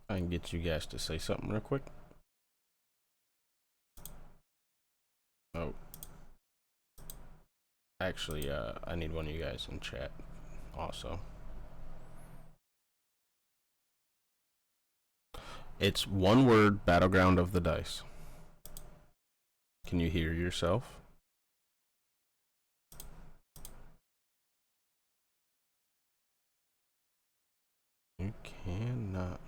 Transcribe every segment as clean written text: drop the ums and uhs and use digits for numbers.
I can get you guys to say something real quick. Oh. Actually, I need one of you guys in chat also. It's one word, Battleground of the Dice. Can you hear yourself? You cannot.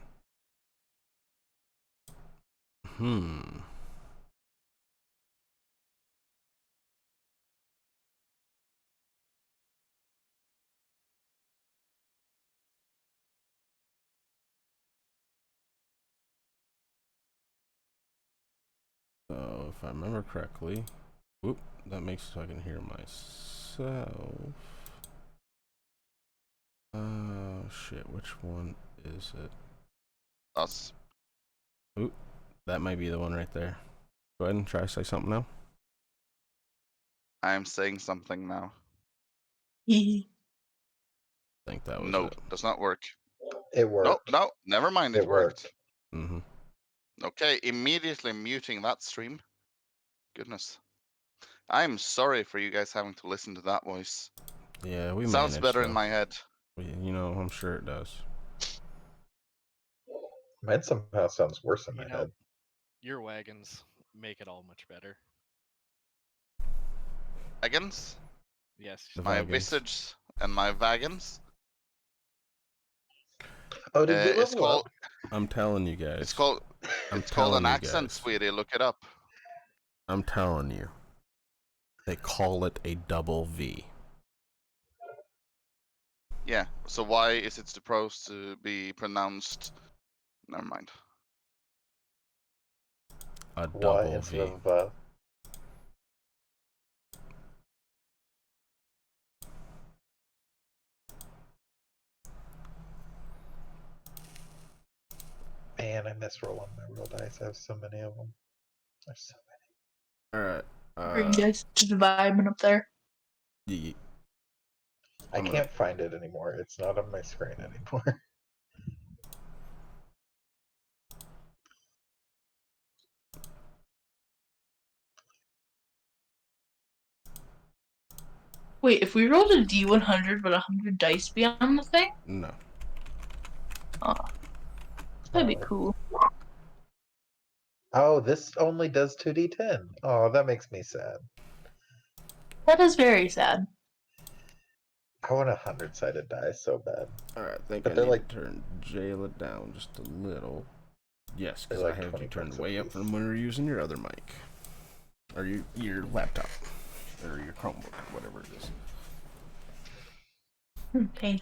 So, if I remember correctly, whoop, that makes it so I can hear myself. Shit, which one is it? Us. Oop, that might be the one right there. Go ahead and try to say something now. I'm saying something now. I think that was No, it. does not work. It worked. No, never mind. It worked. Mm-hmm. Okay, immediately muting that stream. Goodness. I'm sorry for you guys having to listen to that voice. Yeah, we Sounds managed, better though. in my head. You know, I'm sure it does. Mine somehow sounds worse in my head. Your wagons make it all much better. Wagons? Yes. My Vagans. visage and my wagons? Oh, did we It's level called. up? I'm telling you guys. It's called. I'm It's called an telling you accent, guys. sweetie. Look it up. I'm telling you. They call it a double V. Yeah. So why is it supposed to be pronounced? Never mind. A Why double instead V. of Man, I miss rolling my real dice. I have so many of them. There's so many. All right. Are you guys just vibing up there? Yeah. I can't find it anymore. It's not on my screen anymore. Wait, if we rolled a D100, would 100 dice be on the thing? No. Oh, that'd be cool. Oh, this only does 2d10. Oh, that makes me sad. That is very sad. I want a 100-sided die so bad. Alright, I think But I they're need like- to turn Jayla down just a little. Yes, because They're like I have you 20 turned bucks a way up piece. from when you're using your other mic. Or your laptop. Or your Chromebook, whatever it is. Okay.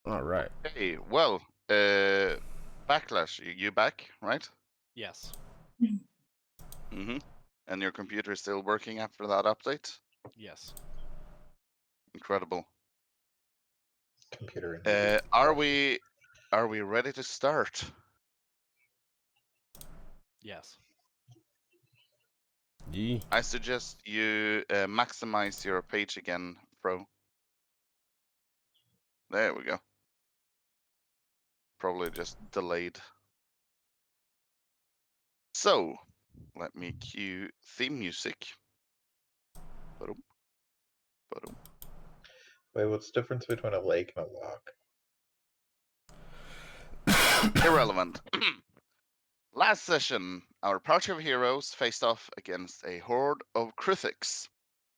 Alright. Hey, well, Backlash, you back, right? Yes. Mm-hmm. And your computer is still working after that update? Yes. Incredible. Computer and Are we ready to start? Yes. Yee. I suggest you maximize your page again, Pro. There we go. Probably just delayed. So, let me cue theme music. Ba-dum, ba-dum. Wait, what's the difference between a lake and a lock? Irrelevant. Last session, our party of heroes faced off against a horde of Krithics.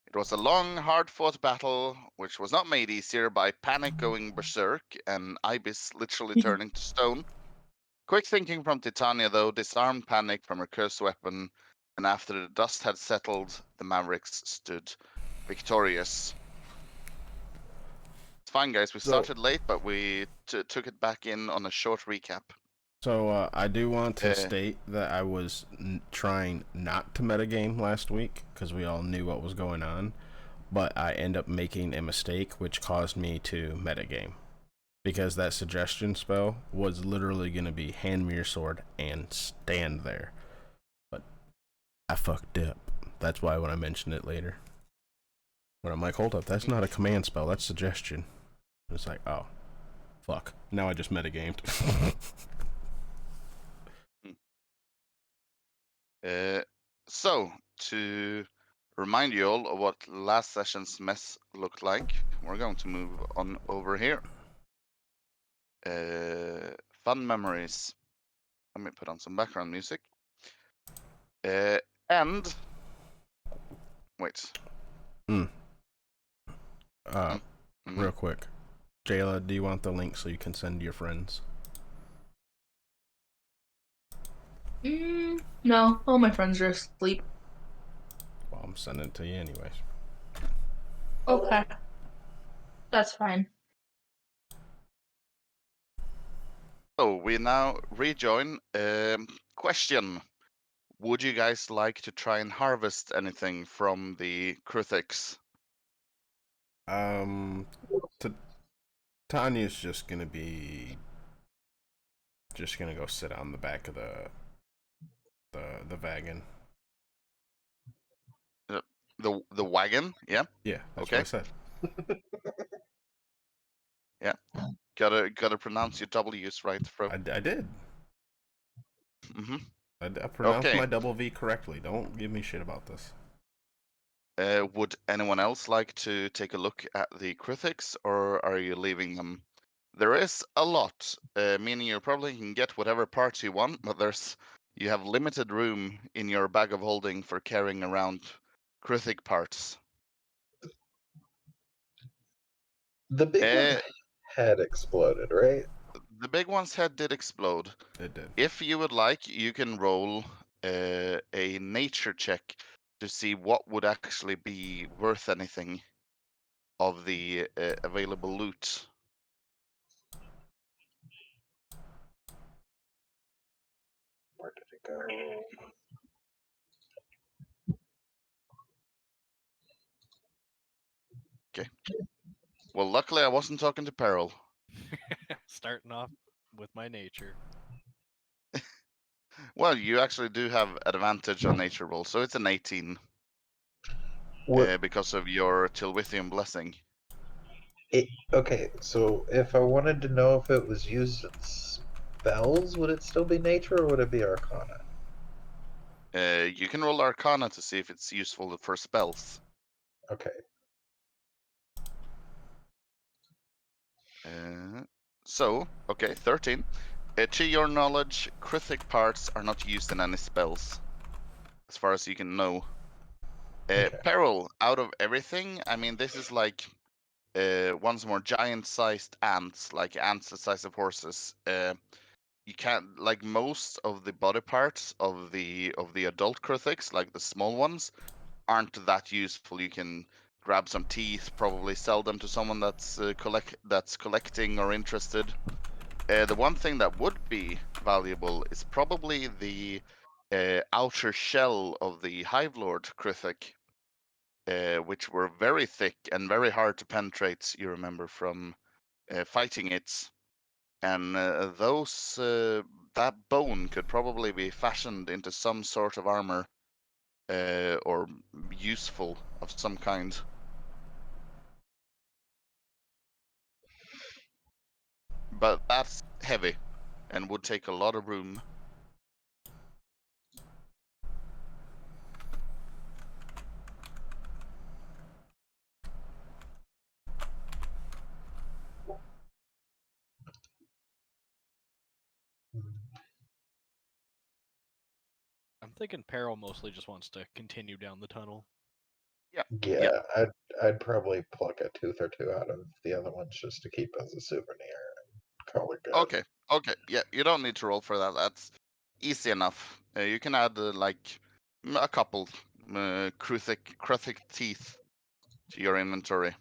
It was a long, hard-fought battle, which was not made easier by panic going berserk and Ibis literally turning to stone. Quick thinking from Titania, though, disarmed panic from her cursed weapon, and after the dust had settled, the Mavericks stood victorious. It's fine, guys. We started late, but we took it back in on a short recap. So, I do want to state that I was trying not to metagame last week, because we all knew what was going on, but I end up making a mistake, which caused me to metagame. Because that suggestion spell was literally going to be hand me your sword and stand there. But I fucked up. That's why when I mentioned it later. When I'm like, hold up, that's not a command spell, that's suggestion. It's like, oh, fuck. Now I just metagamed. So, to remind you all of what last session's mess looked like, we're going to move on over here. Fun memories. Let me put on some background music. And wait. Mm. Mm-hmm. Real quick, Jayla, do you want the link so you can send to your friends? No, all my friends are asleep. Well, I'm sending it to you anyways. Okay. That's fine. So we now rejoin. Question: would you guys like to try and harvest anything from the Cruthix? Tanya's just gonna go sit on the back of the wagon. The wagon? Yeah. Yeah, that's Okay. what I said. Yeah. Gotta pronounce your W's right, Fro. I did. Mm-hmm. I pronounced Okay. my double V correctly. Don't give me shit about this. Would anyone else like to take a look at the Cruthix, or are you leaving them? There is a lot, meaning you probably can get whatever parts you want, but you have limited room in your bag of holding for carrying around Cruthix parts. The big one had exploded, right? The big one's head did explode. It did. If you would like, you can roll a nature check to see what would actually be worth anything of the available loot. Where did it go? Okay. Well, luckily I wasn't talking to Peril. Starting off with my nature. Well, you actually do have advantage on nature roll, so it's an 18 because of your Tilwithian blessing. Okay, so if I wanted to know if it was used in spells, would it still be nature or would it be arcana? You can roll Arcana to see if it's useful for spells. Okay. Okay, 13. To your knowledge, Cryptic parts are not used in any spells, as far as you can know. Okay. Peril, out of everything, I mean, this is like once more giant-sized ants, like ants the size of horses. You can't, like, most of the body parts of the adult Cryptics, like the small ones, aren't that useful. You can grab some teeth, probably sell them to someone that's collecting or interested. The one thing that would be valuable is probably the outer shell of the Hive Lord Cryptic, which were very thick and very hard to penetrate. You remember from fighting it, and that bone could probably be fashioned into some sort of armor or useful of some kind. But that's heavy and would take a lot of room. I'm thinking Peril mostly just wants to continue down the tunnel. Yeah. Yeah, I'd probably pluck a tooth or two out of the other ones just to keep as a souvenir and call it good. Okay. Yeah, you don't need to roll for that. That's easy enough. You can add like a couple Cryptic teeth to your inventory.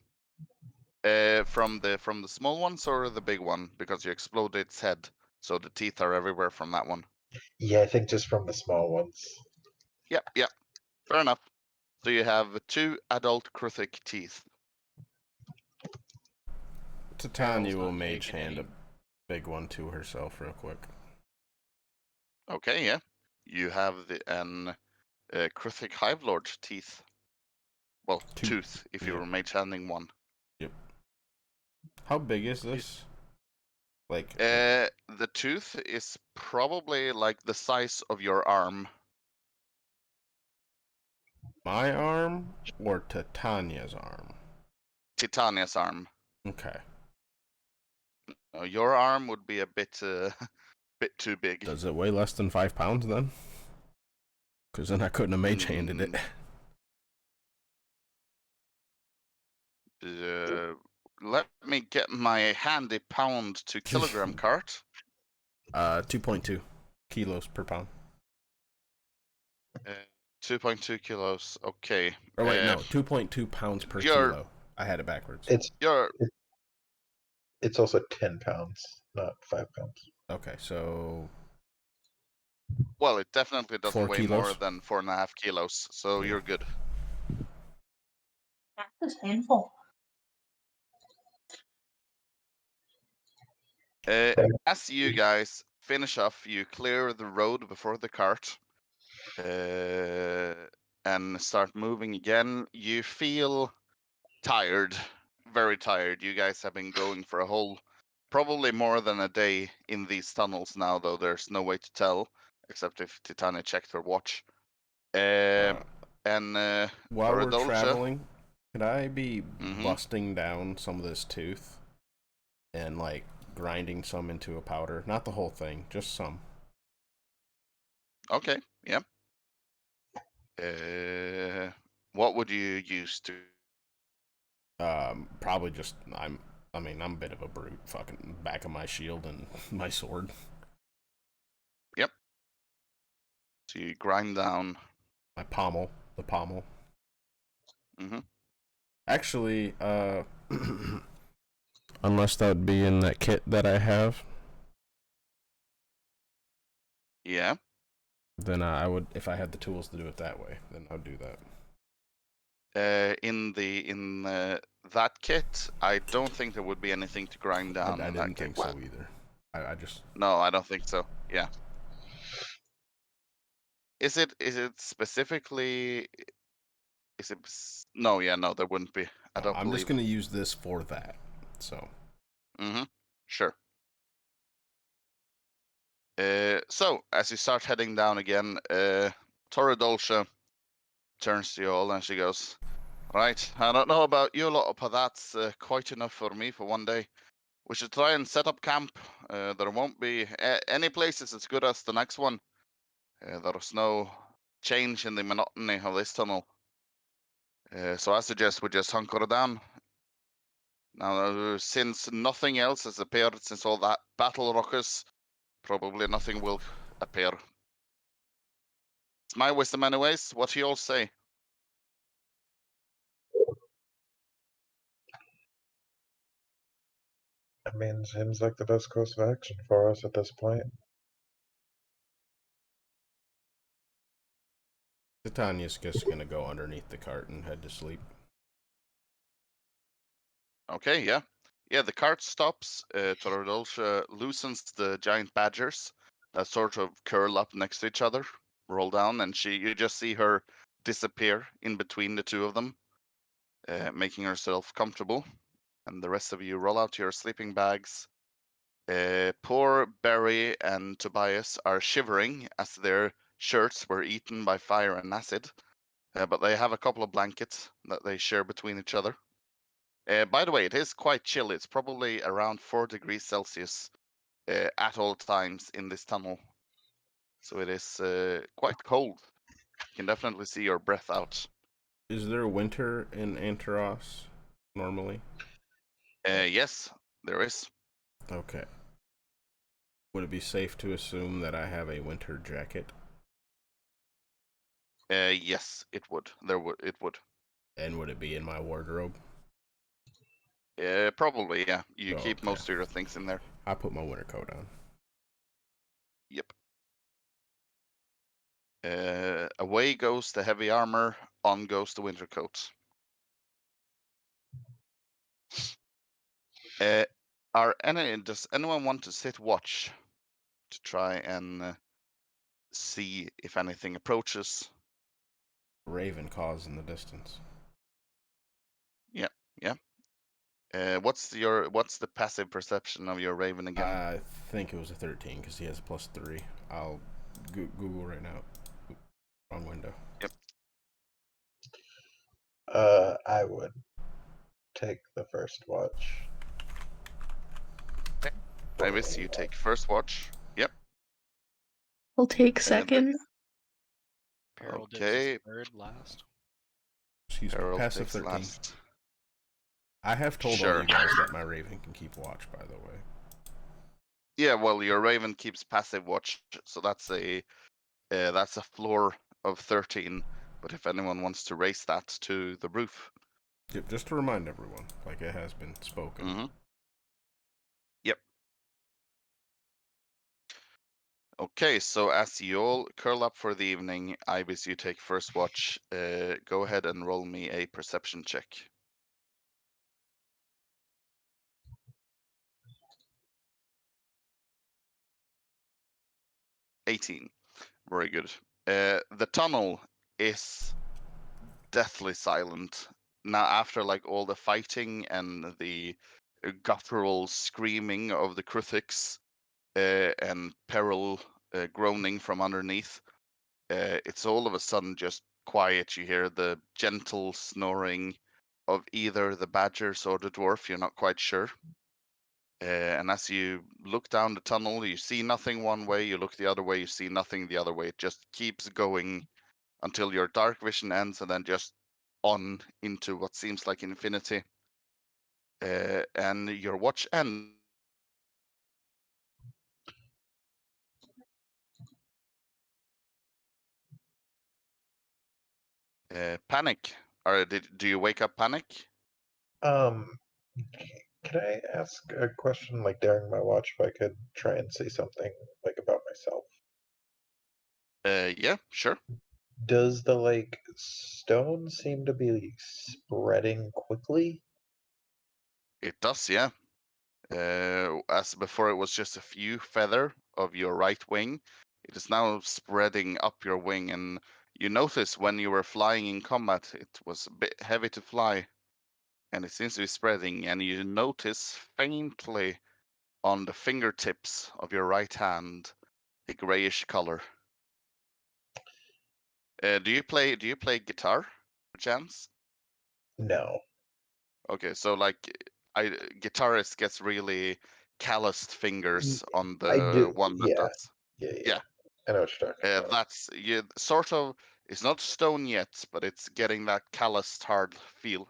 From the small ones or the big one, because you explode its head, so the teeth are everywhere from that one. Yeah, I think just from the small ones. Yeah, fair enough. So you have 2 adult Cryptic teeth. Titania Peril's will not mage taking hand any. a big one to herself real quick. Okay, yeah. You have the Cryptic Hive Lord teeth. Well, tooth, if you Yep. were mage handing one. Yep. How big is this? Like The tooth is probably like the size of your arm. My arm or Titania's arm? Titania's arm. Okay. Your arm would be a bit bit too big. Does it weigh less than 5 pounds then? Because then I couldn't have mage handed it. Let me get my handy pound to kilogram cart. 2.2 kilos per pound. 2.2 kilos. Okay. Or wait, no, 2.2 pounds per you're- kilo. I had it backwards. It's also 10 pounds, not 5 pounds. Okay, so Well, it definitely doesn't 4 weigh more kilos? than 4.5 kilos, so Yeah. you're good. That's painful. As you guys finish off, you clear the road before the cart and start moving again. You feel tired, very tired. You guys have been going for a whole, probably more than a day in these tunnels now, though there's no way to tell, except if Titania checked her watch. While for we're Adolcha, traveling, could I be Mhm. busting down some of this tooth and like grinding some into a powder? Not the whole thing, just some. Okay, yeah. What would you use to? Probably just I'm a bit of a brute. Fucking back of my shield and my sword. Yep. So you grind down. My pommel, the pommel. Mm-hmm. Actually, unless that would be in that kit that I have, Yeah. then I would, if I had the tools to do it that way, then I'd do that. In that kit, I don't think there would be anything to grind down. I in didn't that kit. think so either. I just No, I don't think so. Yeah. Is it specifically? Is it? No, yeah, no, there wouldn't be. I don't I'm believe. just gonna use this for that. So. Mm-hmm. Sure. So as you start heading down again, Toradolsha turns to you all and she goes, "Right, I don't know about you lot, but that's quite enough for me for one day. We should try and set up camp. There won't be any places as good as the next one. There's no change in the monotony of this tunnel. So I suggest we just hunker down. Now, since nothing else has appeared since all that battle ruckus, probably nothing will appear. It's my wisdom anyways. What do you all say?" I mean, seems like the best course of action for us at this point. Titania's just gonna go underneath the cart and head to sleep. Okay, yeah. Yeah, the cart stops. Toradolsha loosens the giant badgers that sort of curl up next to each other, roll down, and you just see her disappear in between the two of them, making herself comfortable. And the rest of you roll out your sleeping bags. Poor Barry and Tobias are shivering as their shirts were eaten by fire and acid, but they have a couple of blankets that they share between each other. By the way, it is quite chilly. It's probably around 4 degrees Celsius at all times in this tunnel. So it is quite cold. You can definitely see your breath out. Is there winter in Antaros normally? Yes, there is. Okay. Would it be safe to assume that I have a winter jacket? Yes, it would. It would. And would it be in my wardrobe? Probably, yeah. You Oh, keep okay. most of your things in there. I put my winter coat on. Yep. Away goes the heavy armor, on goes the winter coat. Does anyone want to sit watch to try and see if anything approaches? Raven caws in the distance. Yeah, yeah. What's the passive perception of your raven again? I think it was a 13 because he has a +3. I'll Google right now. Wrong window. Yep. I would take the first watch. Ibis, you take first watch. Yep. I'll take And second. Peril dips Okay. its third last. Excuse me. Peril Passive takes 13. last. I have told all Sure. you guys that my Raven can keep watch, by the way. Yeah, well, your Raven keeps passive watch, so that's a floor of 13. But if anyone wants to raise that to the roof, Yep, just to remind everyone, like it has been spoken. Mm-hmm. Yep. Okay, so as you all curl up for the evening, Ibis, you take first watch. Go ahead and roll me a perception check. 18. Very good. The tunnel is deathly silent. Now, after like all the fighting and the guttural screaming of the Kruthiks and Peril groaning from underneath, it's all of a sudden just quiet. You hear the gentle snoring of either the badgers or the dwarf, you're not quite sure. And as you look down the tunnel, you see nothing one way, you look the other way, you see nothing the other way. It just keeps going until your dark vision ends and then just on into what seems like infinity. And your watch ends. Panic. Do you wake up, Panic? Can I ask a question like during my watch if I could try and say something like about myself? Yeah, sure. Does the like stone seem to be spreading quickly? It does, yeah. As before, it was just a few feather of your right wing. It is now spreading up your wing, and you notice when you were flying in combat, it was a bit heavy to fly, and it seems to be spreading. And you notice faintly on the fingertips of your right hand a grayish color. Do you play guitar, chance? No. Okay, so like, guitarist gets really calloused fingers on I the do. one that Yeah. does. Yeah. Yeah. I know what you're talking about. That's sort of. It's not stone yet, but it's getting that calloused, hard feel.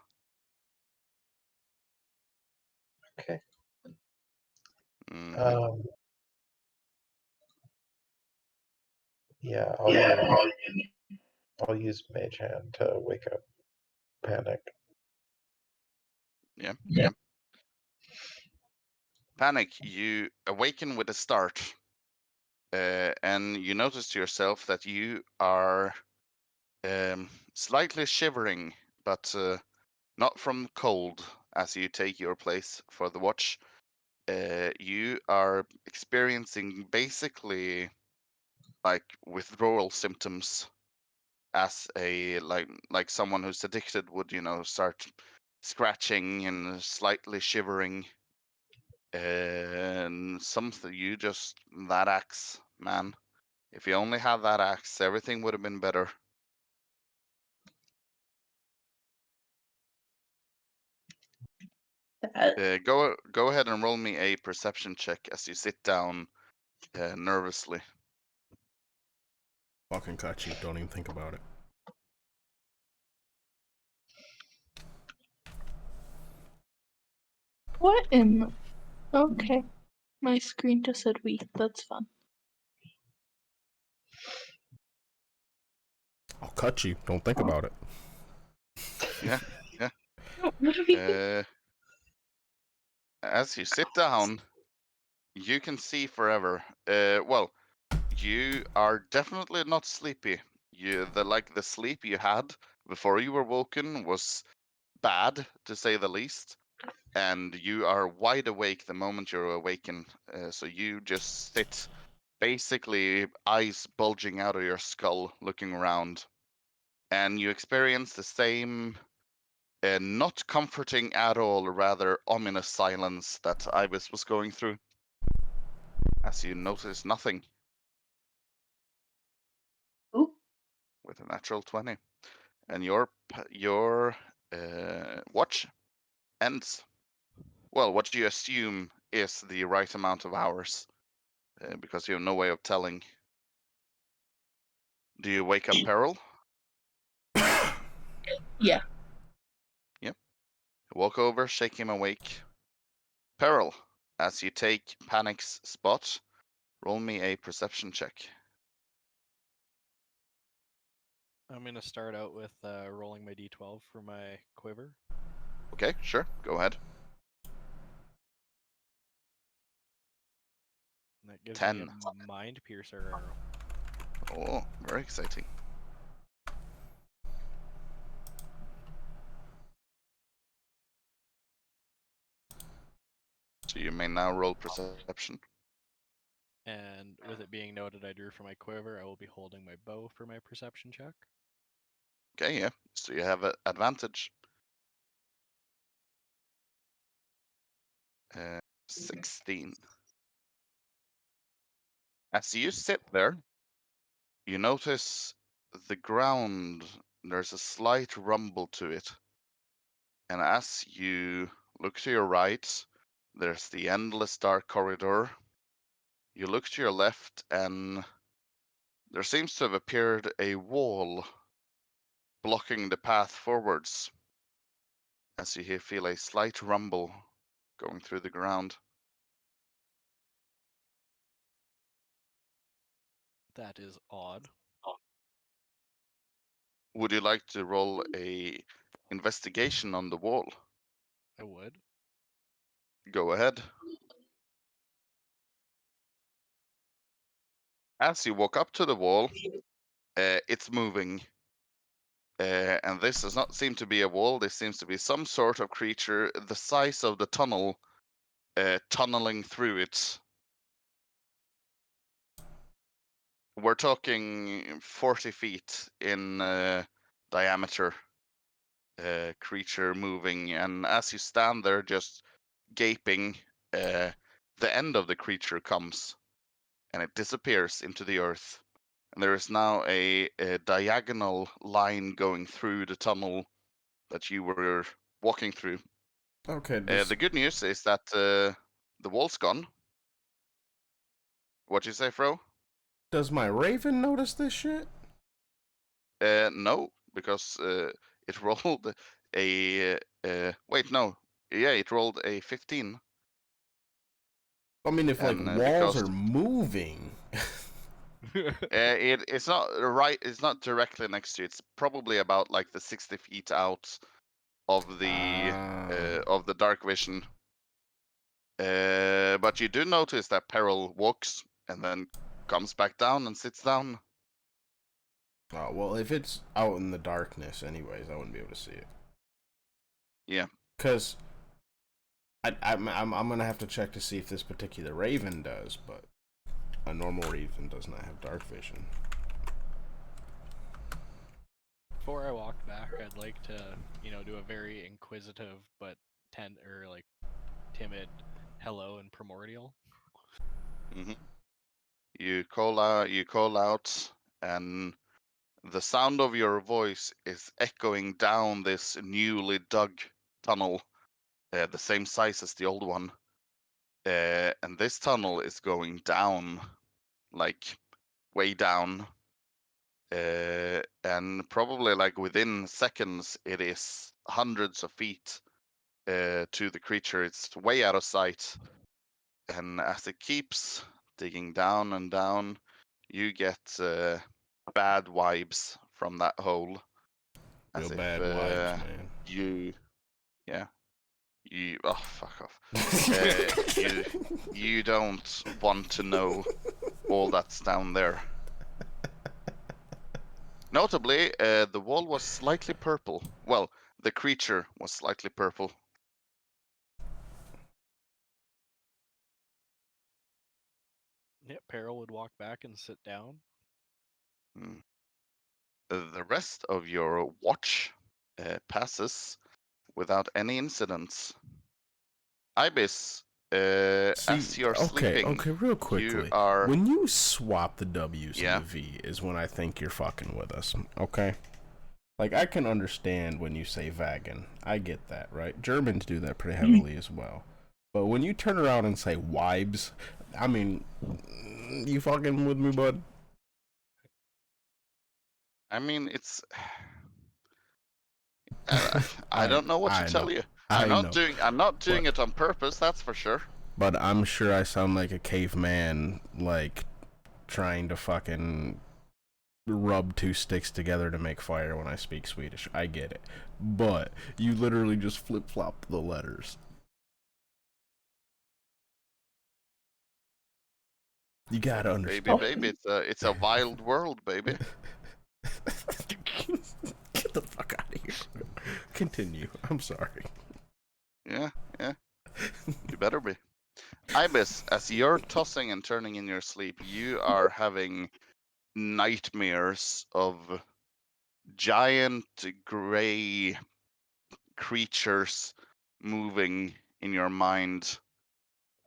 Okay. Mhm. Yeah, I'll use Mage Hand to wake up Panic. Yeah. Panic. You awaken with a start, and you notice to yourself that you are slightly shivering, but not from cold. As you take your place for the watch, you are experiencing basically like withdrawal symptoms, as a like someone who's addicted would, start scratching and slightly shivering. And something you just that axe, man. If you only had that axe, everything would have been better. That Go ahead and roll me a perception check as you sit down nervously. Fucking cut you. Don't even think about it. what in? Okay, my screen just said weak. That's fun. I'll cut you. Don't think about it. Yeah. What are we? As you sit down, you can see forever. Well, you are definitely not sleepy. The sleep you had before you were woken was bad, to say the least, and you are wide awake the moment you're awakened. So you just sit, basically eyes bulging out of your skull, looking around, and you experience the same, not comforting at all, rather ominous silence that Ibis was going through. As you notice nothing. Ooh. With a natural 20. And your watch ends. Well, what you assume is the right amount of hours, because you have no way of telling. Do you wake up Peril? Yeah. Yep. Walk over, shake him awake. Peril, as you take Panic's spot, roll me a perception check. I'm gonna start out with rolling my d12 for my quiver. Okay, sure, go ahead. And that gives 10. me a mind piercer arrow. Oh, very exciting. So you may now roll perception. And with it being noted I drew from my quiver, I will be holding my bow for my perception check. Okay, yeah. So you have an advantage. 16. As you sit there, you notice the ground, there's a slight rumble to it. And as you look to your right, there's the endless dark corridor. You look to your left, and there seems to have appeared a wall blocking the path forwards. As you feel a slight rumble going through the ground. That is odd. Would you like to roll a investigation on the wall? I would. Go ahead. As you walk up to the wall, it's moving. And this does not seem to be a wall. This seems to be some sort of creature the size of the tunnel, tunneling through it. We're talking 40 feet in diameter. Creature moving, and as you stand there just gaping, the end of the creature comes and it disappears into the earth. And there is now a diagonal line going through the tunnel that you were walking through. Okay, The good news is that the wall's gone. What'd you say, Fro? does my raven notice this shit? No, because it rolled a. Wait, no. Yeah, it rolled a 15. I mean, if like And walls because are moving. it's not right. It's not directly next to you. It's probably about like the 60 feet out of the dark vision. But you do notice that Peril walks and then comes back down and sits down. Oh, well, if it's out in the darkness, anyways, I wouldn't be able to see it. Yeah. Because I'm gonna have to check to see if this particular raven does, but a normal raven does not have dark vision. Before I walk back, I'd like to, do a very inquisitive but timid hello in primordial. Mm-hmm. You call out, and the sound of your voice is echoing down this newly dug tunnel, the same size as the old one. And this tunnel is going down, like way down. And probably like within seconds, it is hundreds of feet to the creature. It's way out of sight. And as it keeps digging down and down, you get bad vibes from that hole. Real As bad if vibes, man. Oh, fuck off. You don't want to know all that's down there. Notably, the wall was slightly purple. Well, the creature was slightly purple. Yep, Peril would walk back and sit down. The rest of your watch passes without any incidents. Ibis, as you're sleeping, real quickly. you are... When you swap the W's Yeah. and the V is when I think you're fucking with us, okay? Like, I can understand when you say wagon. I get that, right? Germans do that pretty heavily as well. But when you turn around and say wives, I mean, you fucking with me, bud? I mean, it's. I don't know what to tell you. I'm I not know. doing it on purpose. That's for sure. But I'm sure I sound like a caveman, like trying to fucking rub two sticks together to make fire when I speak Swedish. I get it. But you literally just flip-flop the letters. You gotta understand. Baby, it's a wild world, baby. Get the fuck out of here. Continue. I'm sorry. Yeah. You better be. Ibis, as you're tossing and turning in your sleep, you are having nightmares of giant gray creatures moving in your mind.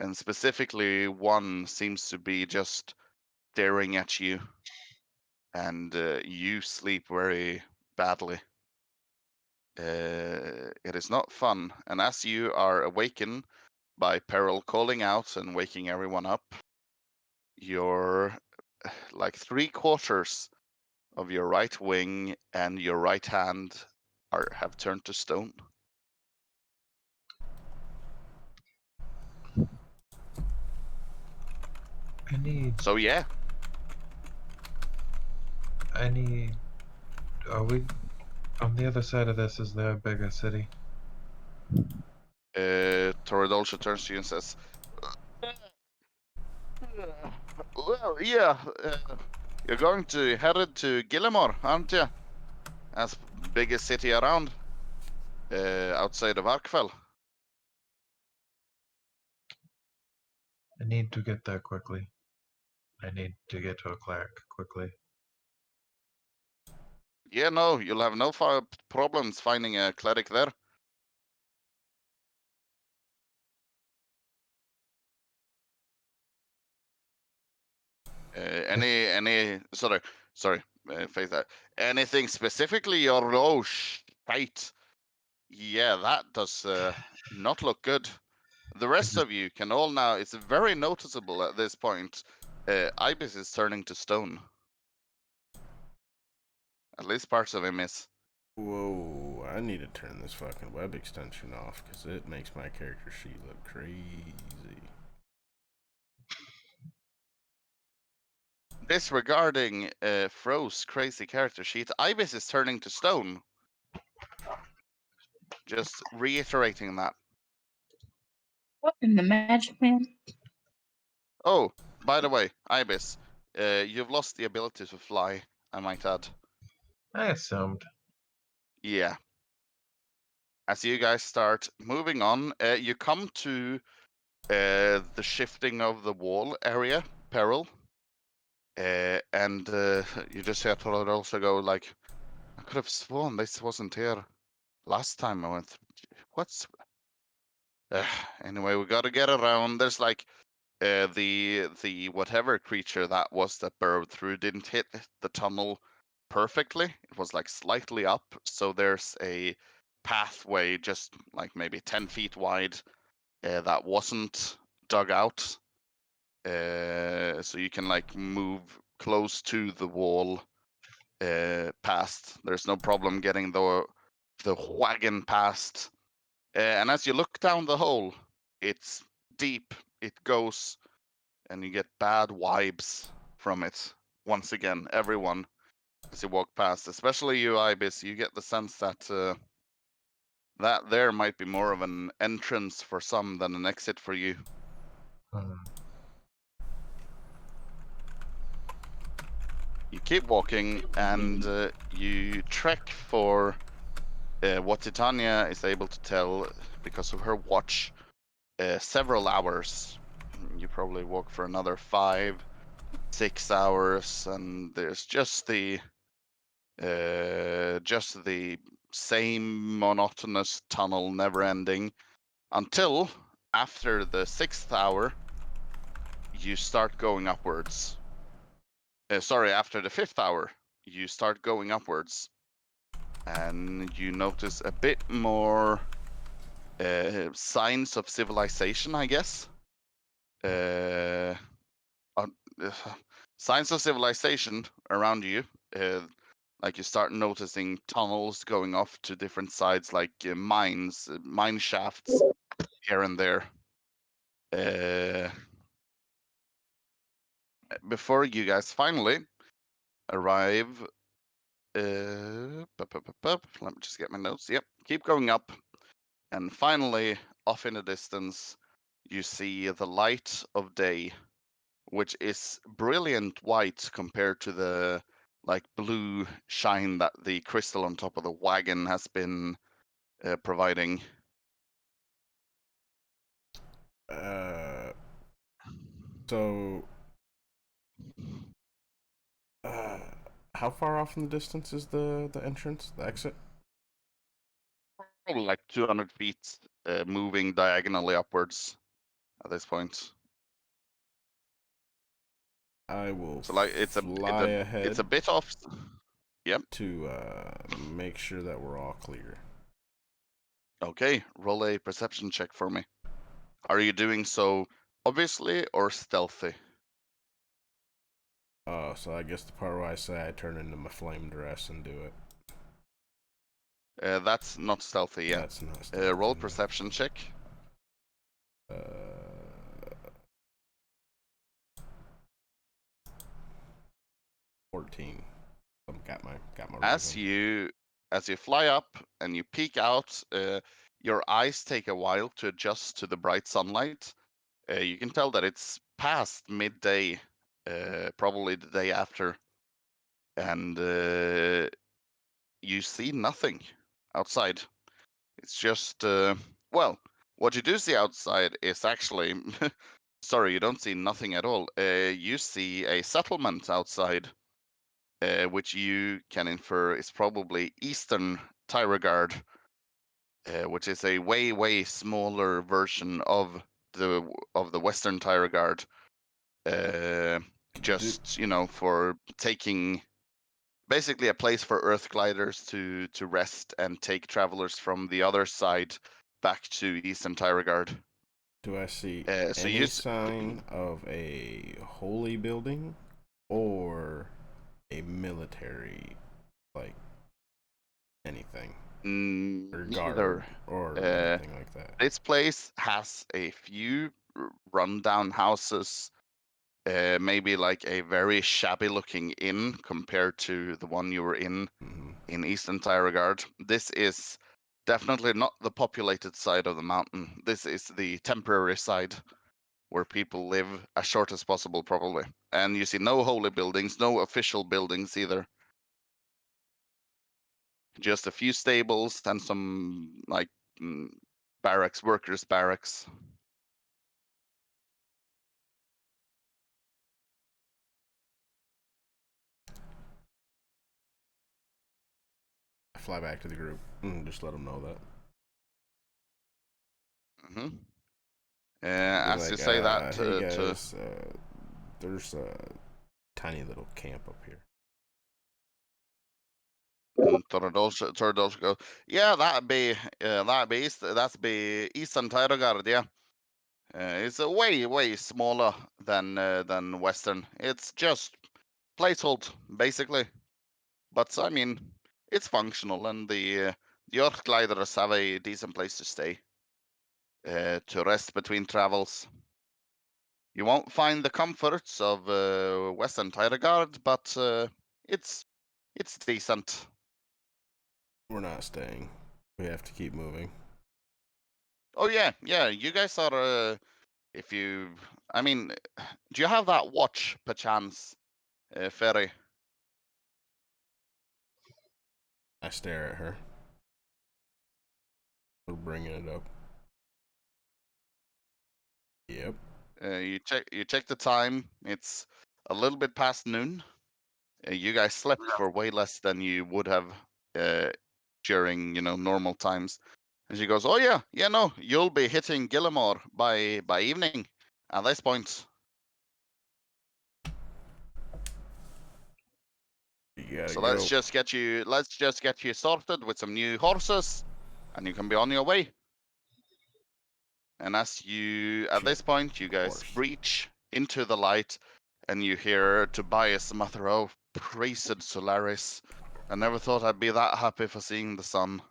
And specifically, one seems to be just staring at you. And you sleep very badly. It is not fun. And as you are awakened by Peril calling out and waking everyone up, your like 3/4 of your right wing and your right hand have turned to stone. So yeah, Are we on the other side of this? Is there a bigger city? Toradolsha turns to you and says, "Well, yeah, you're going to headed to Gillimore, aren't you? That's biggest city around, outside of Arkfell." I need to get there quickly. I need to get to a cleric quickly. Yeah, no, you'll have no problems finding a cleric there. Sorry, face that. Anything specifically your shite. Yeah, that does not look good. The rest of you can all now, it's very noticeable at this point. Ibis is turning to stone. At least parts of him is. Whoa, I need to turn this fucking web extension off because it makes my character sheet look crazy. Disregarding Fro's crazy character sheet, Ibis is turning to stone. Just reiterating that. What in the Magic Man? Oh, by the way, Ibis, you've lost the ability to fly, I might add. I assumed. Yeah. As you guys start moving on, you come to the shifting of the wall area, Peril. And you just hear Todd also go like, I could have sworn this wasn't here last time I went through. What's... anyway, we gotta get around. There's like the whatever creature that was that burrowed through didn't hit the tunnel perfectly. It was like slightly up, so there's a pathway just like maybe 10 feet wide that wasn't dug out. So you can like move close to the wall past. There's no problem getting the wagon past. And as you look down the hole, it's deep. It goes, and you get bad vibes from it. Once again, everyone, as you walk past, especially you, Ibis, you get the sense that that there might be more of an entrance for some than an exit for you. You keep walking, and you trek for what Titania is able to tell because of her watch, several hours. You probably walk for another 5-6 hours, and there's just the same monotonous tunnel, never ending, until after the 6th hour, you start going upwards. Sorry, after the 5th hour, you start going upwards. and you notice a bit more signs of civilization, I guess. Uh, uh, signs of civilization around you. Like you start noticing tunnels going off to different sides, like mines, mine shafts here and there. Before you guys finally arrive, let me just get my notes. Yep, keep going up, and finally, off in the distance, you see the light of day, which is brilliant white compared to the like blue shine that the crystal on top of the wagon has been providing. So, how far off in the distance is the entrance, the exit? Probably like 200 feet, moving diagonally upwards at this point. I will So like fly ahead it's a bit off. Yep. to make sure that we're all clear. Okay, roll a perception check for me. Are you doing so obviously or stealthy? So I guess the part where I say I turn into my flame dress and do it. That's not stealthy, yeah. That's not stealthy. Roll perception check. 14. Got my As you fly up and you peek out, your eyes take a while to adjust to the bright sunlight. You can tell that it's past midday, probably the day after, and you see nothing outside. It's just well, what you do see outside is actually sorry, you don't see nothing at all. You see a settlement outside, which you can infer is probably Eastern Tyragard, which is a way smaller version of the Western Tyragard. Just for taking basically a place for Earth gliders to rest and take travelers from the other side back to Eastern Tyragard. Do I see So any sign of a holy building or a military, like anything? Or guard neither. or anything like that? This place has a few rundown houses, maybe like a very shabby looking inn compared to the one you were in Eastern Tyragard. This is definitely not the populated side of the mountain. This is the temporary side where people live as short as possible, probably. And you see no holy buildings, no official buildings either. Just a few stables and some like barracks, workers' barracks. I fly back to the group and just let them know that. As like, you say that, hey guys, there's a tiny little camp up here. Toradolch goes, yeah, that'd be Eastern Tyragard, yeah. It's way smaller than Western. It's just placehold basically, but I mean it's functional, and the Earth gliders have a decent place to stay, to rest between travels. You won't find the comforts of Western Tyragard, but it's decent. We're not staying. We have to keep moving. Oh yeah. You guys are. If you, I mean, do you have that watch, perchance, Ferry? I stare at her. We're bringing it up. Yep. You check the time. It's a little bit past noon. You guys slept for way less than you would have during normal times. And she goes, "Oh yeah, no, you'll be hitting Gillimore by evening. At this point, You gotta So go. let's just get you sorted with some new horses, and you can be on your way. And at this point, you guys Horse. breach into the light, and you hear Tobias mutter, "Oh, praised Solaris! I never thought I'd be that happy for seeing the sun."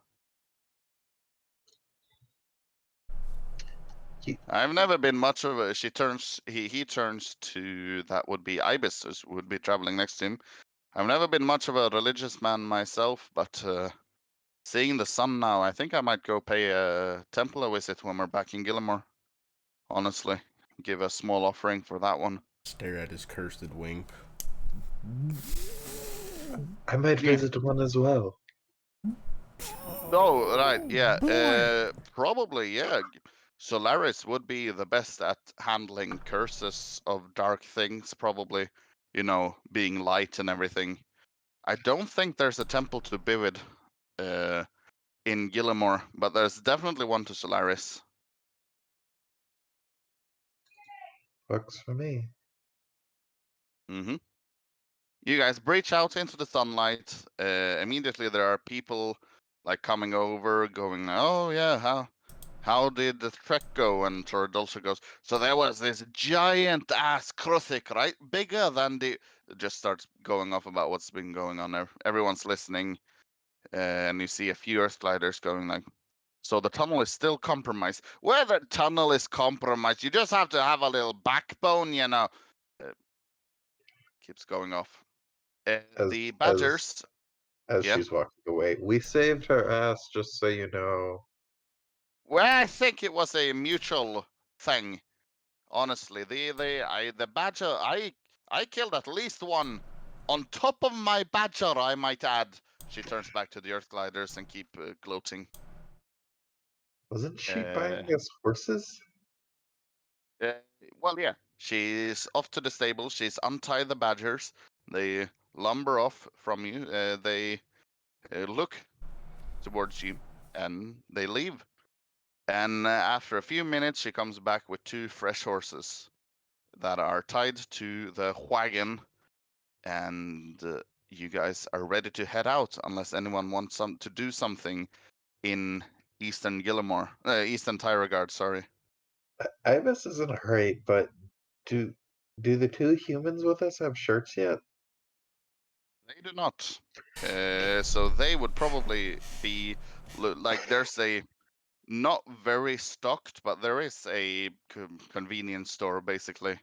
I've never been much of a. He turns to that would be Ibis, who would be traveling next to him. I've never been much of a religious man myself, but seeing the sun now, I think I might go pay a temple a visit when we're back in Gillimore. Honestly, give a small offering for that one. Stare at his cursed wing. I might Yeah. visit one as well. Oh, right, yeah. Probably, yeah. Solaris would be the best at handling curses of dark things, probably, being light and everything. I don't think there's a temple to Bivid in Gillimore, but there's definitely one to Solaris. Works for me. Mm-hmm. You guys breach out into the sunlight. Immediately there are people like coming over, going, "Oh yeah, how did the trek go?" And Toradulce goes, "So there was this giant ass Kruthic, right? Bigger than the." Just starts going off about what's been going on there. Everyone's listening, and you see a few Earth gliders going like, "So the tunnel is still compromised. Where the tunnel is compromised, you just have to have a little backbone, keeps going off. The Badgers. As Yeah. she's walking away, we saved her ass, just so you know. Well, I think it was a mutual thing. Honestly, the badger, I killed at least one. On top of my badger, I might add. She turns back to the Earth gliders and keep gloating. Wasn't she Uh, buying us horses? uh, well, yeah. She's off to the stable. She's untied the badgers. They lumber off from you. They look towards you, and they leave. And after a few minutes, she comes back with 2 fresh horses that are tied to the wagon, and you guys are ready to head out unless anyone wants to do something in Eastern Gillimore, Eastern Tyragard, sorry. Ibis is in a hurry, but do the 2 humans with us have shirts yet? They do not. So they would probably be like there's a not very stocked, but there is a convenience store basically,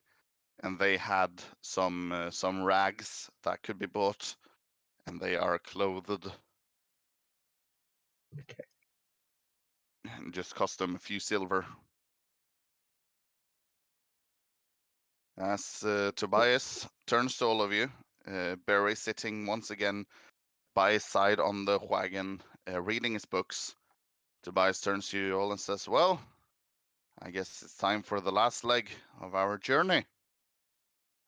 and they had some rags that could be bought, and they are clothed. Okay. And just cost them a few silver. As Tobias turns to all of you, Barry sitting once again by his side on the wagon, reading his books. Tobias turns to you all and says, "Well, I guess it's time for the last leg of our journey.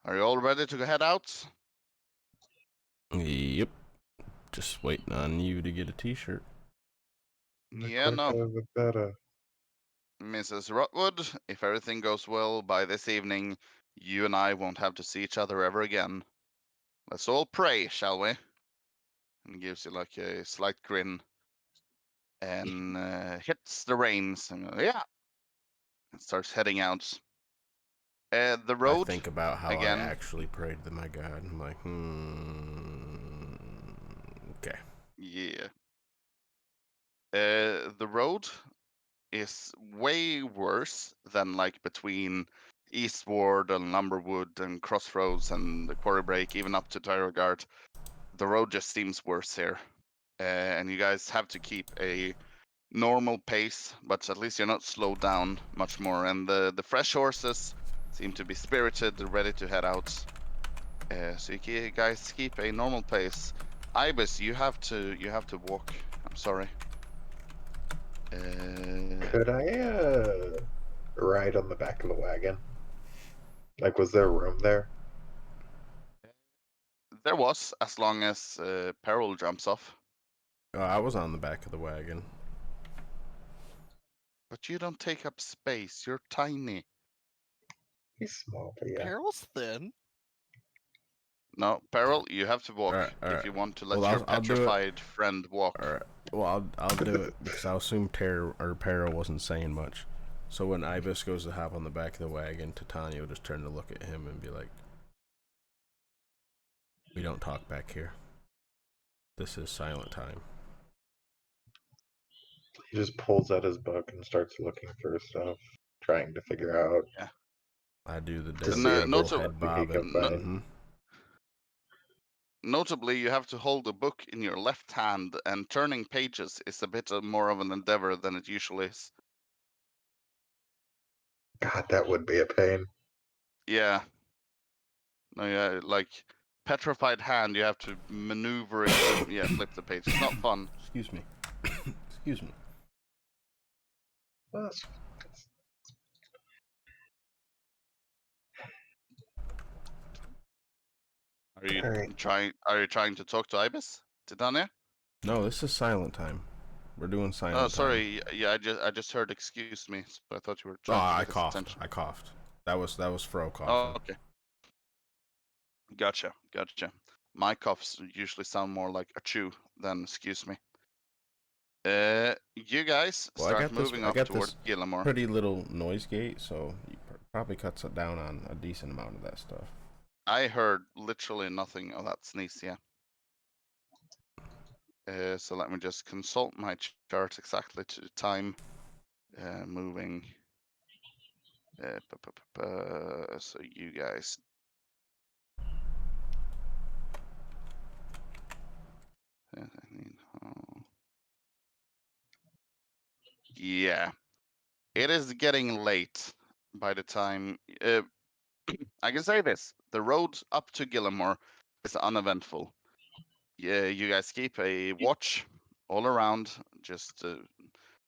Are you all ready to head out?" Yep. Just waiting on you to get a t-shirt. The Yeah, no. quicker the better. Mrs. Rotwood, if everything goes well by this evening, you and I won't have to see each other ever again. Let's all pray, shall we? And gives you like a slight grin and hits the reins and yeah, and starts heading out. The I road think about how again. I actually prayed to my God. I'm like, okay. Yeah. The road is way worse than like between Eastward and Lumberwood and Crossroads and the Quarry Break, even up to Tyrogard. The road just seems worse here. And you guys have to keep a normal pace, but at least you're not slowed down much more. And the fresh horses seem to be spirited, ready to head out. So you guys keep a normal pace. Ibis, you have to walk. I'm sorry. Could I ride on the back of the wagon? Like, was there room there? There was, as long as Peril jumps off. I was on the back of the wagon. But you don't take up space. You're tiny. He's small, but yeah. Peril's thin. No, Peril, you have to walk Alright, if alright. you want to let Well, your I'll do it. petrified friend walk. Alright. Well, I'll do it because I'll assume Para wasn't saying much. So when Ibis goes to hop on the back of the wagon, Titania will just turn to look at him and be like, "We don't talk back here. This is silent time." He just pulls out his book and starts looking for stuff, trying to figure out. Yeah. I do the To see if Daredevil there's head something he bob can and find. Notably, you have to hold the book in your left hand, and turning pages is a bit more of an endeavor than it usually is. God, that would be a pain. Yeah. No, yeah, like petrified hand, you have to maneuver it to flip the page. It's not fun. Excuse me. Excuse me. Well, Are you Alright. trying to talk to Ibis? Titania? No, this is silent time. We're doing silent Oh, time. sorry. Yeah, I just heard excuse me, so I thought you were Oh, trying to I get his coughed. attention. I coughed. That was Fro coughing. Oh, okay. Gotcha. My coughs usually sound more like a chew than excuse me. You guys Well, start moving up toward this Gillimore. pretty little noise gate, so you probably cuts it down on a decent amount of that stuff. I heard literally nothing of that sneeze, yeah. So let me just consult my chart exactly to the time. Moving. So you guys. Yeah. It is getting late by the time. I can say this: the road up to Gillimore is uneventful. Yeah, you guys keep a watch all around, just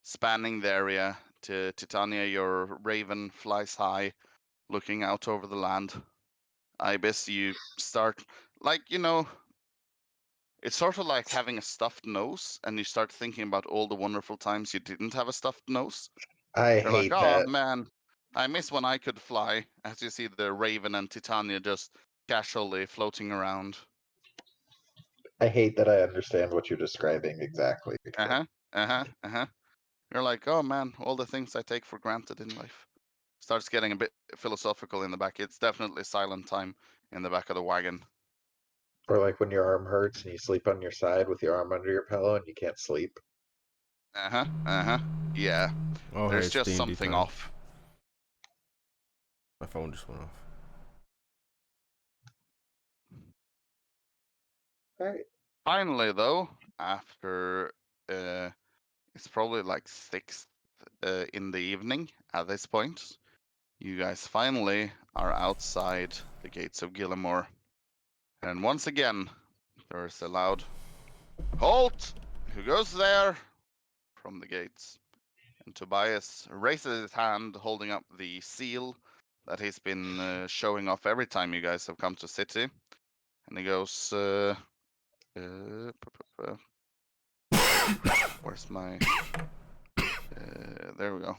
spanning the area. To Titania, your raven flies high, looking out over the land. Ibis, you start it's sort of like having a stuffed nose, and you start thinking about all the wonderful times you didn't have a stuffed nose. I You're like, hate oh that. man, I miss when I could fly. As you see the Raven and Titania just casually floating around. I hate that I understand what you're describing exactly. You're like, oh man, all the things I take for granted in life. Starts getting a bit philosophical in the back. It's definitely silent time in the back of the wagon. Or like when your arm hurts and you sleep on your side with your arm under your pillow and you can't sleep. Yeah. Oh, hey, There's it's just D&D something time. off. My phone just went off. Alright. Finally, though, after it's probably like 6 in the evening at this point, you guys finally are outside the gates of Gillimore. And once again, there is a loud halt! Who goes there? From the gates. And Tobias raises his hand, holding up the seal that he's been showing off every time you guys have come to city. And he goes, where's my... there we go.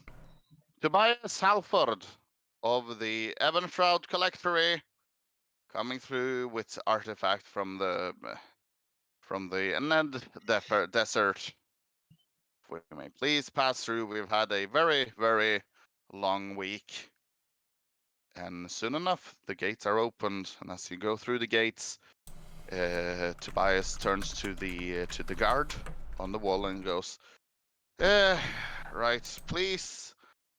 Tobias Halford of the Ebenshroud Collectory, coming through with artifact from the Ned Desert. If we may please pass through. We've had a very, very long week. And soon enough, the gates are opened. And as you go through the gates, Tobias turns to the guard on the wall and goes, right, please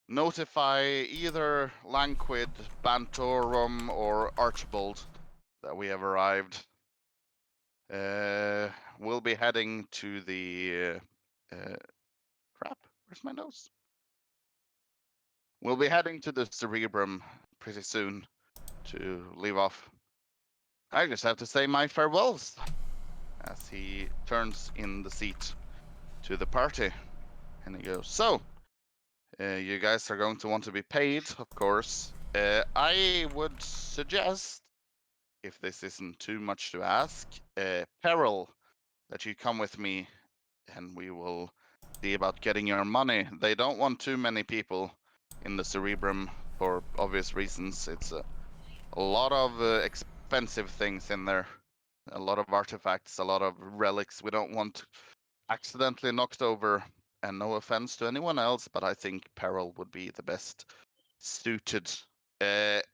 notify either Lanquid, Bantorum, or Archibald that we have arrived. We'll be heading to the crap. Where's my nose? We'll be heading to the Cerebrum pretty soon to leave off. I just have to say my farewells as he turns in the seat to the party. And he goes, so, you guys are going to want to be paid, of course. I would suggest, if this isn't too much to ask, Peril, that you come with me and we will see about getting your money. They don't want too many people in the Cerebrum for obvious reasons. It's a lot of offensive things in there. A lot of artifacts, a lot of relics. We don't want accidentally knocked over. And no offense to anyone else, but I think Peril would be the best suited. Panic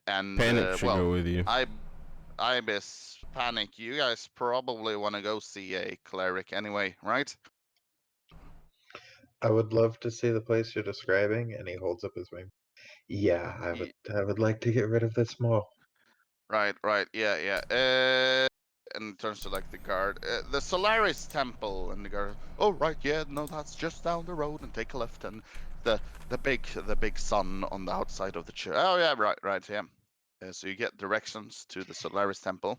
should go with you. Ibis, Panic, you guys probably want to go see a cleric anyway, right? I would love to see the place you're describing, and he holds up his wing. Yeah, I would like to get rid of this mall. Right, yeah. In terms of like the guard, the Solaris Temple, and the guard. Oh, right, yeah, no, that's just down the road, and take a left, and the big sun on the outside of the church. Oh yeah, right, yeah. So you get directions to the Solaris Temple.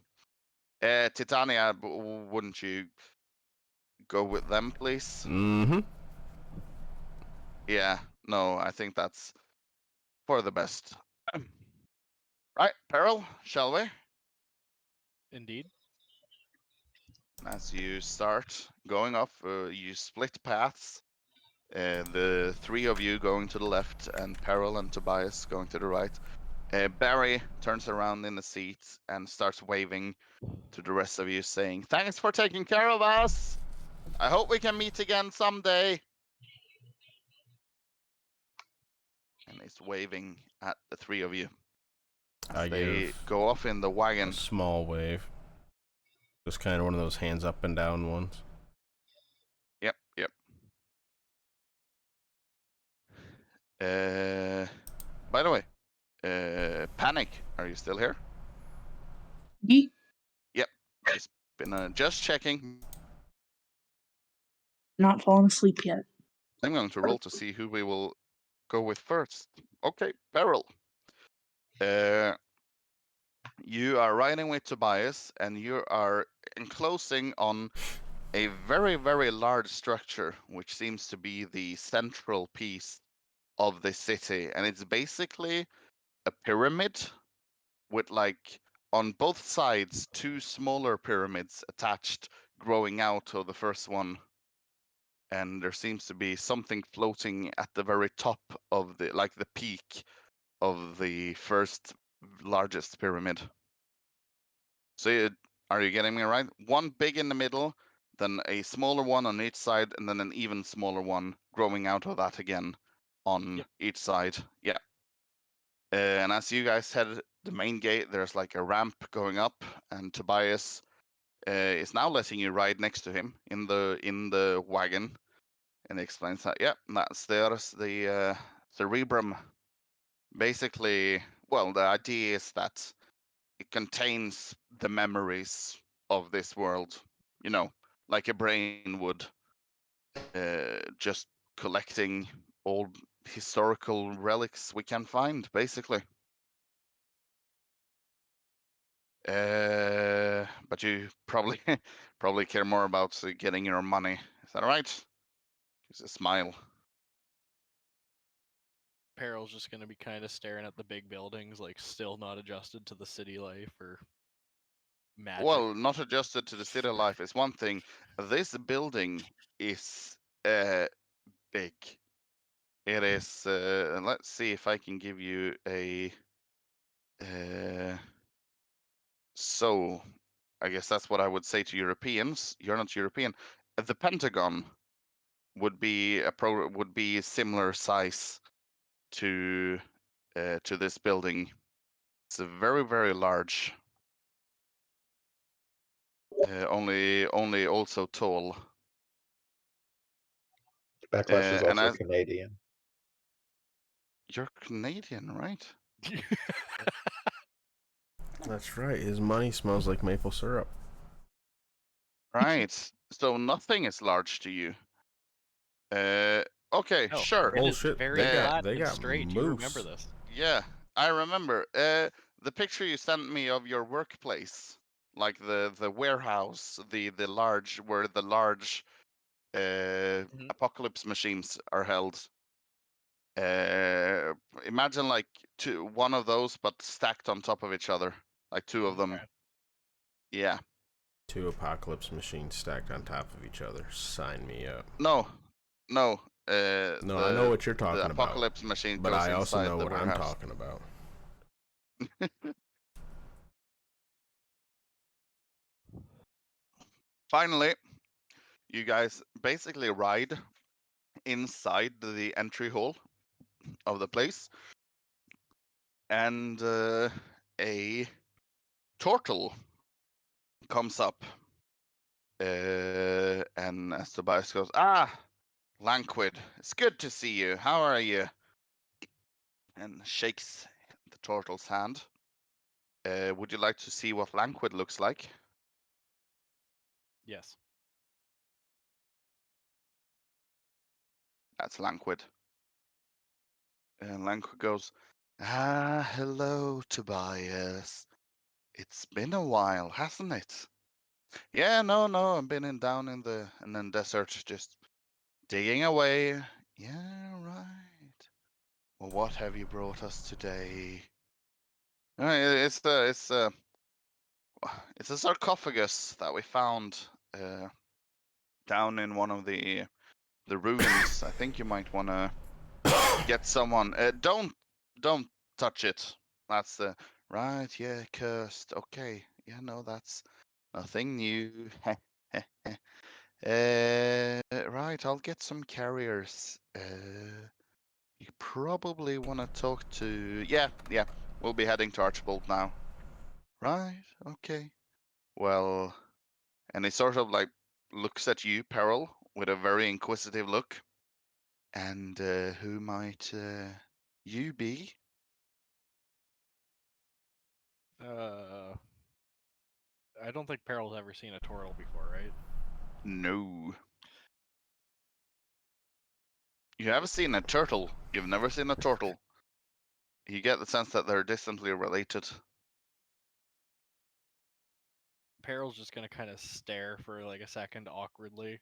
Titania, wouldn't you go with them, please? Mm-hmm. Yeah, no, I think that's for the best. Right, Peril, shall we? Indeed. As you start going off, you split paths. The three of you going to the left, and Peril and Tobias going to the right. Barry turns around in the seat and starts waving to the rest of you, saying, "Thanks for taking care of us. I hope we can meet again someday." And he's waving at the three of you as they go off in the wagon. A small wave. Just kind of one of those hands up and down ones. Yep. By the way, Panic, are you still here? Ye- Yep. Just been just checking. Not fallen asleep yet. I'm going to roll to see who we will go with first. Okay, Beryl. You are riding with Tobias, and you are enclosing on a very, very large structure, which seems to be the central piece of the city. And it's basically a pyramid with, like, on both sides, two smaller pyramids attached, growing out of the first one. And there seems to be something floating at the very top of the, like, the peak of the first largest pyramid. So are you getting me right? One big in the middle, then a smaller one on each side, and then an even smaller one growing out of that again on each side. Yeah. And as you guys head the main gate, there's like a ramp going up, and Tobias is now letting you ride next to him in the wagon, and he explains that. Yeah, there's the cerebrum. Basically, well, the idea is that it contains the memories of this world, you know, like a brain would, just collecting all historical relics we can find, basically. But you probably probably care more about getting your money. Is that right? Gives a smile. Peril's just gonna be kind of staring at the big buildings, like still not adjusted to the city life or magic. Well, not adjusted to the city life is one thing. This building is big. It is. Let's see if I can give you a. So, I guess that's what I would say to Europeans. You're not European. The Pentagon would be would be similar size to this building. It's a very, very large. Only also tall. Backlash is also Canadian. You're Canadian, right? That's right. His money smells like maple syrup. Right. So nothing is large to you. Okay, No, sure. it is Bullshit. very They got- flat they and got straight. You remember moose. this? Yeah, I remember. The picture you sent me of your workplace, like the warehouse, the large where the large apocalypse machines are held. Imagine like one of those, but stacked on top of each other, like two of them. Okay. Yeah. Two apocalypse machines stacked on top of each other. Sign me up. No. No, I know what you're talking the about. apocalypse machine But goes I also inside know the what warehouse. I'm talking about. Finally, you guys basically ride inside the entry hall of the place, and a turtle comes up, and as Tobias goes, Lanquid, it's good to see you. How are you? And shakes the turtle's hand. Would you like to see what Lanquid looks like? Yes. That's Lanquid. And Lanquid goes, hello, Tobias. It's been a while, hasn't it? Yeah, no, I've been down in the desert, just digging away. Yeah, right. Well, what have you brought us today? It's a sarcophagus that we found down in one of the ruins. I think you might want to get someone. Don't touch it. That's the right. Yeah, cursed. Okay. Yeah, no, that's nothing new. Right. I'll get some carriers. You probably want to talk to. Yeah. We'll be heading to Archibald now. Right. Okay. Well, and he sort of like looks at you, Peril, with a very inquisitive look. And who might you be? I don't think Peril's ever seen a turtle before, right? No. You haven't seen a turtle. You've never seen a turtle. You get the sense that they're distantly related. Peril's just gonna kind of stare for like a second awkwardly.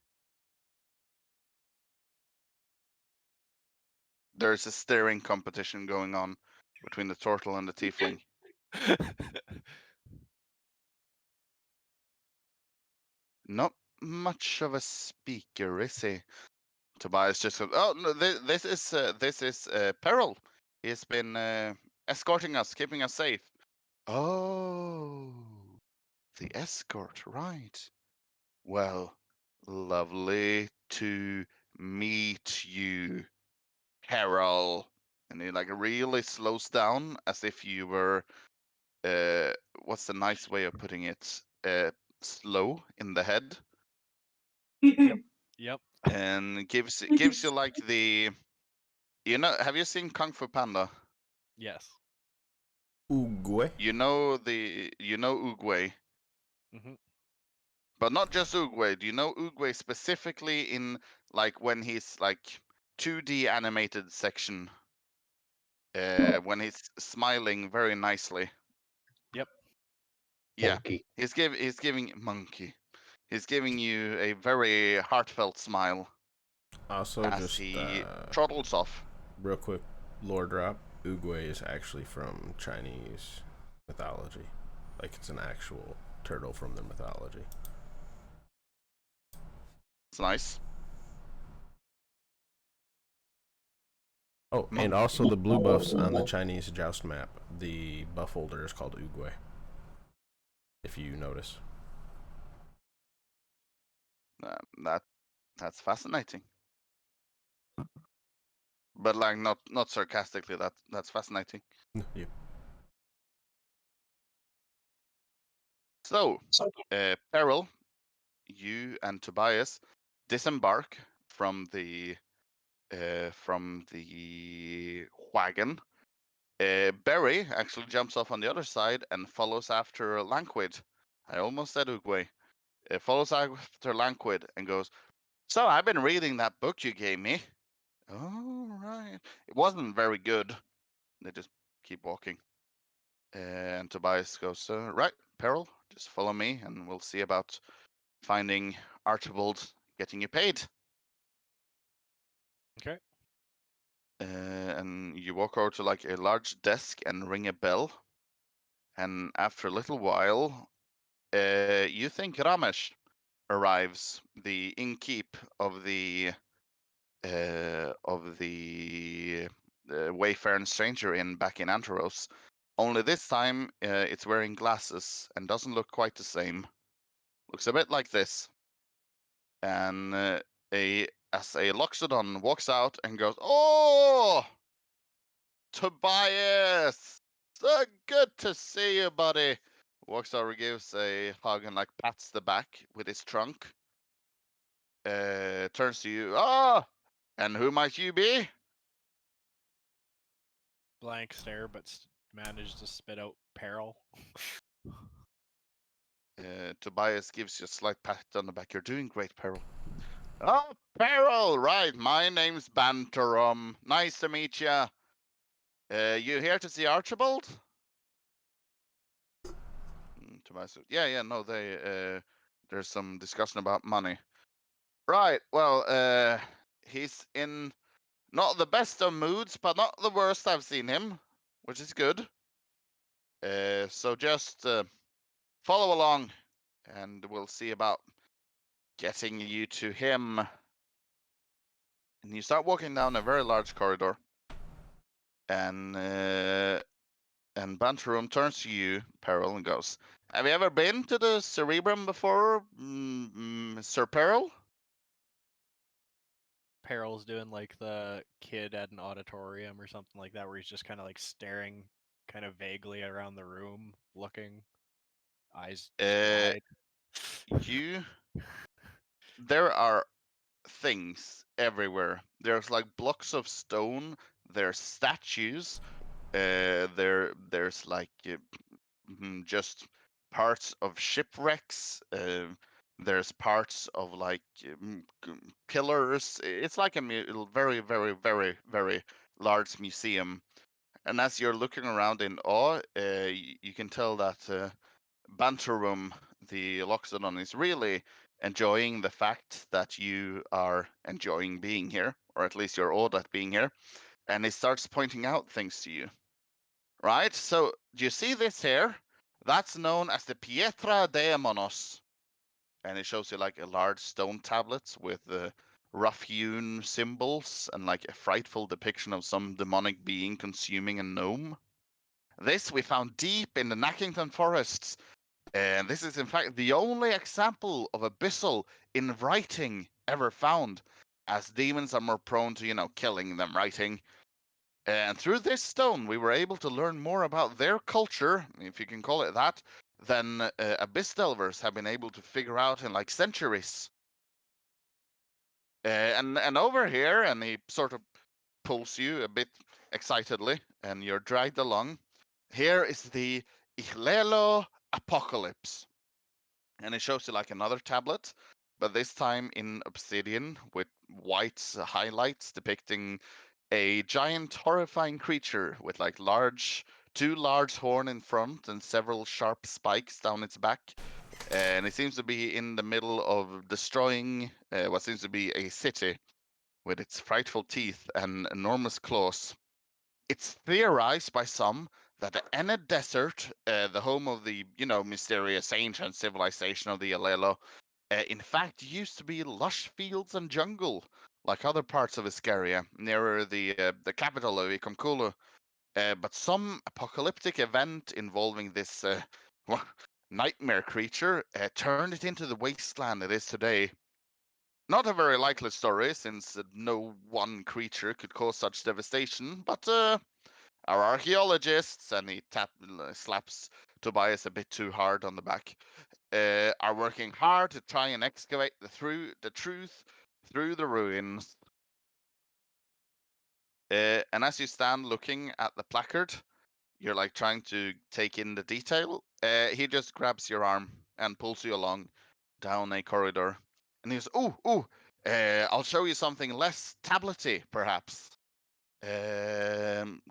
There's a staring competition going on between the turtle and the tiefling. Not much of a speaker, is he? Tobias just goes, "Oh no, this is Peril. He's been escorting us, keeping us safe." Oh, the escort, right? Well, lovely to meet you, Peril. And he like really slows down as if you were what's the nice way of putting it? Slow in the head. Yep. And gives you like the, have you seen Kung Fu Panda? Yes. Oogway. You know Oogway, Hmm. but not just Oogway. Do you know Oogway specifically in like when he's like 2D animated section? When he's smiling very nicely. Yep. Yeah, Monkey. he's giving monkey. He's giving you a very heartfelt smile Also, as just he trottles off. real quick, lore drop. Oogway is actually from Chinese mythology. Like, it's an actual turtle from the mythology. It's nice. Oh, and also the blue buffs on the Chinese joust map. The buff holder is called Oogway. If you notice. That's fascinating. But like not sarcastically. That's fascinating. Yep. So, Peril, you and Tobias disembark from the wagon. Barry actually jumps off on the other side and follows after Lanquid. I almost said Oogway. Follows after Lanquid and goes, "So I've been reading that book you gave me." Oh, right. It wasn't very good. They just keep walking. And Tobias goes, right, Peril, just follow me and we'll see about finding Archibald, getting you paid. Okay. And you walk over to like a large desk and ring a bell. And after a little while, you think Ramesh arrives, the innkeep of the wayfaring stranger back in Antaros. Only this time, it's wearing glasses and doesn't look quite the same. Looks a bit like this. And as a Loxodon walks out and goes, "Oh, Tobias, so good to see you, buddy." Walks over, gives a hug, and like pats the back with his trunk. Turns to you. "Ah, and who might you be?" Blank stare, but managed to spit out Peril. Tobias gives you a slight pat on the back. "You're doing great, Peril." "Oh, Peril, right. My name's Banterum. Nice to meet you. You here to see Archibald?" Tobias, yeah, no, there's some discussion about money. "Right, well, he's in not the best of moods, but not the worst I've seen him, which is good. So just follow along, and we'll see about getting you to him." And you start walking down a very large corridor, and Banterum turns to you, Peril, and goes, "Have you ever been to the Cerebrum before, Sir Peril?" Peril's doing like the kid at an auditorium or something like that, where he's just kind of like staring kind of vaguely around the room, looking, eyes just Uh, wide. you there are things everywhere. There's like blocks of stone. There's statues. There's like just parts of shipwrecks. There's parts of like pillars. It's like a very, very, very, very large museum. And as you're looking around in awe, you can tell that Banterum, the Loxodon, is really enjoying the fact that you are enjoying being here, or at least you're awed at being here, and he starts pointing out things to you. Right? So, do you see this here? That's known as the Pietra Daemonos. And it shows you like a large stone tablet with rough-hewn symbols and like a frightful depiction of some demonic being consuming a gnome. This we found deep in the Nackington forests, and this is in fact the only example of abyssal in writing ever found, as demons are more prone to, killing than writing. And through this stone, we were able to learn more about their culture, if you can call it that, than abyss delvers have been able to figure out in like centuries. And over here, and he sort of pulls you a bit excitedly, and you're dragged along. Here is the Ichlelo Apocalypse. And it shows you like another tablet, but this time in obsidian with white highlights depicting a giant horrifying creature with like two large horn in front and several sharp spikes down its back. And it seems to be in the middle of destroying what seems to be a city with its frightful teeth and enormous claws. It's theorized by some that the Enid Desert, the home of the, mysterious ancient civilization of the Alelo, in fact used to be lush fields and jungle, like other parts of Iscaria, nearer the capital of Icomkulu. But some apocalyptic event involving this nightmare creature turned it into the wasteland it is today. Not a very likely story, since no one creature could cause such devastation, but our archaeologists, and he slaps Tobias a bit too hard on the back, are working hard to try and excavate the truth through the ruins. And as you stand looking at the placard, you're like trying to take in the detail. He just grabs your arm and pulls you along down a corridor, and he goes, "Ooh, I'll show you something less tablety, perhaps."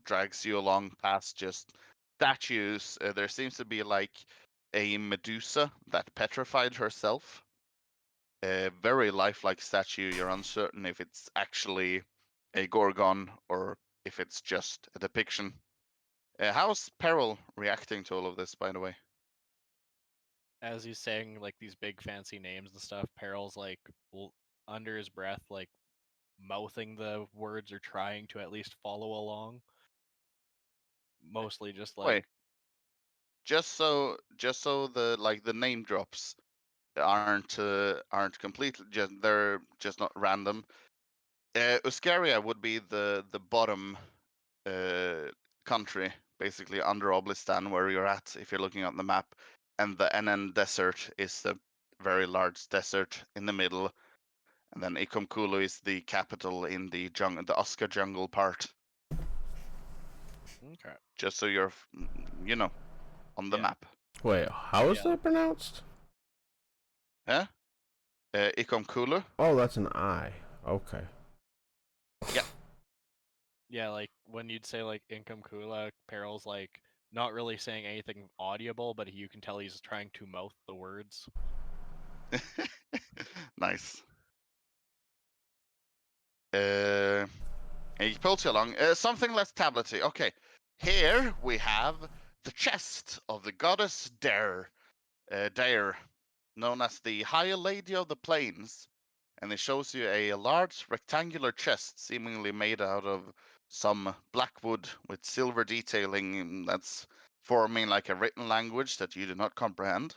Drags you along past just statues. There seems to be like a Medusa that petrified herself. A very lifelike statue. You're uncertain if it's actually a Gorgon or if it's just a depiction. How's Peril reacting to all of this, by the way? As he's saying like these big fancy names and stuff, Peril's like under his breath, like mouthing the words or trying to at least follow along. Mostly just like Wait, just so the name drops. aren't completely they're just not random. Uscaria would be the bottom country, basically under Oblistan, where you're at if you're looking at the map, and the NN Desert is the very large desert in the middle, and then Ikomkulu is the capital in the jungle, the Uska jungle part. Okay. Just so you're, on the Yeah. map. Wait, how is Yeah. that pronounced? Huh? Ikomkulu? Oh, that's an I. Okay. Yeah, like when you'd say like Income Kula, Peril's like not really saying anything audible, but you can tell he's trying to mouth the words. Nice. He pulls you along. Something less tablety. Okay. Here we have the chest of the goddess Dare, known as the High Lady of the Plains. And it shows you a large rectangular chest, seemingly made out of some blackwood with silver detailing that's forming like a written language that you do not comprehend.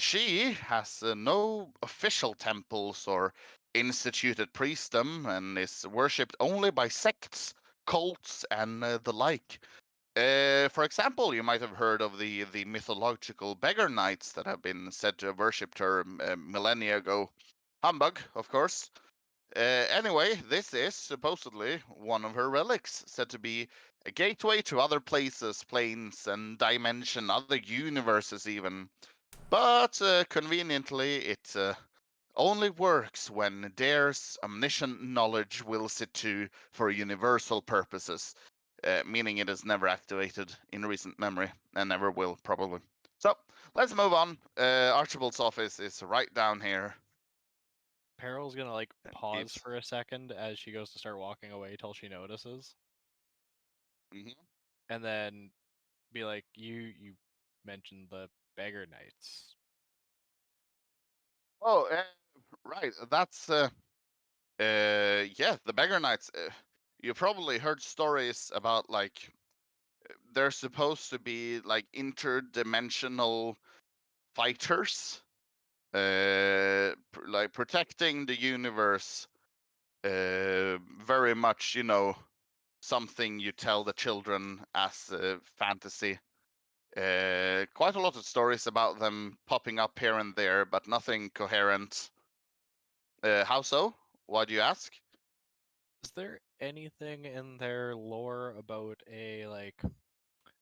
She has no official temples or instituted priestdom and is worshipped only by sects, cults, and the like. For example, you might have heard of the mythological beggar knights that have been said to have worshipped her millennia ago. Humbug, of course. Anyway, this is supposedly one of her relics, said to be a gateway to other places, planes, and dimension, other universes even. But conveniently, it only works when Dare's omniscient knowledge wills it to for universal purposes, meaning it is never activated in recent memory and never will, probably. So let's move on. Archibald's office is right down here. Peril's gonna like pause Keeps. for a second as she goes to start walking away till she notices, Mhm. and then be like, "You mentioned the beggar knights." Oh, right. That's yeah, the beggar knights. You probably heard stories about like they're supposed to be like interdimensional fighters, like protecting the universe. Very much, something you tell the children as fantasy. Quite a lot of stories about them popping up here and there, but nothing coherent. How so? Why do you ask? Is there anything in their lore about a like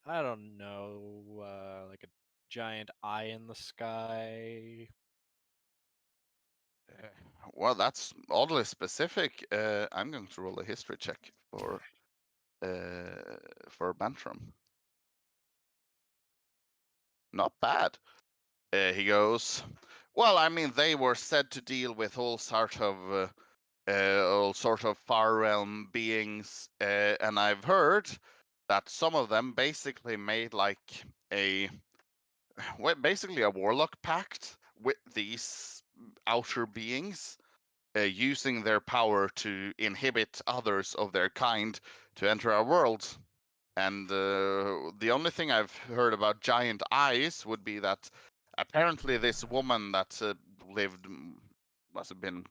I don't know, like a giant eye in the sky? Uh, well, that's oddly specific. I'm going to roll a history check for Bantram. Not bad. He goes, well, I mean, they were said to deal with all sort of far realm beings, and I've heard that some of them basically made like basically a warlock pact with these outer beings, using their power to inhibit others of their kind to enter our world. And the only thing I've heard about giant eyes would be that apparently this woman that lived, must have been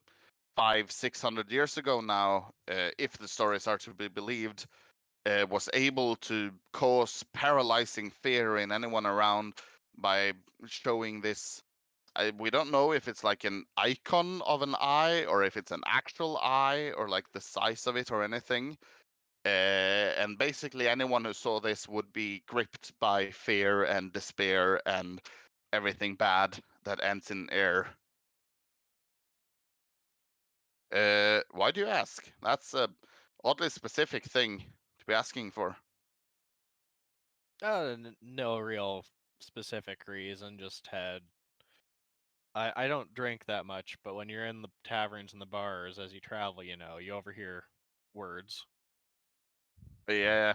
500-600 years ago now, if the stories are to be believed, was able to cause paralyzing fear in anyone around by showing this. We don't know if it's like an icon of an eye or if it's an actual eye or like the size of it or anything. And basically, anyone who saw this would be gripped by fear and despair and everything bad that ends in air. Why do you ask? That's a oddly specific thing to be asking for. No real specific reason, just had I don't drink that much, but when you're in the taverns and the bars as you travel, you overhear words. Yeah.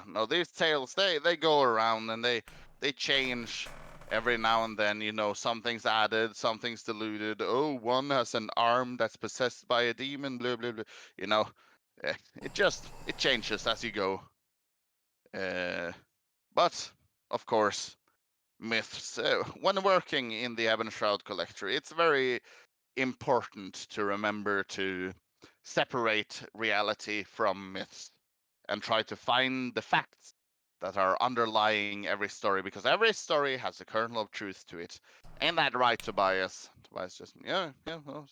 No, these tales they go around and they change every now and then. Something's added, something's diluted. Oh, one has an arm that's possessed by a demon. Blah blah blah. You know, it changes as you go. But of course, myths. When working in the Ebon Shroud Collector, it's very important to remember to separate reality from myths and try to find the facts that are underlying every story, because every story has a kernel of truth to it. Ain't that right, Tobias? Tobias just, yeah, well,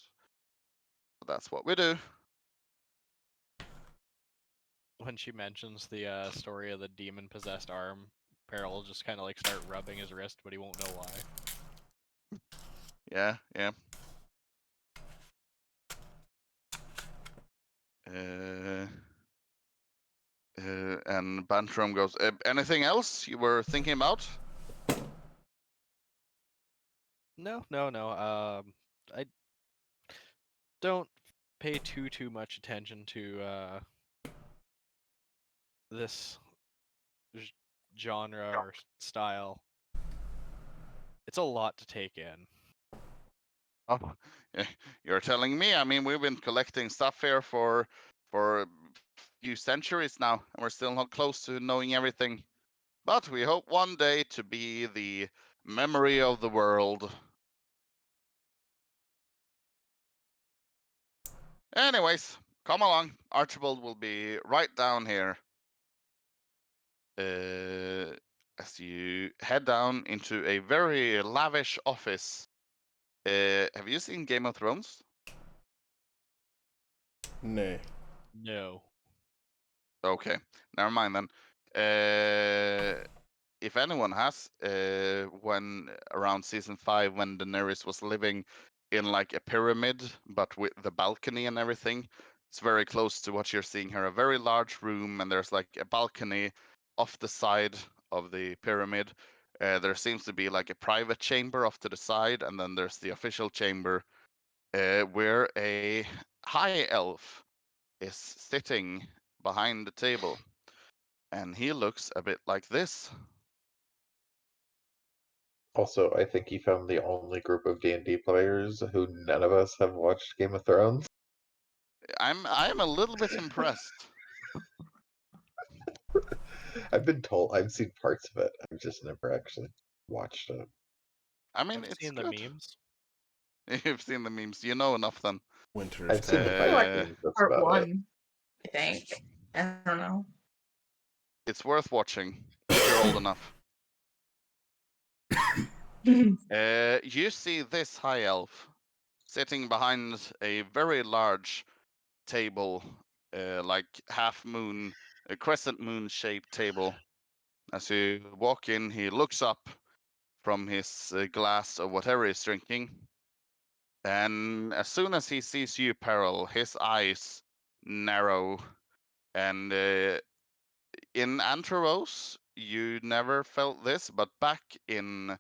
that's what we do. When she mentions the story of the demon possessed arm, Peril will just kind of like start rubbing his wrist, but he won't know why. Yeah. And Bantram goes, anything else you were thinking about? No. I don't pay too much attention to this genre or style. It's a lot to take in. Oh, you're telling me. I mean, we've been collecting stuff here for a few centuries now, and we're still not close to knowing everything. But we hope one day to be the memory of the world. Anyways, come along. Archibald will be right down here. As you head down into a very lavish office. Have you seen Game of Thrones? Nay. No. Okay, never mind then. If anyone has, when around season 5, when Daenerys was living in like a pyramid, but with the balcony and everything, it's very close to what you're seeing here. A very large room, and there's like a balcony off the side of the pyramid. There seems to be like a private chamber off to the side, and then there's the official chamber, where a high elf is sitting behind the table, and he looks a bit like this. Also, I think he found the only group of D&D players who none of us have watched Game of Thrones. I'm a little bit impressed. I've been told, I've seen parts of it. I've just never actually watched it. I mean, I've it's seen good. the memes. You've seen the memes. You know enough then. Winter's I've seen the Tale. fight Uh, scenes. That's Part about it. one, I think. I don't know. It's worth watching if you're old enough. You see this high elf sitting behind a very large table, like half moon, a crescent moon shaped table. As you walk in, he looks up from his glass of whatever he's drinking. And as soon as he sees you, Peril, his eyes narrow. And in Anteros, you never felt this, but back in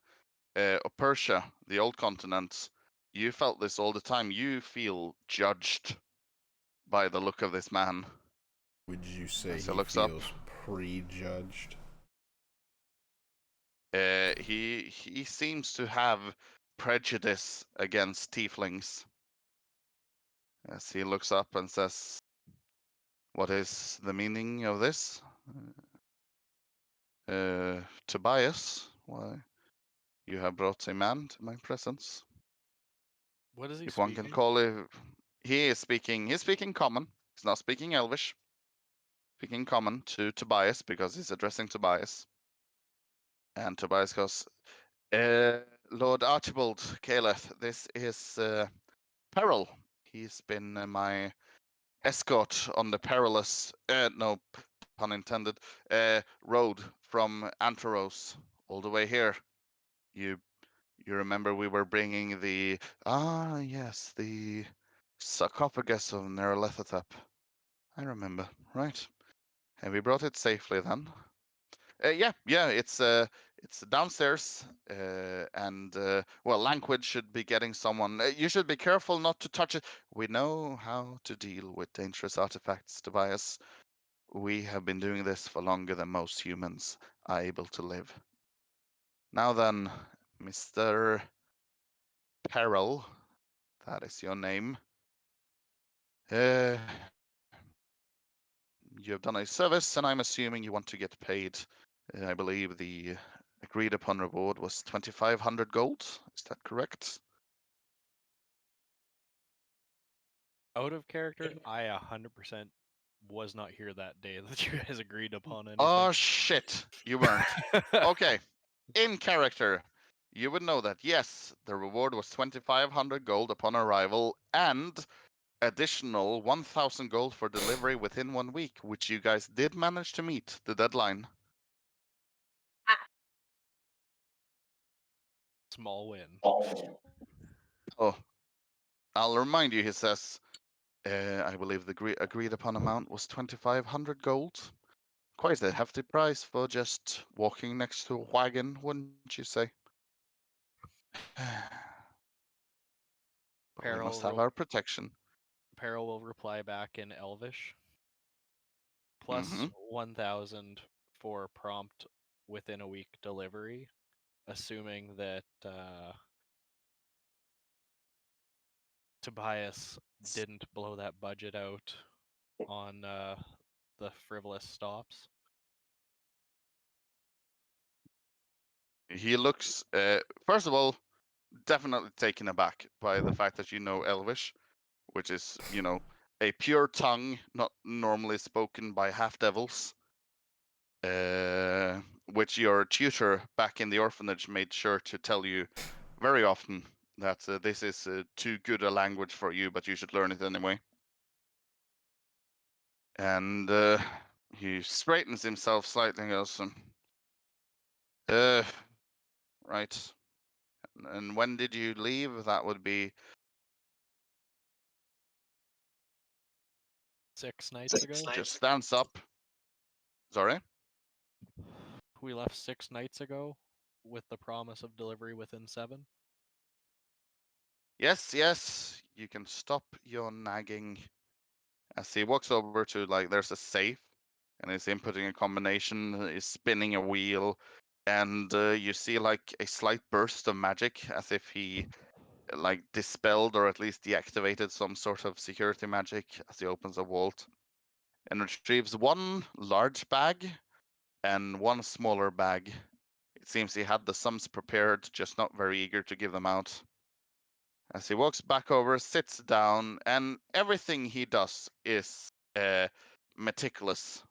Persia, the old continent, you felt this all the time. You feel judged by the look of this man. Would you say As he he looks up, feels prejudged? he seems to have prejudice against tieflings. As he looks up and says, "What is the meaning of this? Tobias, why you have brought a man to my presence? What is he If one can speaking? call it, he's speaking common. He's not speaking Elvish. Speaking common to Tobias because he's addressing Tobias. And Tobias goes, Lord Archibald Caleth, this is Peril. He's been my escort on the perilous, no pun intended, road from Anteros all the way here. You remember we were bringing the yes, the sarcophagus of Nerolethotep. I remember, right? And we brought it safely then. Yeah, it's downstairs, and well, Lanquid should be getting someone. You should be careful not to touch it. We know how to deal with dangerous artifacts, Tobias. We have been doing this for longer than most humans are able to live. Now then, Mr. Peril, that is your name. You have done a service, and I'm assuming you want to get paid. I believe the agreed upon reward was 2,500 gold. Is that correct? Out of character, I 100% was not here that day that you guys agreed upon anything. Oh shit, you weren't. Okay, in character, you would know that yes, the reward was 2,500 gold upon arrival and additional 1,000 gold for delivery within 1 week, which you guys did manage to meet the deadline. Small win. Oh, I'll remind you, he says, I believe the agreed upon amount was 2,500 gold. Quite a hefty price for just walking next to a wagon, wouldn't you say? But we must have our protection. Peril will reply back in Elvish. Plus Mhm. 1,000 for prompt within a week delivery, assuming that Tobias didn't blow that budget out on the frivolous stops. He looks, first of all, definitely taken aback by the fact that you know Elvish, which is, you know, a pure tongue not normally spoken by half-devils, which your tutor back in the orphanage made sure to tell you very often that this is too good a language for you, but you should learn it anyway. And he straightens himself slightly and goes, right. And when did you leave? That would be 6 nights ago. just stands up. Sorry? We left 6 nights ago with the promise of delivery within 7. Yes, yes, you can stop your nagging. As he walks over to, like, there's a safe, and he's inputting a combination, he's spinning a wheel, and you see, like, a slight burst of magic, as if he, like, dispelled or at least deactivated some sort of security magic as he opens a vault, and retrieves one large bag and one smaller bag. It seems he had the sums prepared, just not very eager to give them out. As he walks back over, sits down, and everything he does is meticulous.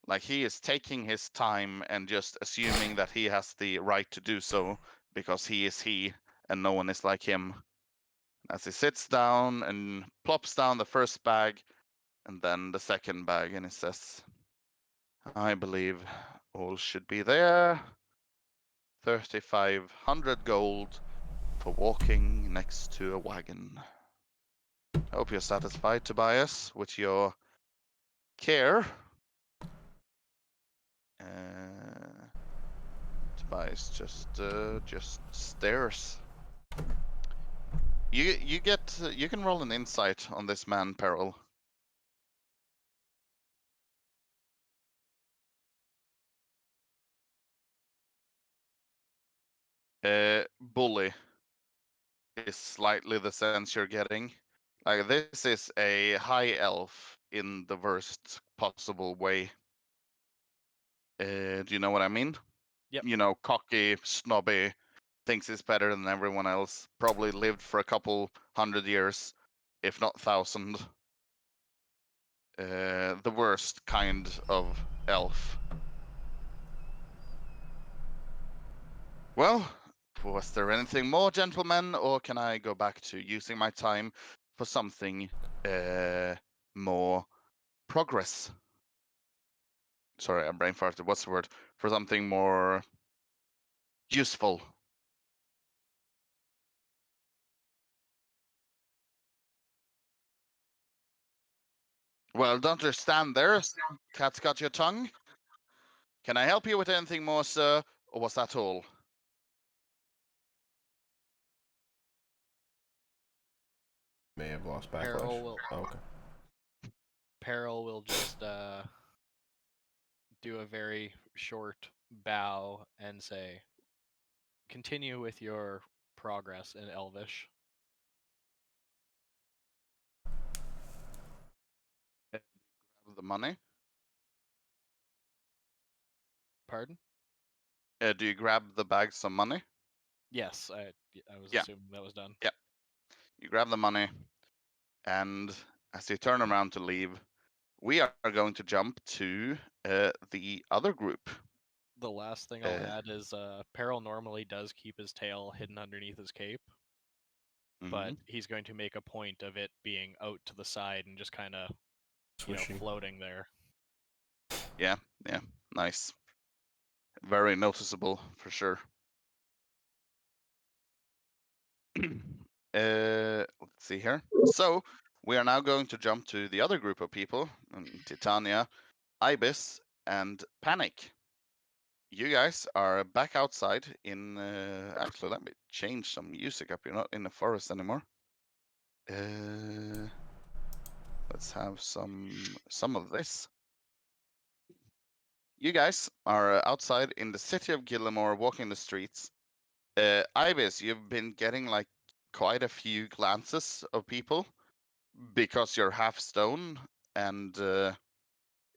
Like, he is taking his time and just assuming that he has the right to do so because he is he and no one is like him. As he sits down and plops down the first bag and then the second bag, and he says, I believe all should be there. 3,500 gold for walking next to a wagon. I hope you're satisfied, Tobias, with your care. Tobias just stares. You can roll an insight on this man, Peril. Bully is slightly the sense you're getting. Like, this is a high elf in the worst possible way. Do you know what I mean? Yep. You know, cocky, snobby, thinks he's better than everyone else. Probably lived for a couple 100 years, if not 1,000. The worst kind of elf. Well, was there anything more, gentlemen, or can I go back to using my time for something more progress? Sorry, I'm brain farted. What's the word? For something more useful. Well, don't just stand there. Cat's got your tongue. Can I help you with anything more, sir, or was that all? May have lost backlash. Peril will Oh, okay. Peril will just do a very short bow and say, continue with your progress in Elvish. Grab the money. Pardon? Do you grab the bag some money? Yes, I was Yeah. assuming that was done. You grab the money, and as you turn around to leave, we are going to jump to the other group. The last thing I'll Uh, add is Peril normally does keep his tail hidden underneath his cape, but mhm. he's going to make a point of it being out to the side and just kind of, Swishing. floating there. Yeah, nice. Very noticeable for sure. Let's see here. So we are now going to jump to the other group of people: Titania, Ibis, and Panic. You guys are back outside in. Actually, let me change some music up. You're not in the forest anymore. Let's have some of this. You guys are outside in the city of Gillimore, walking the streets. Ibis, you've been getting like quite a few glances of people because you're half stone and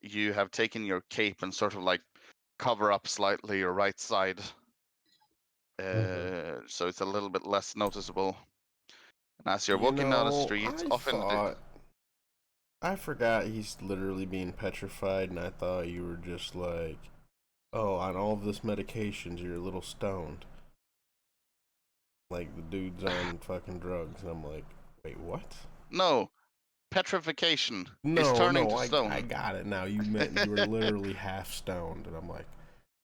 you have taken your cape and sort of like cover up slightly your right side. So it's a little bit less noticeable. And as you're walking down the street, I forgot he's literally being petrified, and I thought you were just like, oh, on all of this medications, you're a little stoned. Like, the dude's on fucking drugs, and I'm like, wait, what? No, petrification is No, turning no, to stone. I got it now. You meant you were literally half stoned, and I'm like,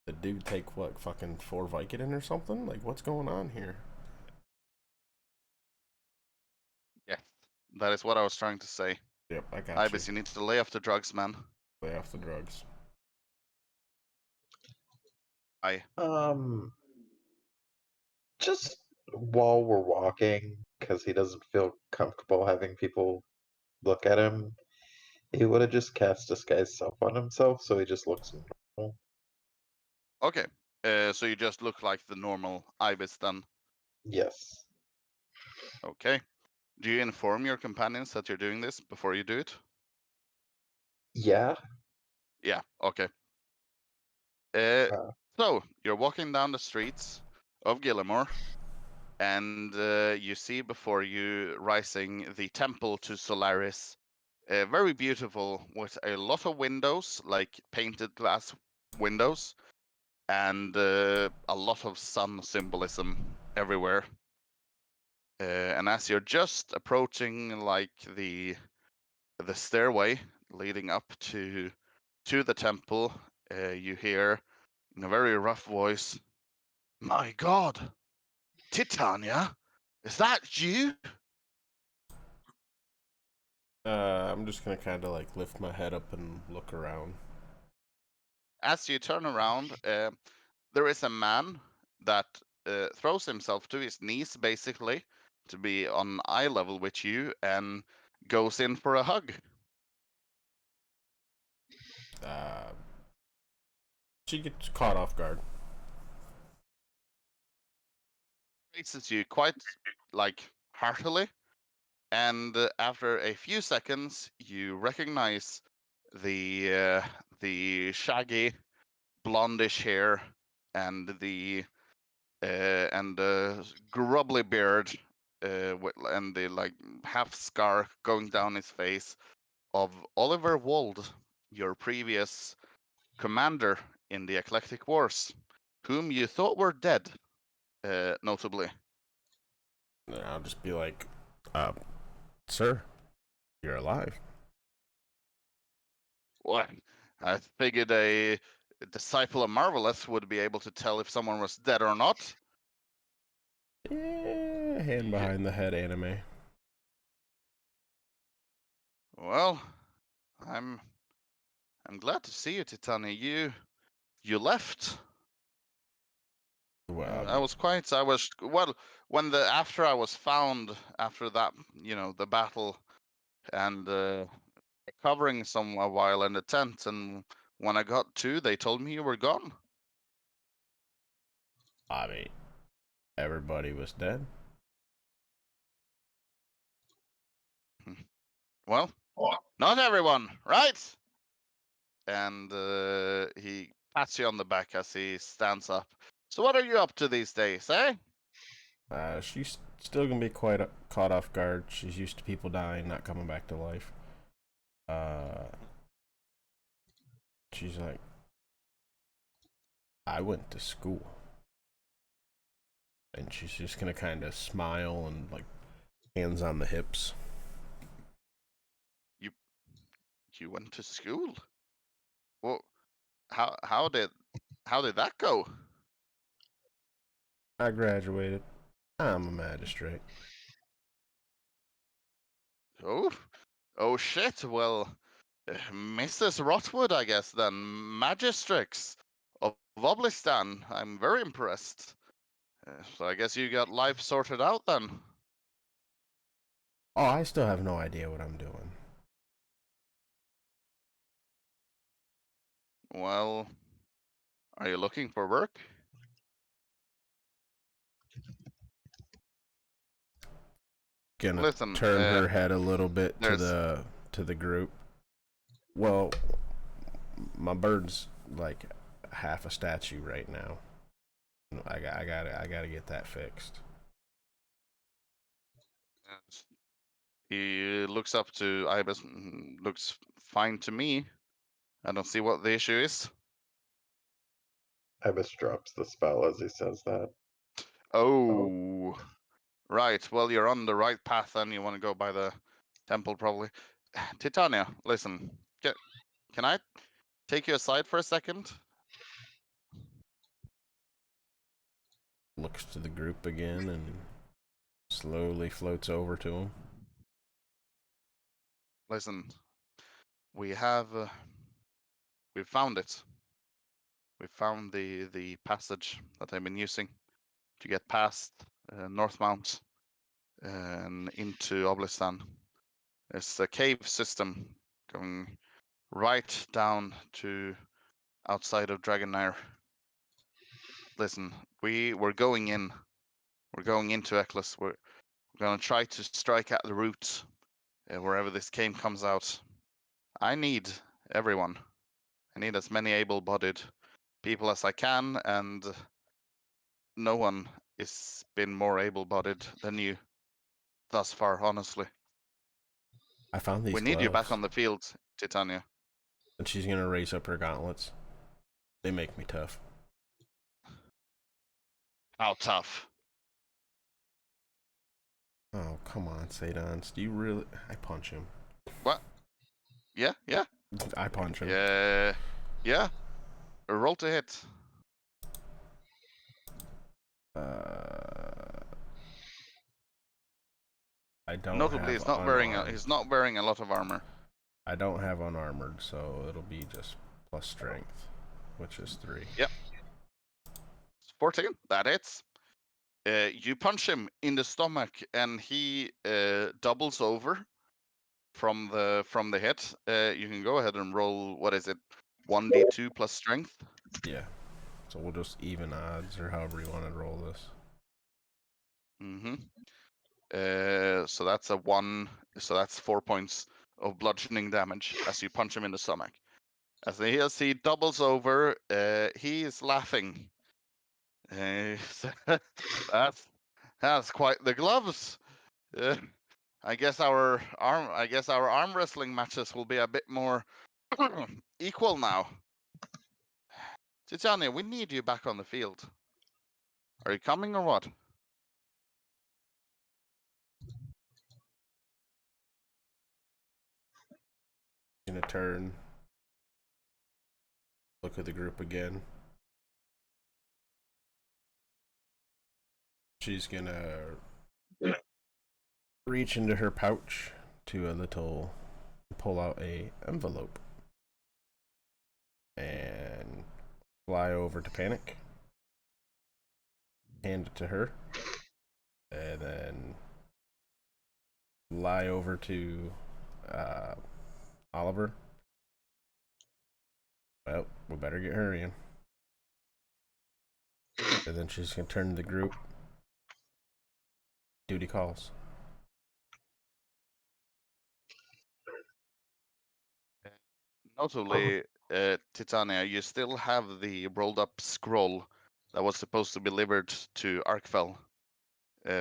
the dude take what, fucking 4 Vicodin or something? Like, what's going on here? Yes, that is what I was trying to say. Yep, I got Ibis, you need to lay off the drugs, man. Lay off the drugs. Just while we're walking, because he doesn't feel comfortable having people look at him, he would have just cast disguise self on himself, so he just looks normal. Okay, so you just look like the normal Ibis then. Yes. Okay. Do you inform your companions that you're doing this before you do it? Yeah. Yeah, okay. Uh, So you're walking down the streets of Gillimore, and you see before you rising the temple to Solaris. Very beautiful, with a lot of windows, like painted glass windows, and a lot of sun symbolism everywhere. And as you're just approaching, like the stairway leading up to the temple, you hear in a very rough voice, "My God, Titania, is that you?" I'm just gonna kind of like lift my head up and look around. As you turn around, there is a man that throws himself to his knees, basically, to be on eye level with you, and goes in for a hug. She gets caught off guard. Faces you quite like heartily, and after a few seconds, you recognize the shaggy blondish hair and the grubbly beard, and the like half scar going down his face of Oliver Wold, your previous commander in the Eclectic Wars, whom you thought were dead, notably. And I'll just be like, sir, you're alive. What? I figured a disciple of Marvelous would be able to tell if someone was dead or not. Yeah, hand behind the head anime. Well, I'm glad to see you, Titania. You left. Well, I was well when after I was found after that, the battle, and covering some a while in the tent, and when I got to, they told me you were gone. I mean, everybody was dead. Well, not everyone, right? And he pats you on the back as he stands up. So what are you up to these days, eh? She's still gonna be quite caught off guard. She's used to people dying, not coming back to life. She's like, I went to school. And she's just gonna kind of smile and like hands on the hips. You went to school? Well, how did that go? I graduated. I'm a magistrate. Oh shit. Well, Mrs. Rotwood, I guess then, magistrates of Oblistan. I'm very impressed. So I guess you got life sorted out then. Oh, I still have no idea what I'm doing. Well, are you looking for work? Gonna Listen, turn her head a little bit to there's- the group. Well, my bird's like half a statue right now. I gotta get that fixed. He looks up to Ibis. Looks fine to me. I don't see what the issue is. Ibis drops the spell as he says that. Oh, right. Well, you're on the right path then. You want to go by the temple, probably. Titania, listen. Can I take you aside for a second? Looks to the group again and slowly floats over to him. Listen, we have we found it. We found the passage that I've been using to get past Northmount and into Oblistan. It's a cave system going right down to outside of Dragonair. Listen, we're going in. We're going into Eklis. We're going to try to strike at the root wherever this cave comes out. I need everyone. I need as many able-bodied people as I can, and no one has been more able-bodied than you thus far, honestly. I found these We need you back gloves. on the field, Titania. And she's gonna raise up her gauntlets. They make me tough. How tough? Oh, come on, Sadons. Do you really? I punch him. What? Yeah. I punch him. Yeah. Roll to hit. I don't Notably, have he's not wearing a lot of armor. I don't have unarmored, so it'll be just plus strength, which is 3. Yep. 14. That hits. You punch him in the stomach, and he doubles over from the hit. You can go ahead and roll. What is it? 1d2 plus strength. Yeah. So we'll just even odds, or however you want to roll this. Mm-hmm. So that's a 1. So that's 4 points of bludgeoning damage as you punch him in the stomach. As he doubles over, he is laughing. That's quite the gloves. I guess our arm wrestling matches will be a bit more equal now. Titania, we need you back on the field. Are you coming or what? Gonna turn. Look at the group again. She's gonna reach into her pouch to a little, pull out a envelope, and fly over to Panic. Hand it to her, and then fly over to Oliver. Well, we better get hurrying. And then she's gonna turn to the group. Duty calls. Notably, Titania, you still have the rolled up scroll that was supposed to be delivered to Arkfell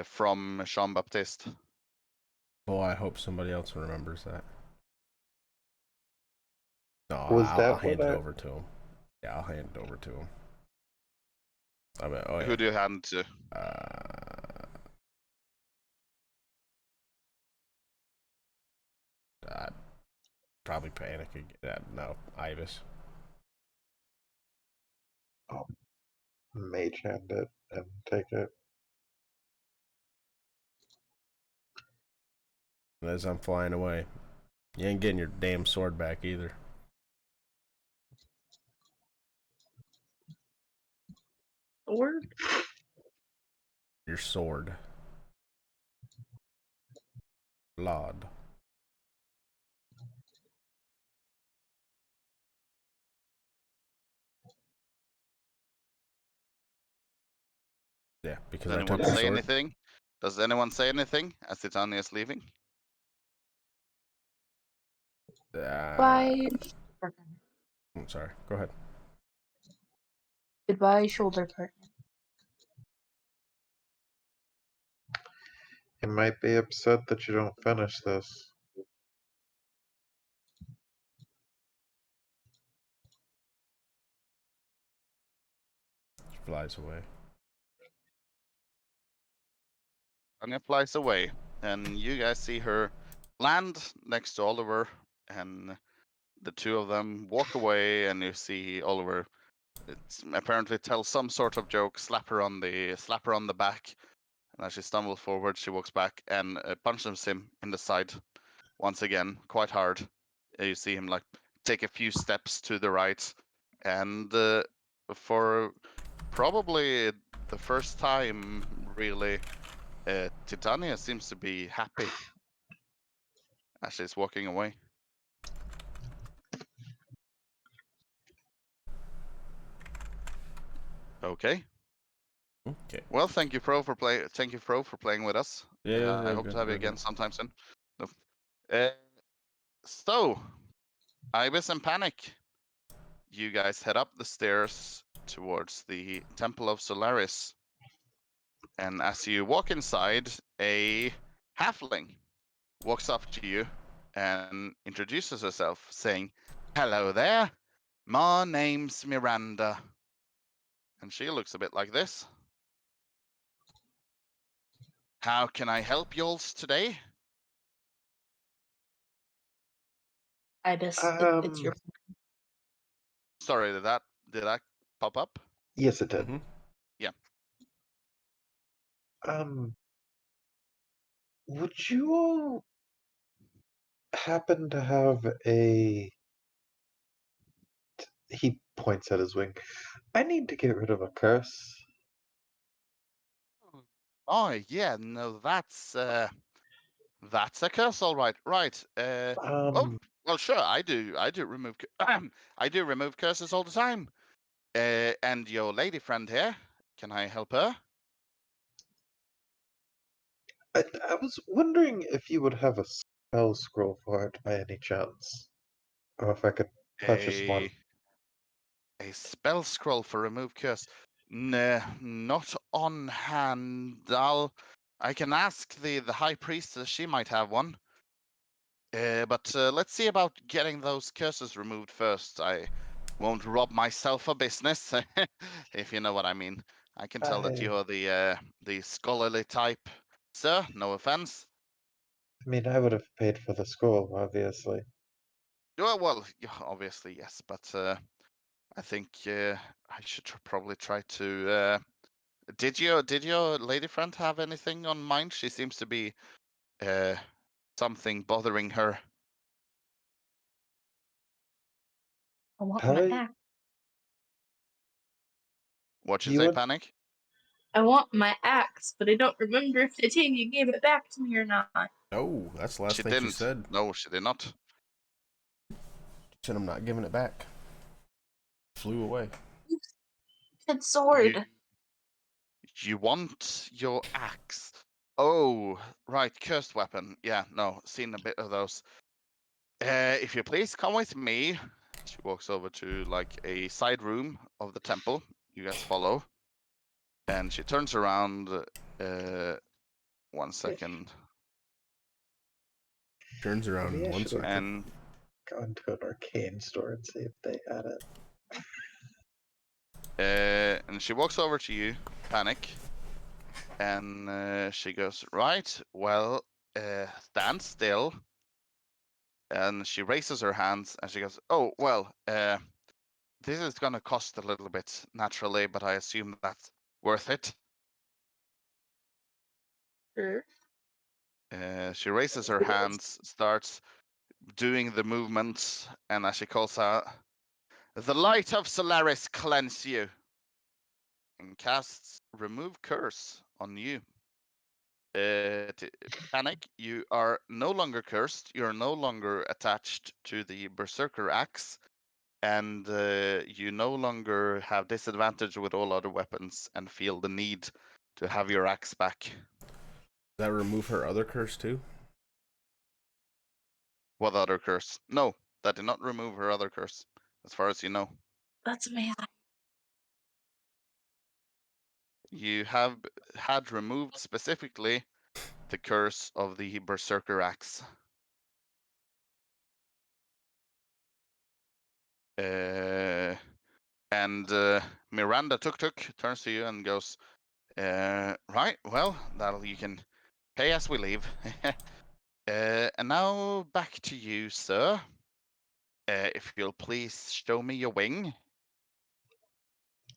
from Jean Baptiste. Oh, I hope somebody else remembers that. No, Was I'll that hand what it I- over to him. Yeah, I'll hand it over to him. I mean, oh yeah. Who do you hand to? Probably Panic could get that. No, Ibis. Mage hand it and take it. And as I'm flying away, you ain't getting your damn sword back either. Sword? Your sword. Lord. Yeah, because Does I took anyone your say sword. anything? Does anyone say anything as Titania is leaving? Bye. I'm sorry. Go ahead. Goodbye, shoulder partner. He might be upset that you don't finish this. She flies away. Titania flies away, and you guys see her land next to Oliver, and the two of them walk away, and you see Oliver apparently tell some sort of joke, slap her on the back, and as she stumbles forward, she walks back and punches him in the side once again, quite hard. You see him like take a few steps to the right, and for probably the first time, really, Titania seems to be happy as she's walking away. Okay. Okay. Well, thank you, Pro, for playing with us. Yeah, I hope good, to have you good, again good. sometime soon. So, Ibis and Panic, you guys head up the stairs towards the Temple of Solaris. And as you walk inside, a halfling walks up to you and introduces herself, saying, "Hello there, my name's Miranda." And she looks a bit like this. "How can I help y'alls today?" Ibis, it's your. Sorry, did that pop up? Yes, it did. Mm-hmm. Yeah. Would you all happen to have a... He points at his wing. I need to get rid of a curse. Oh yeah, no, that's a curse, all right. Right. Oh, well, sure. I do remove. I do remove curses all the time. And your lady friend here, can I help her? I was wondering if you would have a spell scroll for it by any chance, or if I could purchase one. A spell scroll for remove curse. Nah, not on hand. I can ask the high priestess. She might have one. But let's see about getting those curses removed first. I won't rob myself of business, if you know what I mean. I can tell that you're the scholarly type, sir. No offense. I mean, I would have paid for the scroll, obviously. Well, obviously yes, but I think I should probably try to. Did your lady friend have anything on mind? She seems to be something bothering her. I want my Probably. axe. What you You say, would- Panic? I want my axe, but I don't remember if Titania gave it back to me or not. Oh, that's the last She thing didn't. she said. No, she did not. She said, "I'm not giving it back." Flew away. Said sword. You want your axe? Oh, right, cursed weapon. Yeah, no, seen a bit of those. If you please come with me, She walks over to like a side room of the temple. You guys follow. And she turns around. 1 second. Turns around Maybe I in 1 should've- second. And Go into an arcane store and see if they had it. and she walks over to you, Panic. And she goes, right, well, stand still. And she raises her hands and she goes, oh, well, this is going to cost a little bit, naturally, but I assume that's worth it. Sure. She raises her hands, starts doing the movements, and as she calls out, the light of Solaris cleanse you, and casts remove curse on you. Panic, you are no longer cursed, you're no longer attached to the Berserker Axe, and you no longer have disadvantage with all other weapons and feel the need to have your axe back. Does that remove her other curse too? What other curse? No, that did not remove her other curse, as far as you know. That's amazing. You have had removed specifically the curse of the Berserker Axe. And Miranda Tuk turns to you and goes, right, well, that'll you can pay as we leave. And now back to you, sir. If you'll please show me your wing.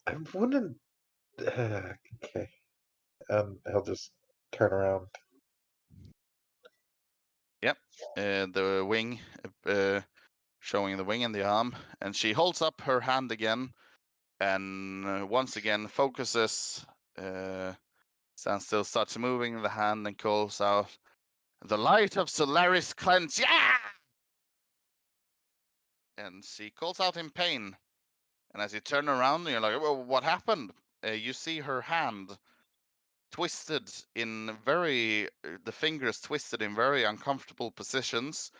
I wouldn't. Okay. He'll just turn around. Yep, the wing, showing the wing and the arm, and she holds up her hand again, and once again focuses. Stands still, starts moving the hand, and calls out, "The light of Solaris cleanse!" Yeah! And she calls out in pain. And as you turn around, you're like, "Well, what happened?" You see her hand twisted in the fingers twisted in very uncomfortable positions,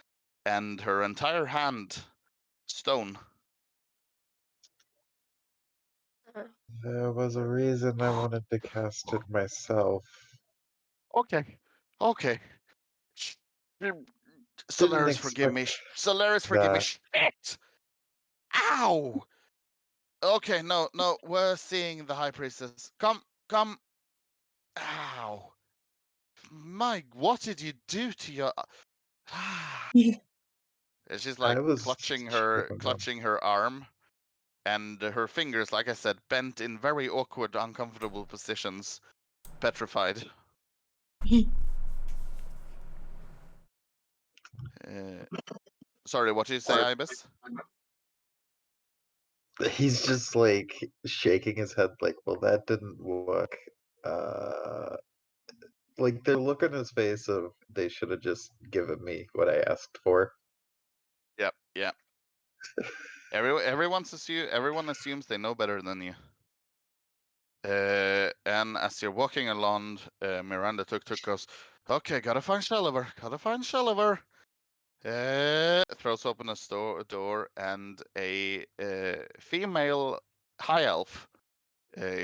and her entire hand stone. There was a reason I wanted to cast it myself. Okay, okay. Didn't Solaris, forgive me. expect Solaris, forgive me. that. Shit! Ow! Okay, no, we're seeing the High Priestess. Come. Ow. Mike, what did you do to your... And she's like I was clutching checking them. her arm, and her fingers, like I said, bent in very awkward, uncomfortable positions, petrified. Sorry, what did you say, Ibis? He's just like shaking his head, like, well, that didn't work. Uh, like the look on his face of they should have just given me what I asked for. Yep. Everyone assumes they know better than you. And as you're walking along, Miranda Tuk goes, "Okay, gotta find Shelliver. Throws open a door, and a female high elf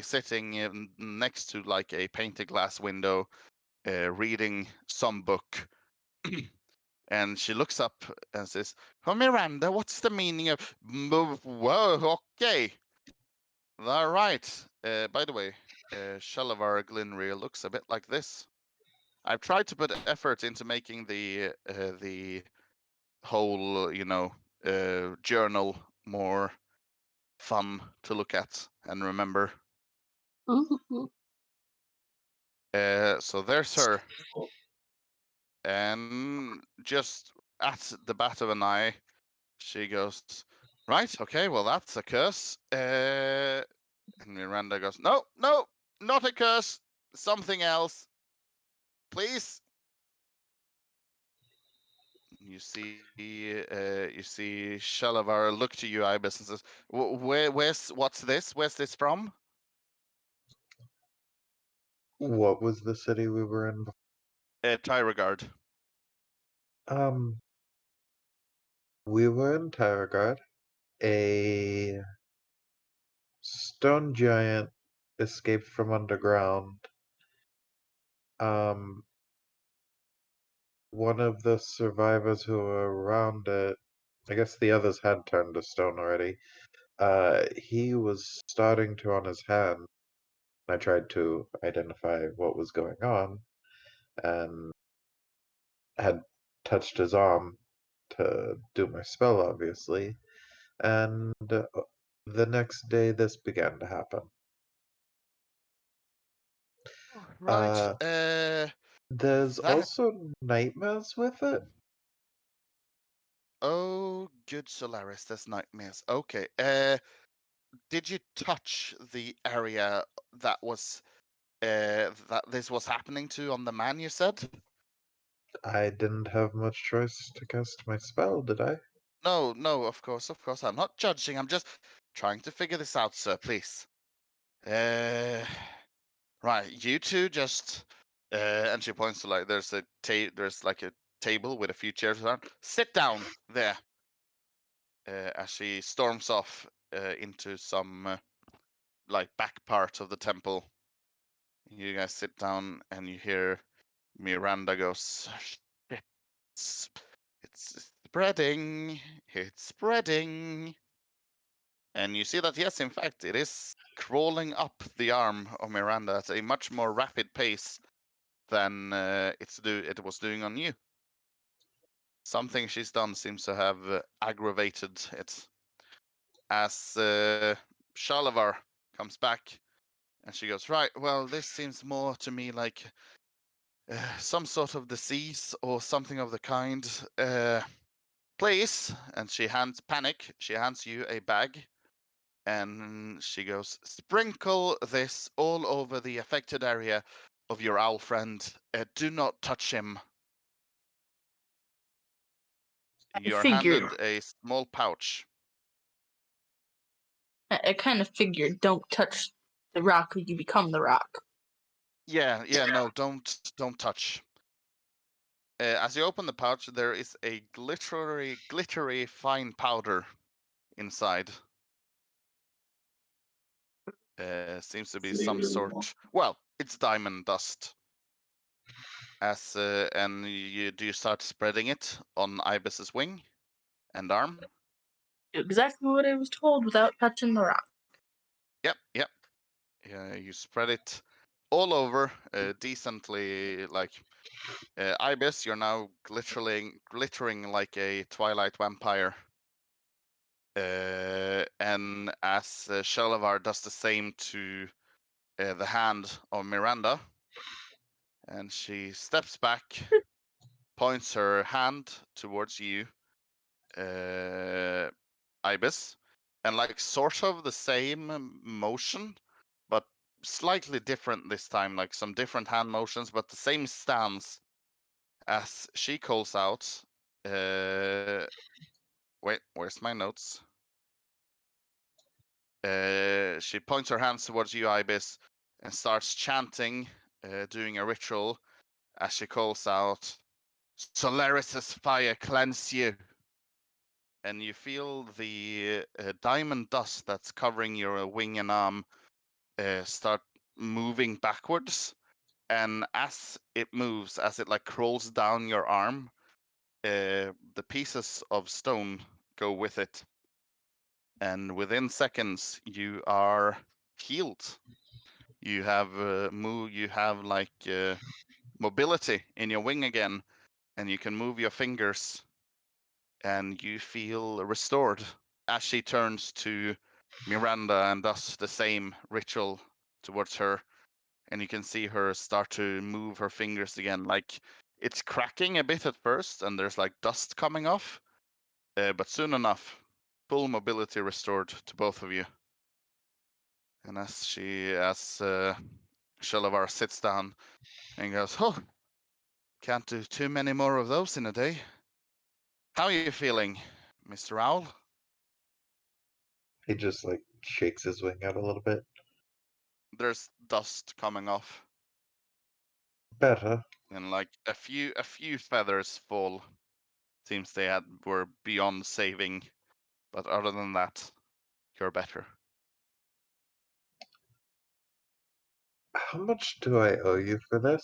sitting next to like a painted glass window, reading some book. And she looks up and says, "Oh, Miranda, what's the meaning of... Whoa, okay. All right. By the way, Shellivar Glinreal looks a bit like this. I've tried to put effort into making the whole, journal more fun to look at and remember. Ooh. So there's her. And just at the bat of an eye, she goes, right, okay, well, that's a curse. And Miranda goes, no, not a curse. Something else. Please. You see Shalavar look to you, Ibis, and says, what's this? Where's this from? What was the city we were in? Tyragard. Um, we were in Tarragard. a stone giant escaped from underground. One of the survivors who were around it, I guess the others had turned to stone already. He was starting to on his hand. I tried to identify what was going on and had touched his arm to do my spell, obviously. And the next day, this began to happen. Right. There's That. also nightmares with it. Oh, good Solaris, there's nightmares. Okay. Did you touch the area that was that this was happening to on the man? You said. I didn't have much choice to cast my spell, did I? No, no, of course. I'm not judging. I'm just trying to figure this out, sir. Please. Right, you two just. And she points to like there's like a table with a few chairs around. Sit down there. As she storms off into some like back part of the temple. You guys sit down and you hear Miranda goes, it's spreading, it's spreading. And you see that, yes, in fact, it is crawling up the arm of Miranda at a much more rapid pace than it was doing on you. Something she's done seems to have aggravated it. As Shalavar comes back, and she goes, right, well, this seems more to me like some sort of disease or something of the kind. Please. And she hands you a bag. And she goes, sprinkle this all over the affected area of your owl friend. Do not touch him. You're figured. handed a small pouch. I kind of figured, don't touch the rock or you become the rock. Yeah, no, don't touch. As you open the pouch, there is a glittery fine powder inside. Seems to be some sort. Well, it's diamond dust. And do you start spreading it on Ibis's wing and arm? Exactly what I was told without touching the rock. Yep. You spread it all over, decently. Like Ibis, you're now glittering like a Twilight vampire. And as Shalavar does the same to the hand of Miranda, and she steps back, points her hand towards you, Ibis, and like sort of the same motion, but slightly different this time, like some different hand motions, but the same stance as she calls out. Wait, where's my notes? She points her hands towards you, Ibis, and starts chanting, doing a ritual as she calls out, Solaris's fire cleanse you. And you feel the diamond dust that's covering your wing and arm start moving backwards. And as it moves, as it like crawls down your arm, the pieces of stone go with it. And within seconds, you are healed. You have you have like mobility in your wing again, and you can move your fingers, and you feel restored. As she turns to Miranda and does the same ritual towards her, and you can see her start to move her fingers again. Like it's cracking a bit at first, and there's like dust coming off, but soon enough, full mobility restored to both of you. And as Shalavar sits down and goes, "Oh, can't do too many more of those in a day. How are you feeling, Mr. Owl?" He just like shakes his wing out a little bit. There's dust coming off, Better. and like a few feathers fall. Seems they were beyond saving, But other than that, you're better. How much do I owe you for this?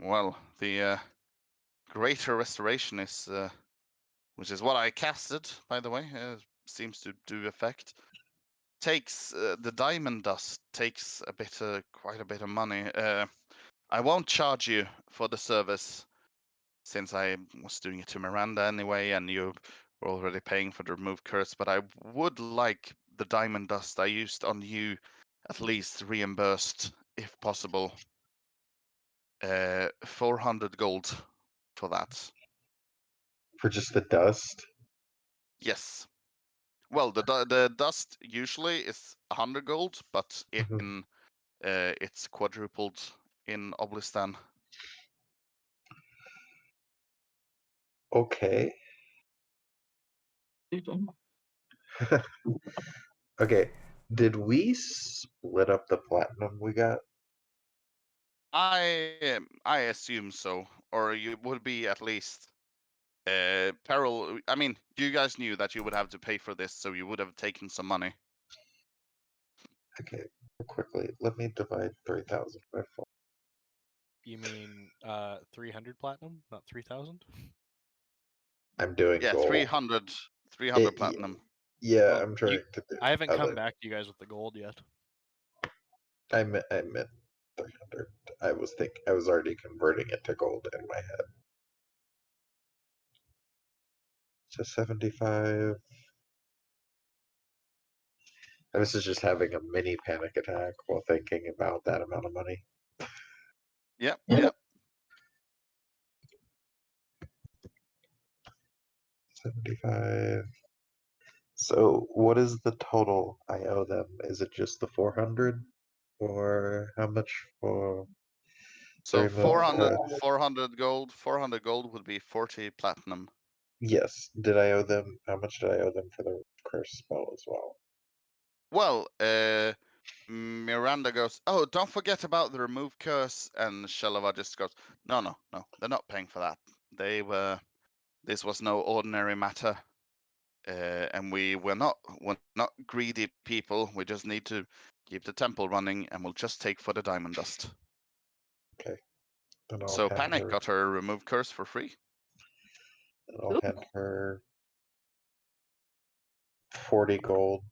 Well, the Greater Restoration is, which is what I casted, by the way, seems to do effect. Takes the diamond dust takes quite a bit of money. I won't charge you for the service, since I was doing it to Miranda anyway, and you were already paying for the remove curse. But I would like the diamond dust I used on you at least reimbursed, if possible. 400 gold for that. For just the dust? Yes. Well, the dust usually is 100 gold, but Mhm. it's quadrupled in Oblistan. Okay. Even. Okay. Did we split up the platinum we got? I assume so, or you would be at least. Peril. I mean, you guys knew that you would have to pay for this, so you would have taken some money. Okay, quickly. Let me divide 3,000 by 4. You mean 300 platinum, not 3,000? I'm doing Yeah, gold. 300 It- platinum. Yeah, Well, I'm trying to do. I haven't come other- back to you guys with the gold yet. I meant 300. I was already converting it to gold in my head. So 75. This is just having a mini panic attack while thinking about that amount of money. Yep, Yep. yep. 75. So what is the total I owe them? Is it just the 400? Or how much for So the remove 400 gold. 400 gold would be 40 platinum. Yes. Did I owe them? How much did I owe them for the curse spell as well? Well, Miranda goes, "Oh, don't forget about the remove curse," and Shelova just goes, No, they're not paying for that. This was no ordinary matter. And we're not greedy people. We just need to keep the temple running, and we'll just take for the diamond dust. Okay. Then I'll So hand Panic her. got her remove curse for free. Then I'll hand her 40 gold.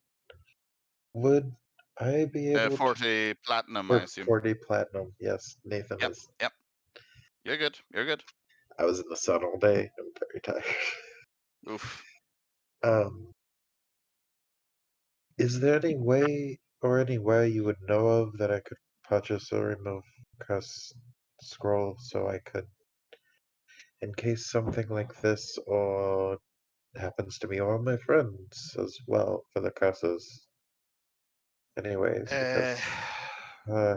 Would I be able to? 40 platinum, I Or assume. 40 platinum? Yes, Nathan Yep, is. yep. You're good. You're good. I was in the sun all day. I'm very tired. Oof. Is there any way you would know of that I could purchase a remove curse scroll so I could, in case something like this or happens to me or my friends as well for the curses? Anyways, because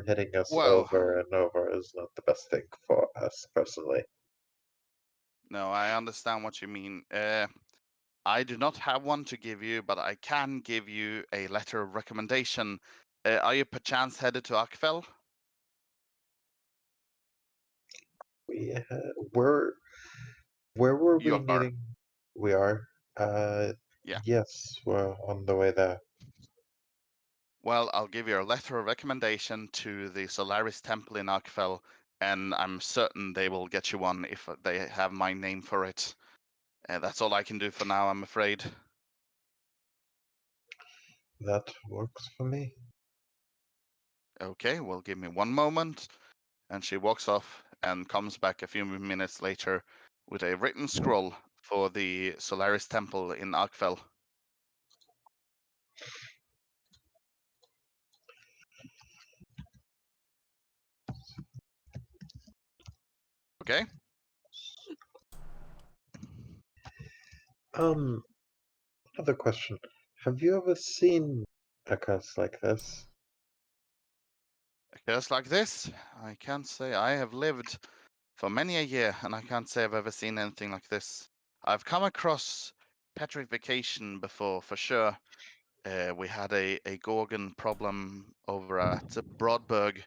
hitting us Well, over and over is not the best thing for us personally. no, I understand what you mean. I do not have one to give you, but I can give you a letter of recommendation. Are you perchance headed to Akfel? Where were we You are. meeting? We are. Yeah. Yes, we're on the way there. Well, I'll give you a letter of recommendation to the Solaris Temple in Akfel, and I'm certain they will get you one if they have my name for it. That's all I can do for now, I'm afraid. That works for me. Okay, well, give me one moment. And she walks off and comes back a few minutes later with a written scroll for the Solaris Temple in Akfel. Okay? Another question. Have you ever seen a curse like this? A curse like this? I can't say I have lived for many a year, and I can't say I've ever seen anything like this. I've come across petrification before, for sure. We had a Gorgon problem over at Broadberg,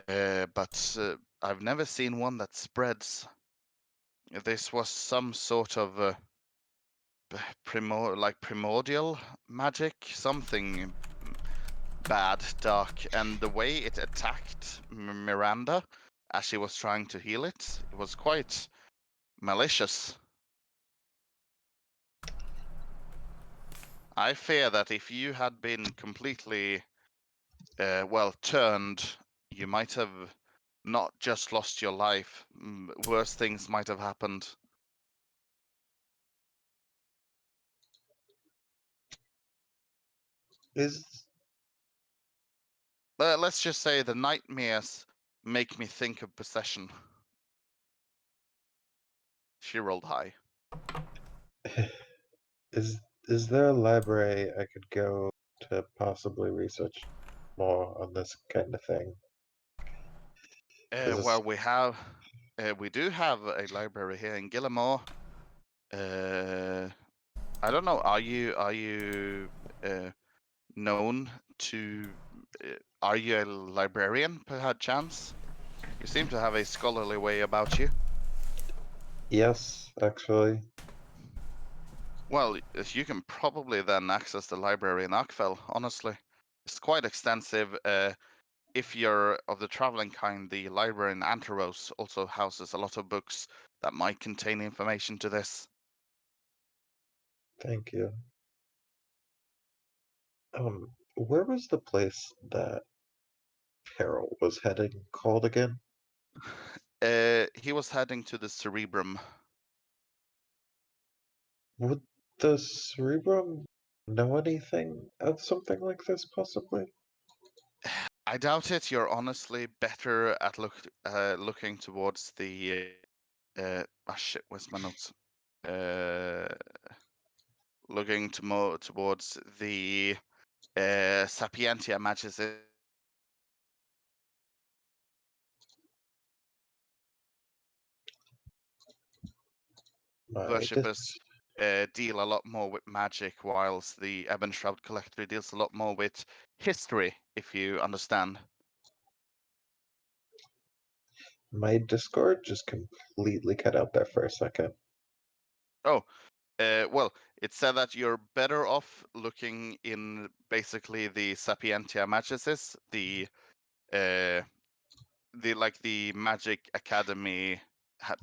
but I've never seen one that spreads. This was some sort of primordial magic, something bad, dark, and the way it attacked Miranda as she was trying to heal it, it was quite malicious. I fear that if you had been completely, turned, you might have not just lost your life, worse things might have happened. Let's just say the nightmares make me think of possession. She rolled high. Is there a library I could go to possibly research more on this kind of thing? Well, we do have a library here in Gillimore. I don't know. Are you known to? Are you a librarian, perchance? You seem to have a scholarly way about you. Yes, actually. Well, you can probably then access the library in Arkfell, honestly. It's quite extensive. If you're of the traveling kind, the library in Anteros also houses a lot of books that might contain information to this. Thank you. Where was the place that Carol was heading called again? He was heading to the Cerebrum. Would the Cerebrum know anything of something like this, possibly? I doubt it. You're honestly better at looking towards the. Shit, where's my notes? Looking towards the Sapientia matches. Worshippers deal a lot more with magic, whilst the Ebon Shroud Collector deals a lot more with history, if you understand. My Discord just completely cut out there for a second. Oh, well, it said that you're better off looking in basically the Sapientia Matrices, the Magic Academy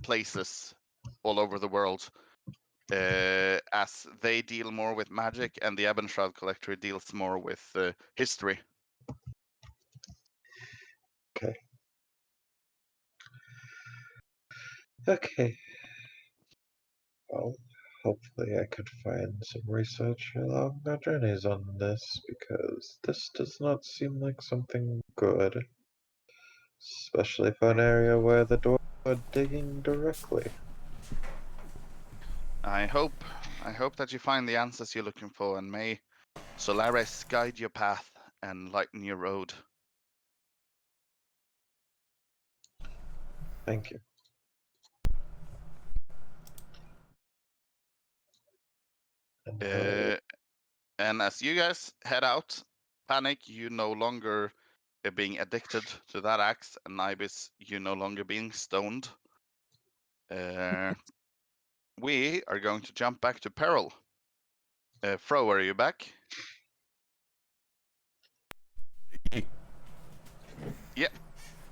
places all over the world, as they deal more with magic, and the Ebon Shroud Collector deals more with history. Okay. Okay. Well, hopefully I could find some research along our journeys on this, because this does not seem like something good. Especially for an area where the dwarves are digging directly. I hope that you find the answers you're looking for, and may Solaris guide your path and lighten your road. Thank you. And And as you guys head out, Panic, you no longer being addicted to that axe, and Ibis, you no longer being stoned. We are going to jump back to Peril. Fro, are you back? Yeah.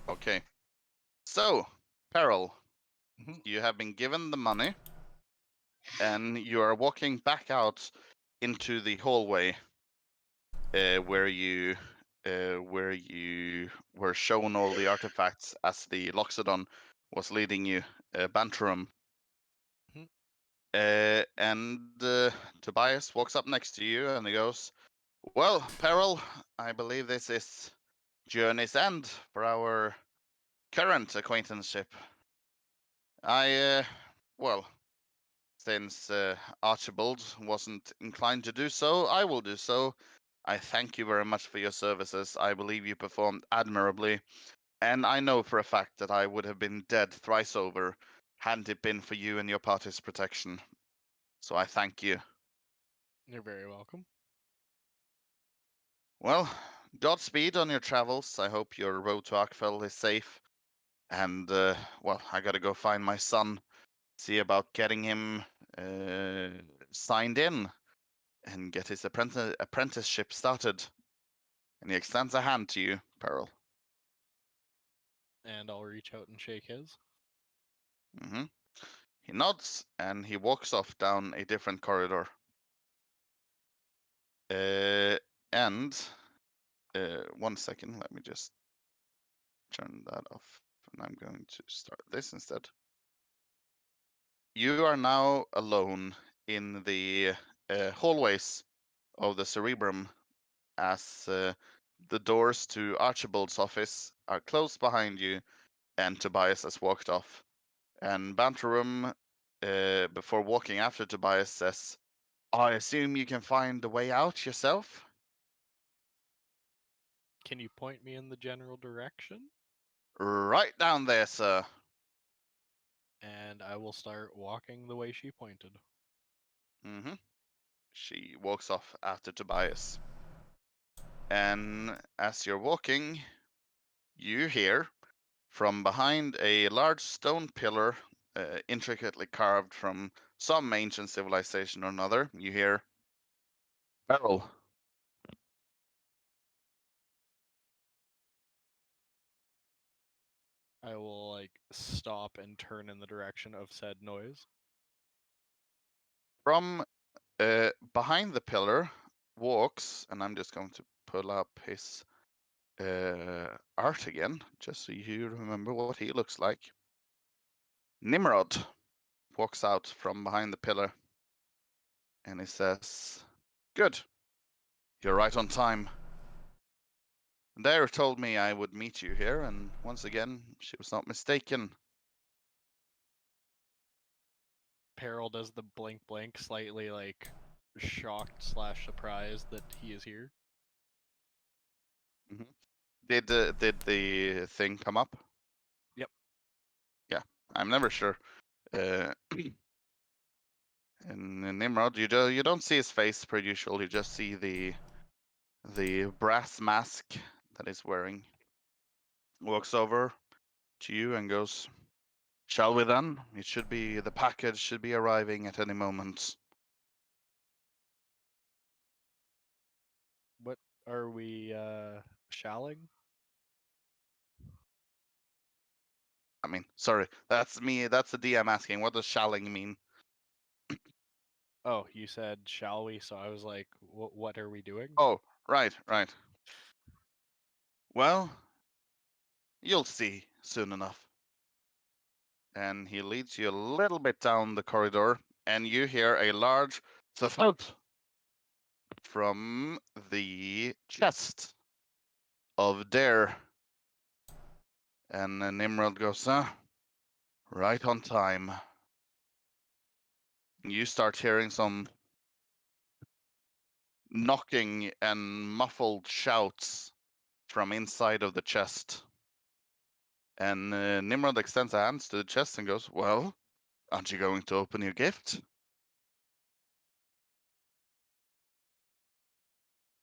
Okay. So, Peril, you have been given the money, and you are walking back out into the hallway where you were shown all the artifacts as the Loxodon was leading you, Banterum. And Tobias walks up next to you and he goes, "Well, Peril, I believe this is journey's end for our current acquaintanceship. Well, since Archibald wasn't inclined to do so, I will do so. I thank you very much for your services. I believe you performed admirably, and I know for a fact that I would have been dead thrice over hadn't it been for you and your party's protection. So I thank you." You're very welcome. Well, Godspeed on your travels. I hope your road to Arkfell is safe. And, I gotta go find my son, see about getting him signed in and get his apprenticeship started. And he extends a hand to you, Peril. And I'll reach out and shake his. Mm-hmm. He nods and he walks off down a different corridor. And 1 second, let me just turn that off. And I'm going to start this instead. You are now alone in the hallways of the Cerebrum as the doors to Archibald's office are closed behind you and Tobias has walked off. And Banterum, before walking after Tobias, says, I assume you can find the way out yourself? Can you point me in the general direction? Right down there, sir. And I will start walking the way she pointed. Mm-hmm. She walks off after Tobias. And as you're walking, you hear from behind a large stone pillar, intricately carved from some ancient civilization or another, you hear, Beryl. I will like stop and turn in the direction of said noise. From behind the pillar walks, and I'm just going to pull up his art again, just so you remember what he looks like. Nimrod walks out from behind the pillar, and he says, Good, you're right on time. Dare told me I would meet you here, and once again, she was not mistaken. Peril does the blink, slightly like shocked / surprised that he is here. Mm-hmm. Did the thing come up? Yep. Yeah, I'm never sure. And Nimrod, you don't see his face per usual. You just see the brass mask that he's wearing. Walks over to you and goes, "Shall we then? The package should be arriving at any moment." What are we shalling? I mean, sorry, that's me. That's the DM asking. What does shalling mean? Oh, you said shall we? So I was like, what are we doing? Oh, right. Well, you'll see soon enough. And he leads you a little bit down the corridor, and you hear a large thud from the chest of Dare. And Nimrod goes, right on time. You start hearing some knocking and muffled shouts from inside of the chest. And Nimrod extends a hand to the chest and goes, Well, aren't you going to open your gift?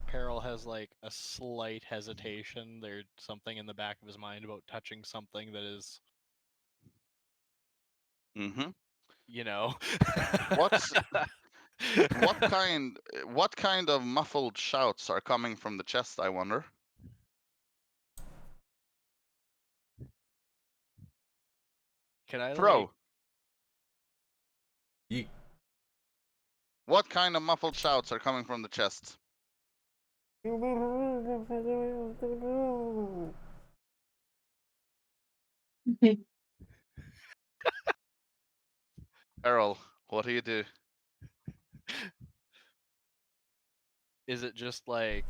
Peril has like a slight hesitation. There's something in the back of his mind about touching something that is, Mm-hmm. you know. What's what kind of muffled shouts are coming from the chest, I wonder? Can I like Fro, Yeet. what kind of muffled shouts are coming from the chest? Errol, what do you do? is it just like,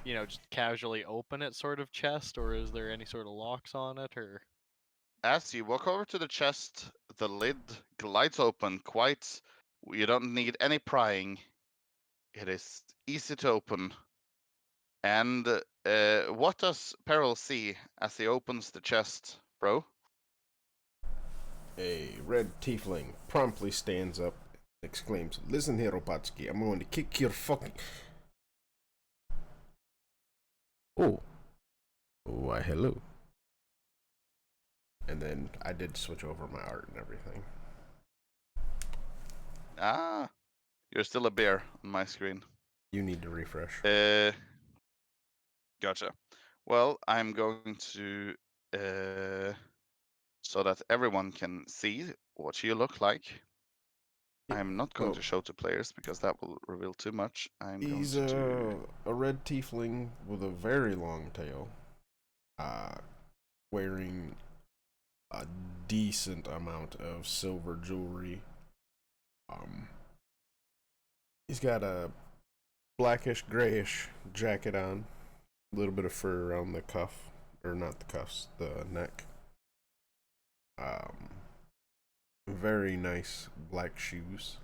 just casually open it sort of chest, or is there any sort of locks on it, or As you walk over to the chest, the lid glides open quite. You don't need any prying. It is easy to open. And what does Peril see as he opens the chest, bro? A red tiefling promptly stands up and exclaims, Listen here, Opatsky, I'm going to kick your fucking... Oh. Why, hello. And then I did switch over my art and everything. You're still a bear on my screen. You need to refresh. Gotcha. Well, I'm going to so that everyone can see what you look like. I'm not going to show to players because that will reveal too much. I'm going He's to do a red tiefling with a very long tail, wearing a decent amount of silver jewelry. He's got a blackish grayish jacket on, a little bit of fur around the cuff, or not the cuffs, the neck. Very nice black shoes,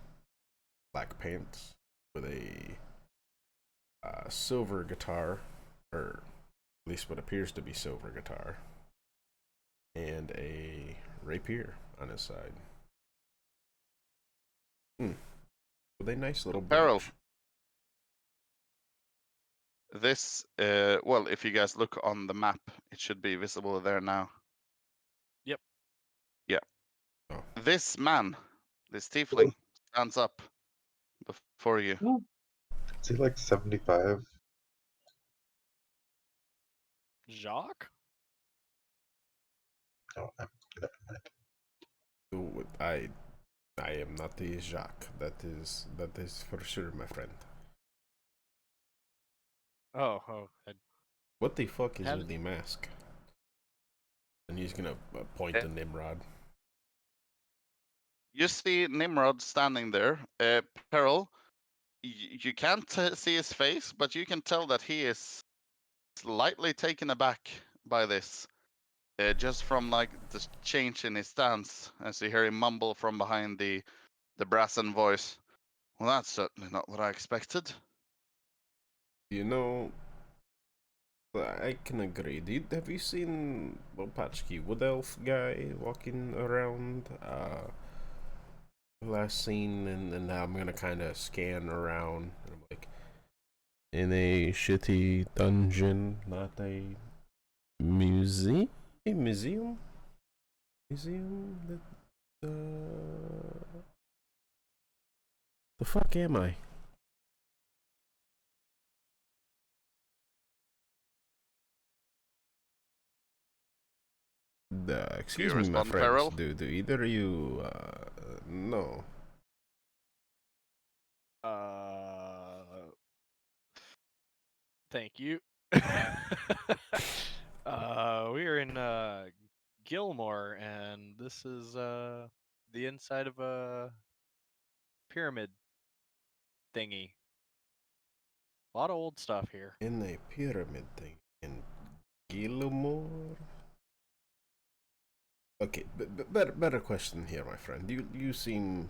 black pants with a silver guitar, or at least what appears to be silver guitar, and a rapier on his side. With a nice little Peril. brooch. This, well, if you guys look on the map, it should be visible there now. Yep. Yeah. Oh. This man, this tiefling, stands up before you. Is he like 75? Jacques? No, never mind. I am not the Jacques. That is for sure, my friend. Oh. What the fuck is How with did- the mask? And he's gonna point to Nimrod. You see Nimrod standing there. Peril, you can't see his face, but you can tell that he is slightly taken aback by this. Just from like the change in his stance, as you hear him mumble from behind the brassen voice. Well, that's certainly not what I expected. You know, I can agree. Have you seen Lopatchki Wood Elf guy walking around? Last scene, and now I'm gonna kind of scan around. And I'm like, in a shitty dungeon, not a museum. A museum. Museum. The fuck am I? Excuse me, my respond, friends. Farrell? Do either of you no? Thank you. We are in Gilmore, and this is the inside of a pyramid thingy. A lot of old stuff here. In a pyramid thing in Gilmore. Okay, better question here, my friend. You seem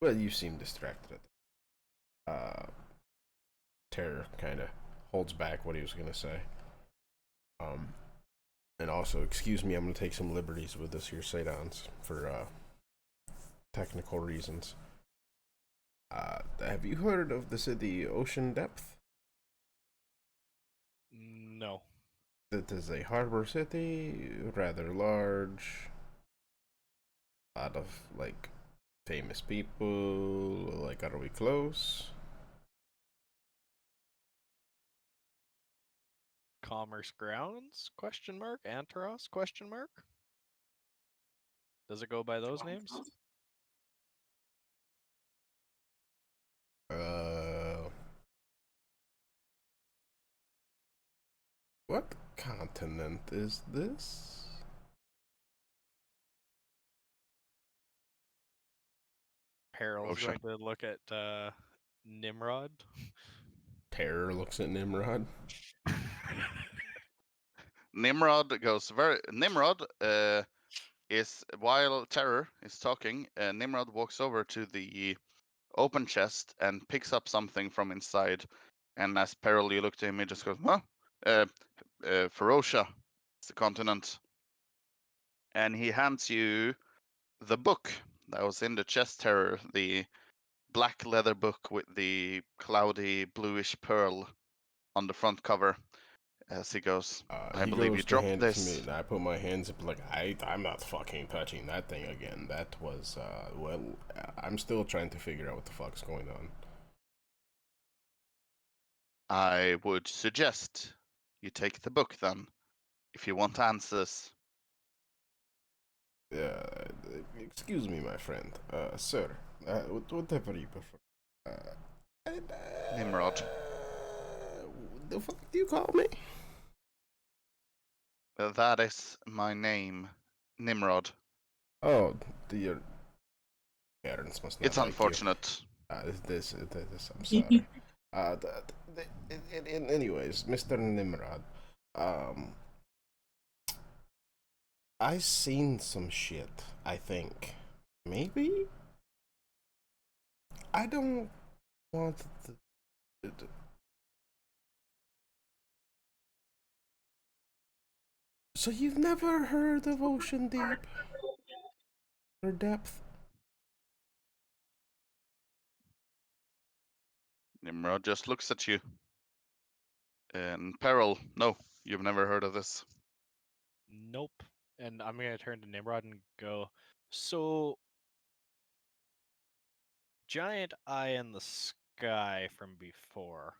well, you seem distracted. Terror kind of holds back what he was gonna say. And also, excuse me, I'm gonna take some liberties with this here Seance for technical reasons. Have you heard of the city Ocean Depth? No. It is a harbor city, rather large. A lot of like famous people. Like, are we close? Commerce Grounds? Question mark. Antaros? Question mark. Does it go by those names? What continent is this? Peril's Ocean. going to look at Nimrod. Terror looks at Nimrod. Nimrod goes very. Nimrod is while Terror is talking. Nimrod walks over to the open chest and picks up something from inside. And as Peril, you look to him, he just goes, "Huh? Ferocia, it's the continent." And he hands you the book that was in the chest, Terror, the black leather book with the cloudy bluish pearl on the front cover. as he goes. I He believe goes you to dropped hand it to me, this. and I put my hands up like, I'm not fucking touching that thing again. That was, I'm still trying to figure out what the fuck's going on. I would suggest you take the book then, if you want answers. Excuse me, my friend. Sir, whatever you prefer. Nimrod. The fuck do you call me? That is my name, Nimrod. Oh, your parents must not It's like you. unfortunate. This, I'm sorry. Anyways, Mr. Nimrod, I seen some shit, I think. Maybe? I don't want to... So you've never heard of Ocean Deep? Or Depth? Nimrod just looks at you. And Peril, no, you've never heard of this. Nope. And I'm gonna turn to Nimrod and go, so giant eye in the sky from before.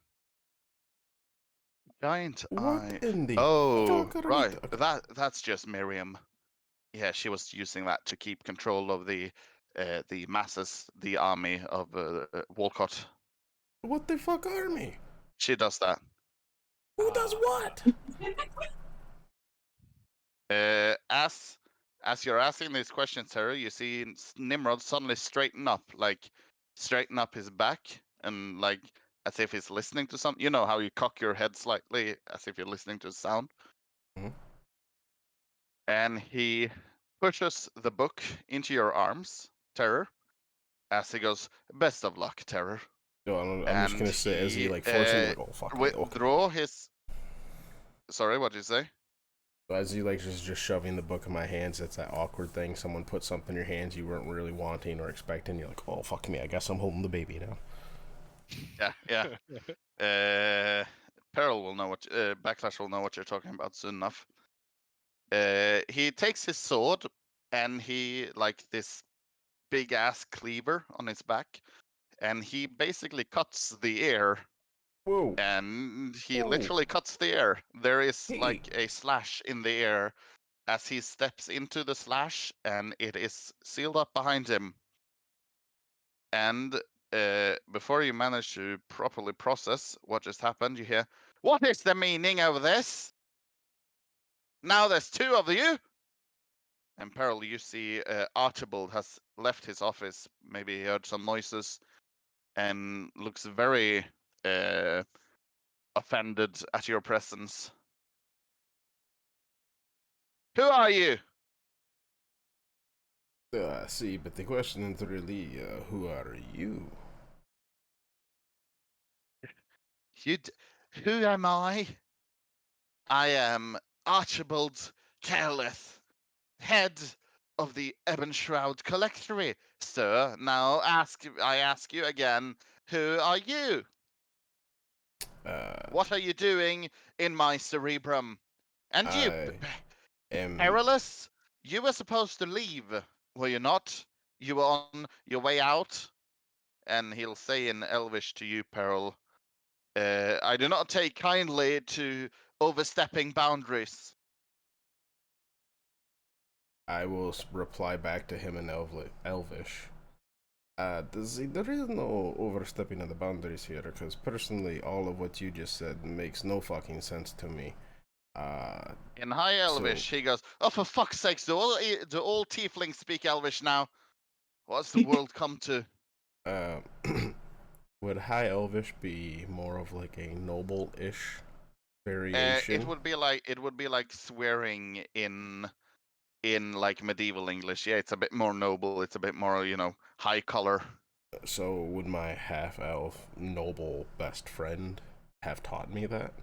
Giant What eye. in the Oh, fuck are we right. talking? That's just Miriam. Yeah, she was using that to keep control of the masses, the army of Walcott. What the fuck army? She does that. Who does what? As you're asking these questions, Terry, you see Nimrod suddenly straighten up his back, and like as if he's listening to something. You know how you cock your head slightly as if you're listening to sound. Mhm. And he pushes the book into your arms, Terror, as he goes, "Best of luck, Terror." No, I'm just And gonna say, as he like forcing, like, oh fuck me, okay. withdraw his. Sorry, what did you say? As he like just shoving the book in my hands, it's that awkward thing. Someone put something in your hands you weren't really wanting or expecting. You're like, oh fuck me, I guess I'm holding the baby now. Yeah. Peril will know what Backlash will know what you're talking about soon enough. He takes his sword and he like this big ass cleaver on his back, and he basically cuts the air. Whoa! And he Whoa. literally cuts the air. There is Hey. like a slash in the air as he steps into the slash, and it is sealed up behind him. And before you manage to properly process what just happened, you hear, "What is the meaning of this? Now there's two of you!" And Peril, you see Archibald has left his office. Maybe he heard some noises and looks very offended at your presence. "Who are you?" See, but the question is really, who are you? Who am I? I am Archibald Careleth, head of the Ebon Shroud Collectory, sir. Now I ask you again, who are you? What are you doing in my cerebrum? And you, I am. Perilous, you were supposed to leave, were you not? You were on your way out? And he'll say in Elvish to you, Peril, I do not take kindly to overstepping boundaries. I will reply back to him in Elvish. There is no overstepping of the boundaries here, because personally, all of what you just said makes no fucking sense to me. In High Elvish, he goes, "Oh, for fuck's sakes, do all tieflings speak Elvish now? What's the world come to?" Uh, would High Elvish be more of like a noble-ish variation? It would be like swearing in like medieval English. Yeah, it's a bit more noble. It's a bit more, high color. So would my half-elf noble best friend have taught me that?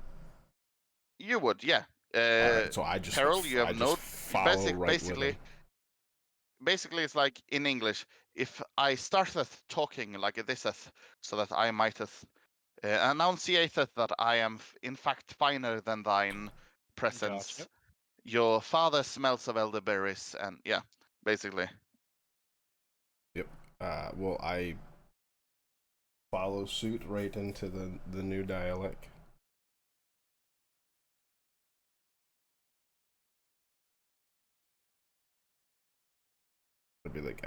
You would, yeah. Alright, so I just Peril, you have I just no follow right with him. Basically, it's like in English. If I started talking like this, so that I mighteth annunciateth that I am in fact finer than thine presence. Gotcha. Your father smells of elderberries, and yeah, basically. Yep. Well, I follow suit right into the new dialect. I'd be like,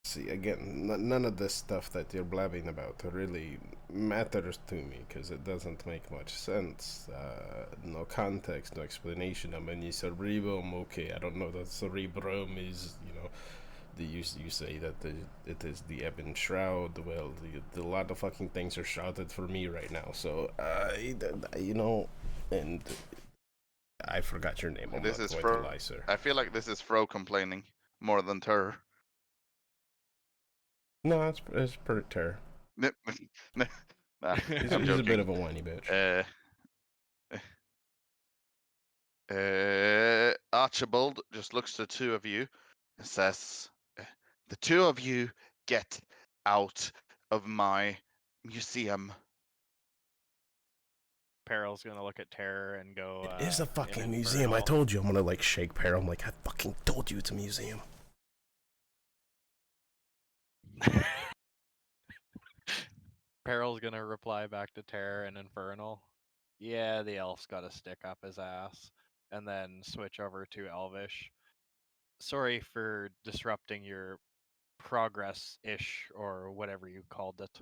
see, again, none of this stuff that you're blabbing about really matters to me because it doesn't make much sense. No context, no explanation. I mean, cerebrum, okay, I don't know that cerebrum is, you say that it is the ebon shroud. Well, a lot of fucking things are shrouded for me right now. So, and I forgot your name. I'm This not is going Fro. to lie, sir. I feel like this is Fro complaining more than Tur. No, it's pretty ter. Nah, He's I'm a joking. bit of a whiny bitch. Archibald just looks to the two of you and says, "The two of you get out of my museum." Peril's gonna look at Terror and go. It is a in fucking museum. I Infernal. told you. I'm gonna like shake Peril. I'm like, I fucking told you it's a museum. Peril's gonna reply back to Terror and Infernal. Yeah, the elf's got a stick up his ass, and then switch over to Elvish. Sorry for disrupting your progress-ish or whatever you called it.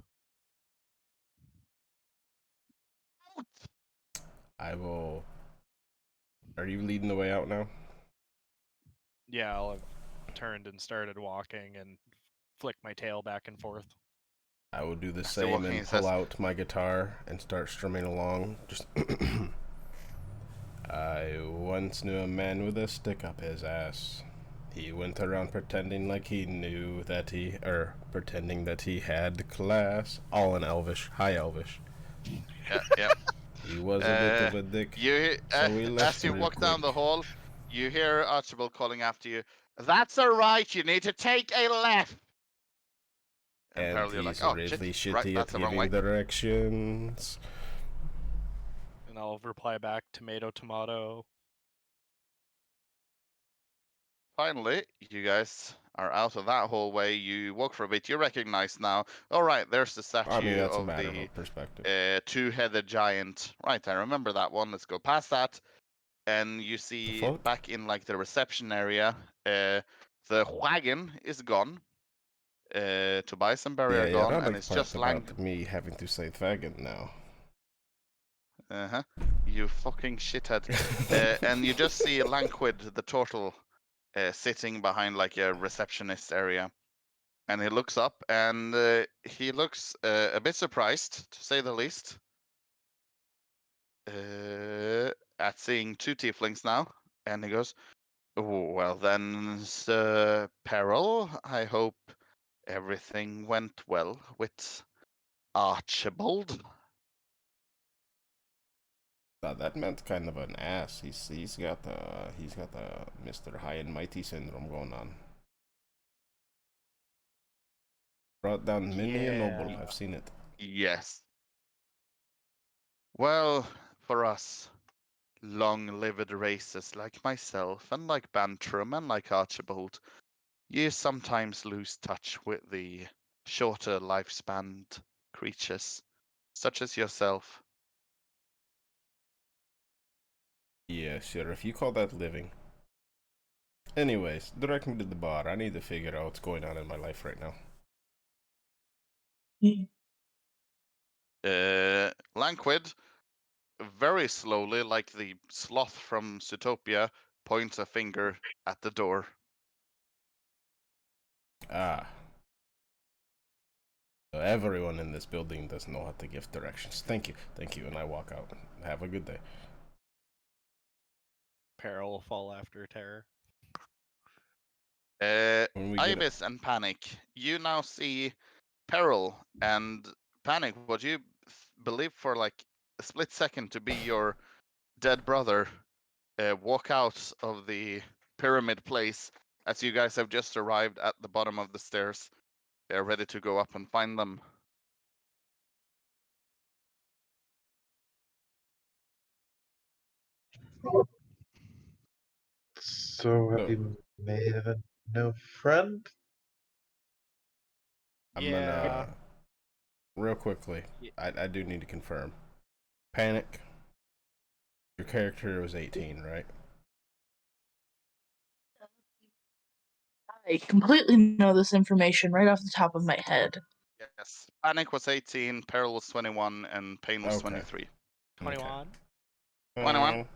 I will. Are you leading the way out now? Yeah, I'll have turned and started walking and flick my tail back and forth. I will do the As they're same walking, and he pull says- out my guitar and start strumming along. Just. I once knew a man with a stick up his ass. He went around pretending like he knew that pretending that he had class. All in Elvish. Hi, Elvish. Yeah. He was a bit of a dick. So we left as you real walk down the quick. hall, you hear Archibald calling after you. "That's all right. You need to take a left." And And apparently you're he's like, "Oh really shit, right, shitty at that's the wrong way." giving directions. And I'll reply back, tomato, tomato. Finally, you guys are out of that hallway. You walk for a bit. You recognize now. All right, there's the statue I mean, that's a of matter the of perspective. two-headed giant. Right, I remember that one. Let's go past that. And you see fuck? back in like the reception area, the wagon is gone. Tobias and Barry are Yeah, I gone, don't and like it's the just part about me having to say faggot now. Uh-huh. You fucking shithead. And you just see Lanquid the turtle sitting behind like a receptionist area. And he looks up and he looks a bit surprised, to say the least, at seeing two tieflings now. And he goes, "Oh, well then, Sir Peril, I hope everything went well with Archibald." That meant kind of an ass. He's got the Mr. High and Mighty syndrome going on. Brought down many a noble. Yeah. I've seen it. Yes. Well, for us, long-lived races like myself and like Bantrum and like Archibald, you sometimes lose touch with the shorter lifespan creatures, such as yourself. Yeah, sure. If you call that living. Anyways, direct me to the bar. I need to figure out what's going on in my life right now. Lanquid, very slowly, like the sloth from Zootopia, points a finger at the door. Ah. So everyone in this building doesn't know how to give directions. Thank you. And I walk out. Have a good day. Peril will fall after Terror. When we get Ibis and Panic, you now see Peril and Panic, what you believe for like a split second to be your dead brother, walk out of the pyramid place as you guys have just arrived at the bottom of the stairs. They're ready to go up and find them. So have So- you made a new friend? I'm Yeah. gonna real quickly. Ye- I do need to confirm. Panic. Your character was 18, right? I completely know this information right off the top of my head. Yes. Panic was 18, Peril was 21, and Pain was Okay. 23. 21. 21.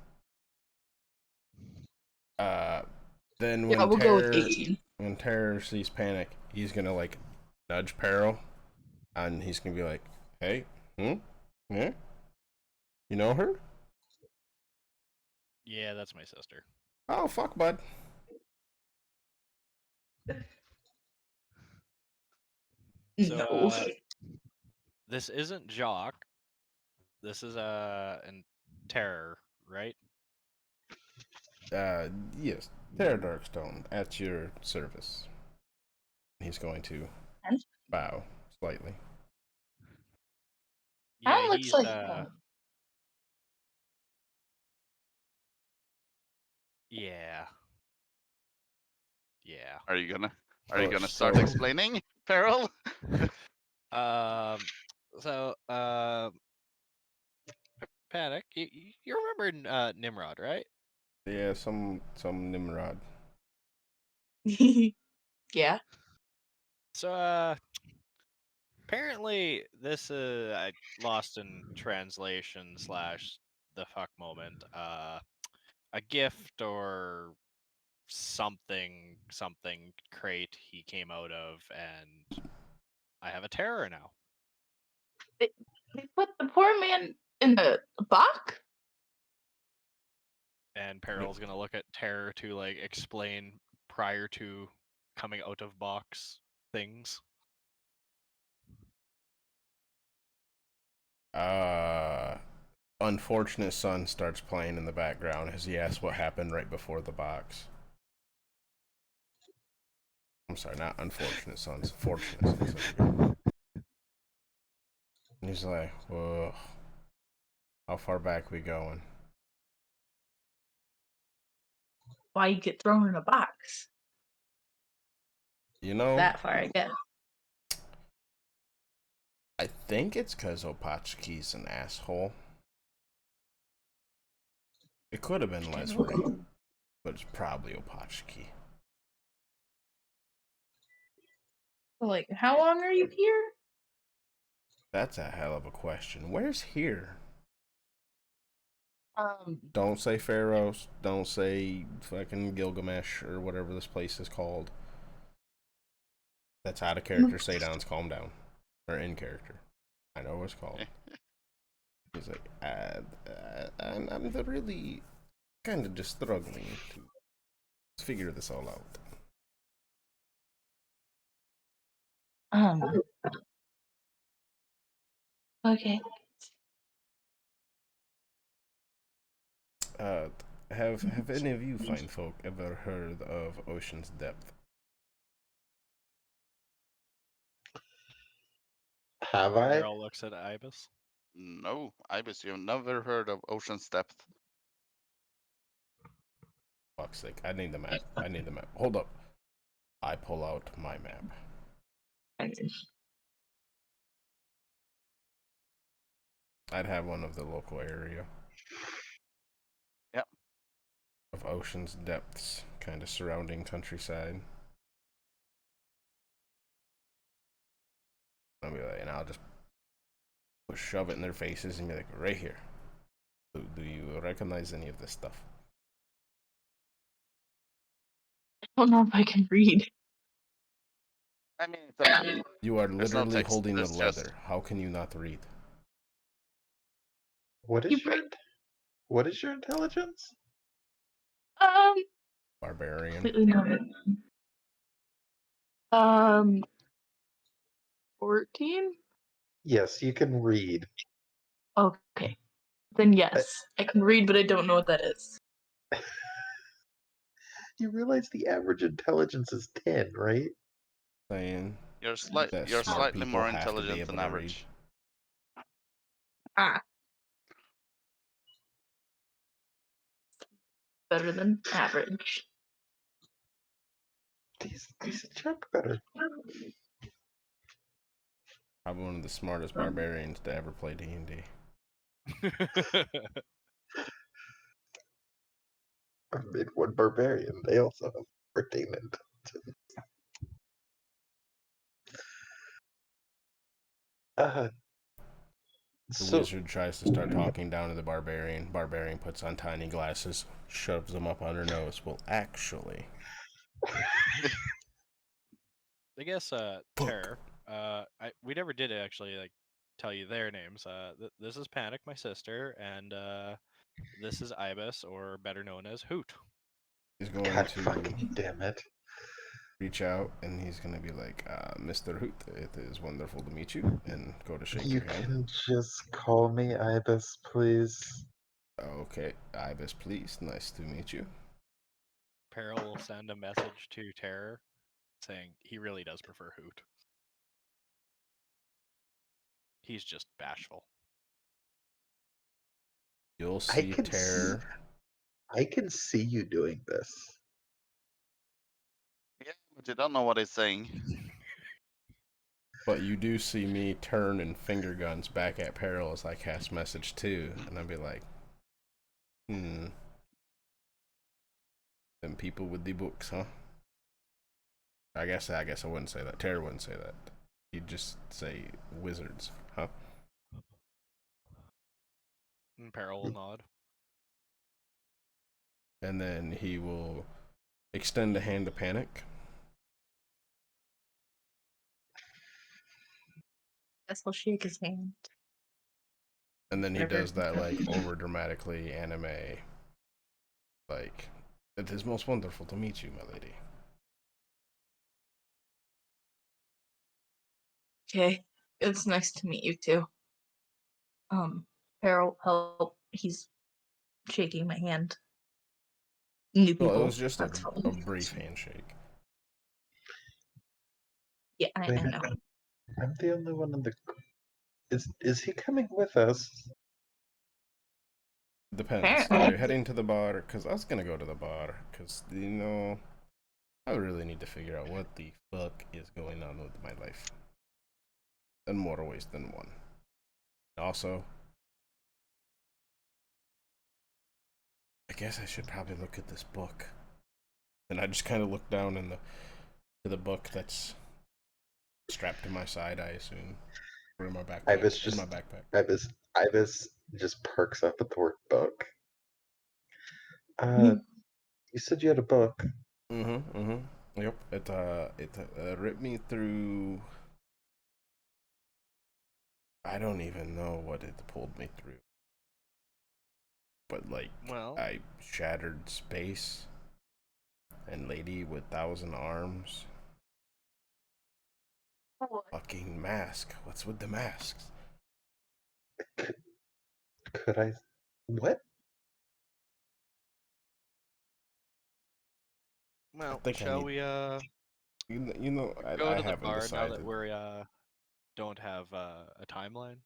Then Yeah, when we'll go with Terror 18. when Terror sees Panic, he's gonna like nudge Peril, and he's gonna be like, "Hey, yeah, you know her? Yeah, that's my sister. Oh fuck, bud." So, No. this isn't Jock. This is and Terror, right? Yes, Terror Darkstone at your service. He's going to bow slightly. Yeah, That looks he's like yeah. Yeah. Are you gonna start So- explaining, Peril? So Panic, you remember Nimrod, right? Yeah, some Nimrod. yeah. So apparently this I lost in translation slash the fuck moment. A gift or something crate he came out of, and I have a terror now. They put the poor man in the box? And Peril's gonna look at terror to like explain prior to coming out of box things. Unfortunate Son starts playing in the background as he asks what happened right before the box. I'm sorry, not Unfortunate Sons, Fortunate Sons. And he's like, whoa, how far back we going? Why you get thrown in a box? You know, That far, I guess. I think it's because Opachki's an asshole. It could have been Leslie, but it's probably Opachki. Like, how long are you here? That's a hell of a question. Where's here? Um, Don't say Pharaohs. Don't say fucking Gilgamesh or whatever this place is called. That's out of character. Say downs, calm down. Or in character. I know what it's called. He's like, I'm really kind of just struggling to figure this all out. okay. Have any of you fine folk ever heard of Ocean's Depth? Have I? Errol looks at Ibis. No, Ibis, you've never heard of Ocean's Depth. Fuck's sake, I need the map. I need the map. Hold up. I pull out my map. I'd have one of the local area. Yep. Of Ocean's Depths, kind of surrounding countryside. I'll be like, and I'll just shove it in their faces and be like, right here. Do you recognize any of this stuff? I don't know if I can read. I mean, it's a map. You are There's no literally text, holding the there's leather. just- How can you not read? What You is your what is your intelligence? Barbarian. Completely not. 14? Yes, you can read. Okay. Then yes, I can read, but I don't know what that is. You realize the average intelligence is 10, right? Saying You're that you're smart slightly people more have to be intelligent able than to average. Ah. better than average. Decent check better. I'm one of the smartest barbarians to ever play D&D. I made one barbarian. They also have 14 intelligence. The So wizard tries to start talking down to the barbarian. Barbarian puts on tiny glasses, shoves them up on her nose. Well, actually, I guess Terror. We never did actually like tell you their names. This is Panic, my sister, and this is Ibis, or better known as Hoot. he's going God to fucking damn it. reach out and he's going to be like, Mr. Hoot, it is wonderful to meet you, and go to shake You your hand. can just call me Ibis, please. Okay, Ibis, please. Nice to meet you. Peril will send a message to Terror saying he really does prefer Hoot. He's just bashful. You'll I see can Terror. I can see you doing this. Yeah, but you don't know what he's saying. But you do see me turn and finger guns back at Peril as I cast message 2, and I'll be like, them people with the books, huh? I guess I wouldn't say that. Terror wouldn't say that. He'd just say wizards, huh? And Peril will nod. And then he will extend a hand to Panic. Guess I'll shake his hand. And then he Whatever. does that like over dramatically anime, like, it is most wonderful to meet you, my lady. Okay, it's nice to meet you too. Harold, help. He's shaking my hand. New people. Well, it was just That's a brief handshake. Yeah, I Wait, know. I'm the only one in the. Is he coming with us? Depends. Apparently. Are you heading to the bar? Because I was going to go to the bar. Because, I really need to figure out what the fuck is going on with my life. In more ways than one. Also, I guess I should probably look at this book. And I just kind of look down in the book that's strapped to my side, I assume. Or in my backpack. In my backpack. Ibis just perks up at the word book. Mhm. You said you had a book. Yep. It ripped me through. I don't even know what it pulled me through. But like, Well, I shattered space and lady with 1,000 arms. Fucking mask. What's with the masks? Could I? What? I think shall we I go to the haven't bar now that decided. we don't have a timeline?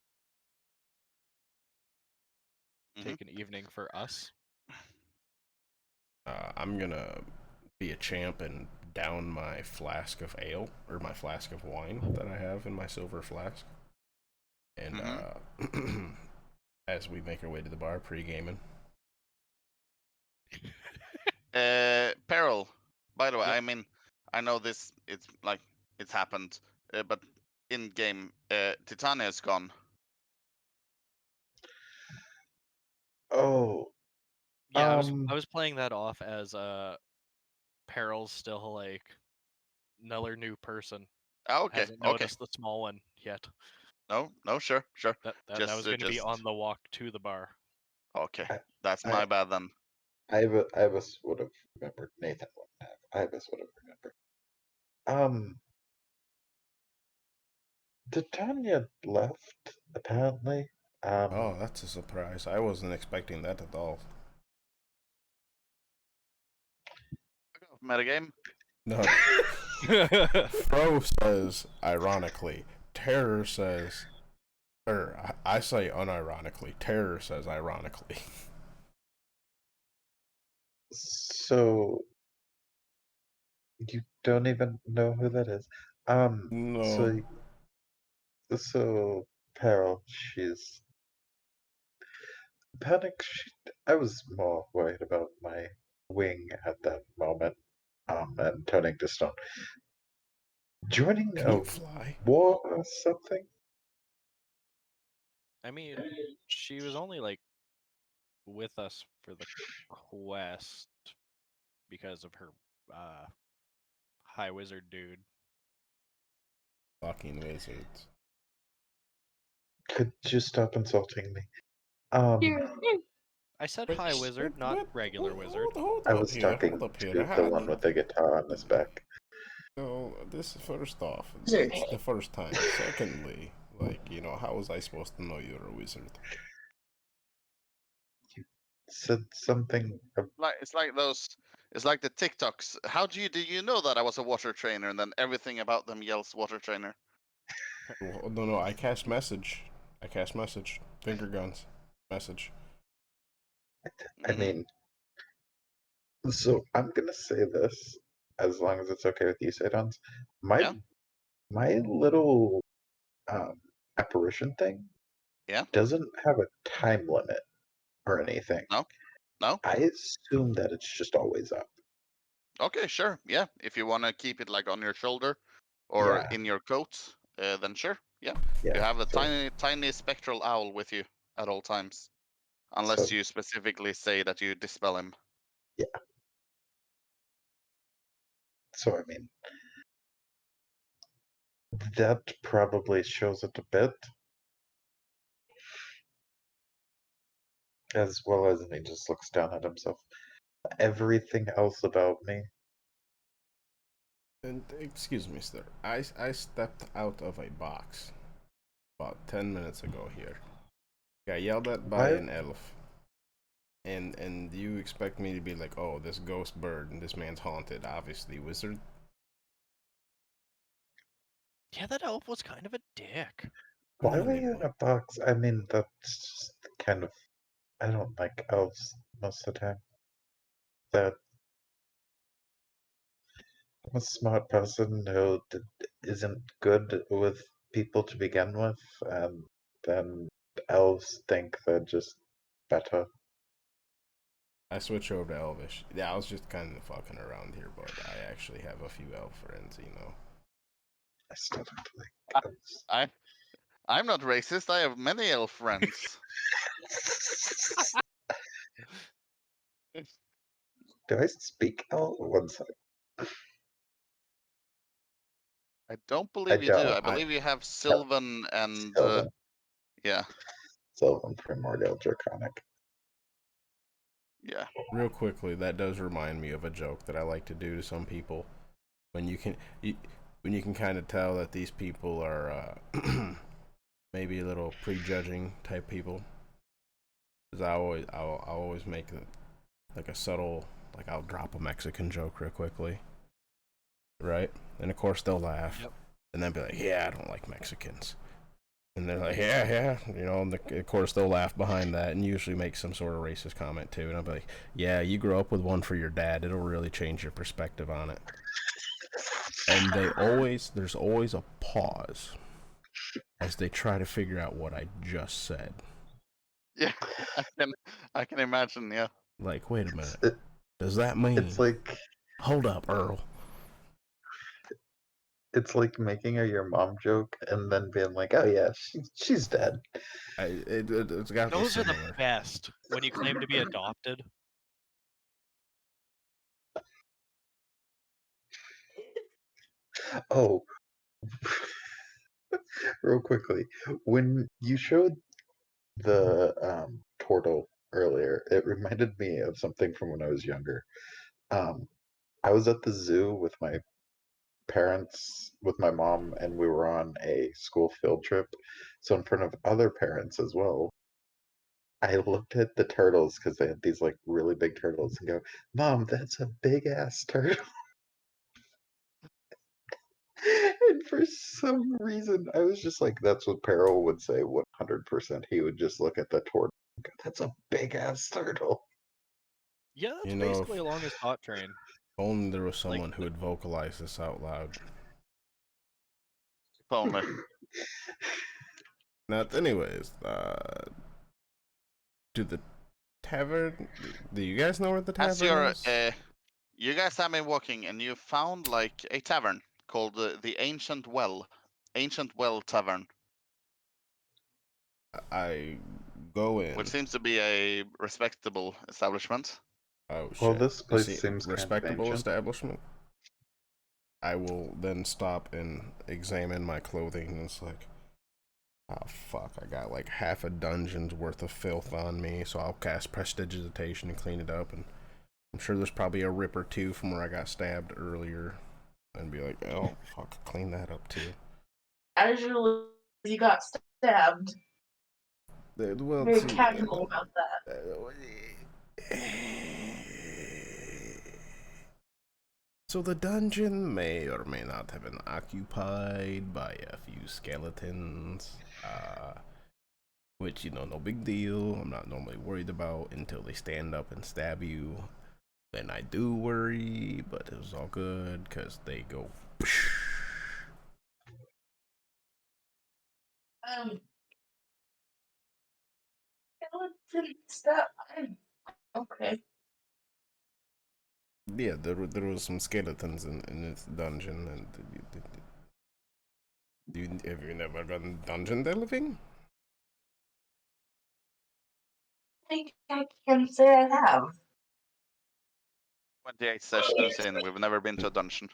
Take an evening for us. I'm gonna be a champ and down my flask of ale, or my flask of wine that I have in my silver flask. And as we make our way to the bar, pre-gaming. Peril. By the way, Yep. I mean, I know this. It's like it's happened, but in game, Titania's gone. Oh. Yeah, I was playing that off as Peril's still like another new person. Oh, okay, Hasn't okay. noticed the small one yet. No, sure. That was going to be on the walk to the bar. Okay, I- that's I- my bad then. Ibis would have remembered. Nathan wouldn't have. Ibis would have remembered. Titania left, apparently. Oh, that's a surprise. I wasn't expecting that at all. Metagame. No. Fro says ironically. Terror says, or I say unironically. Terror says ironically. So you don't even know who that is. No. So Peril, she's panic. I was more worried about my wing at that moment. And turning to stone. Joining Can a you fly? war or something? I mean, she was only like with us for the quest because of her high wizard dude. Fucking wizards. Could you stop insulting me? Here. I said high wizard, not regular wizard. Hold I up was here. talking Hold up here. to the one with the guitar on his back. So this is first off. Wizard. It's the first time. Secondly, like, how was I supposed to know you're a wizard? Said something. It's like those. It's like the TikToks. How do you know that I was a water trainer? And then everything about them yells water trainer. No, I cast message. Finger guns. Message. I mean, so I'm gonna say this as long as it's okay with you, Sadons. Yeah. My little apparition thing Yeah. doesn't have a time limit or anything. No. I assume that it's just always up. Okay, sure. Yeah, if you want to keep it like on your shoulder or Yeah, in your coat, then sure. Yeah, you yeah. have a So, tiny spectral owl with you at all times, unless so you specifically say that you dispel him. yeah. So I mean, that probably shows it a bit, as well as he just looks down at himself. Everything else about me, And excuse me, sir. I stepped out of a box about 10 minutes ago here. Got yelled at by why? an elf. And you expect me to be like, oh, this ghost bird and this man's haunted, obviously wizard. Yeah, that elf was kind of a dick. Why were you in Anyway, a box? I mean, that's just kind of. I don't like elves most of the time. That I'm a smart person who isn't good with people to begin with, and then elves think they're just better. I switch over to Elvish. Yeah, I was just kind of fucking around here, but I actually have a few elf friends. I still don't like I, elves. I I'm not racist. I have many elf friends. Do I speak elf? One sec. I don't I believe you do. don't. I believe you have No, Sylvan and Sylvan. yeah, Sylvan Primordial Draconic. yeah. Real quickly, that does remind me of a joke that I like to do to some people. When when you can kind of tell that these people are maybe a little prejudging type people. Because I'll always make like a subtle, like I'll drop a Mexican joke real quickly, right? And of course they'll laugh, Yep. and then be like, "Yeah, I don't like Mexicans." And they're like, yeah, and of course they'll laugh behind that and usually make some sort of racist comment too. And I'll be like, yeah, you grow up with one for your dad. It'll really change your perspective on it. And there's always a pause as they try to figure out what I just said. Yeah, I can imagine. Yeah. Like, wait a minute. It, Does that mean? it's like Hold up, Earl. it's like making a your mom joke and then being like, "Oh yeah, she's dead." It's got the Those are the similar. best when you claim to be adopted. Oh, real quickly, when you showed the turtle earlier, it reminded me of something from when I was younger. Um, I was at the zoo with my parents, with my mom, and we were on a school field trip. So in front of other parents as well, I looked at the turtles because they had these like really big turtles and go, "Mom, that's a big ass turtle." And for some reason, I was just like, that's what Peril would say 100%. He would just look at the turtle and go, "That's a big ass turtle." Yeah, that's You know, basically along his thought train. only there was Like someone who would vocalize this out loud. If only. Not, anyways. To the tavern. Do you guys know where the As tavern you're, is? you guys have been walking and you found like a tavern called the Ancient Well. Ancient Well Tavern, I go which in. seems to be a respectable establishment. Oh Well, shit! this You place see, seems kind of respectable ancient. establishment. I will then stop and examine my clothing, and it's like, oh fuck! I got like half a dungeon's worth of filth on me, so I'll cast prestidigitation and clean it up. And I'm sure there's probably a rip or two from where I got stabbed earlier, and be like, oh fuck, clean that up too. As you got stabbed. Well, Very see, casual about that. So the dungeon may or may not have been occupied by a few skeletons, which, you know, no big deal. I'm not normally worried about until they stand up and stab you. Then I do worry, but it was all good because they go. Skeleton stuff. Okay. Yeah, there was some skeletons in this dungeon, and have you never gone dungeon delving? I think I can say I have. 28 sessions in, we've never been to a dungeon.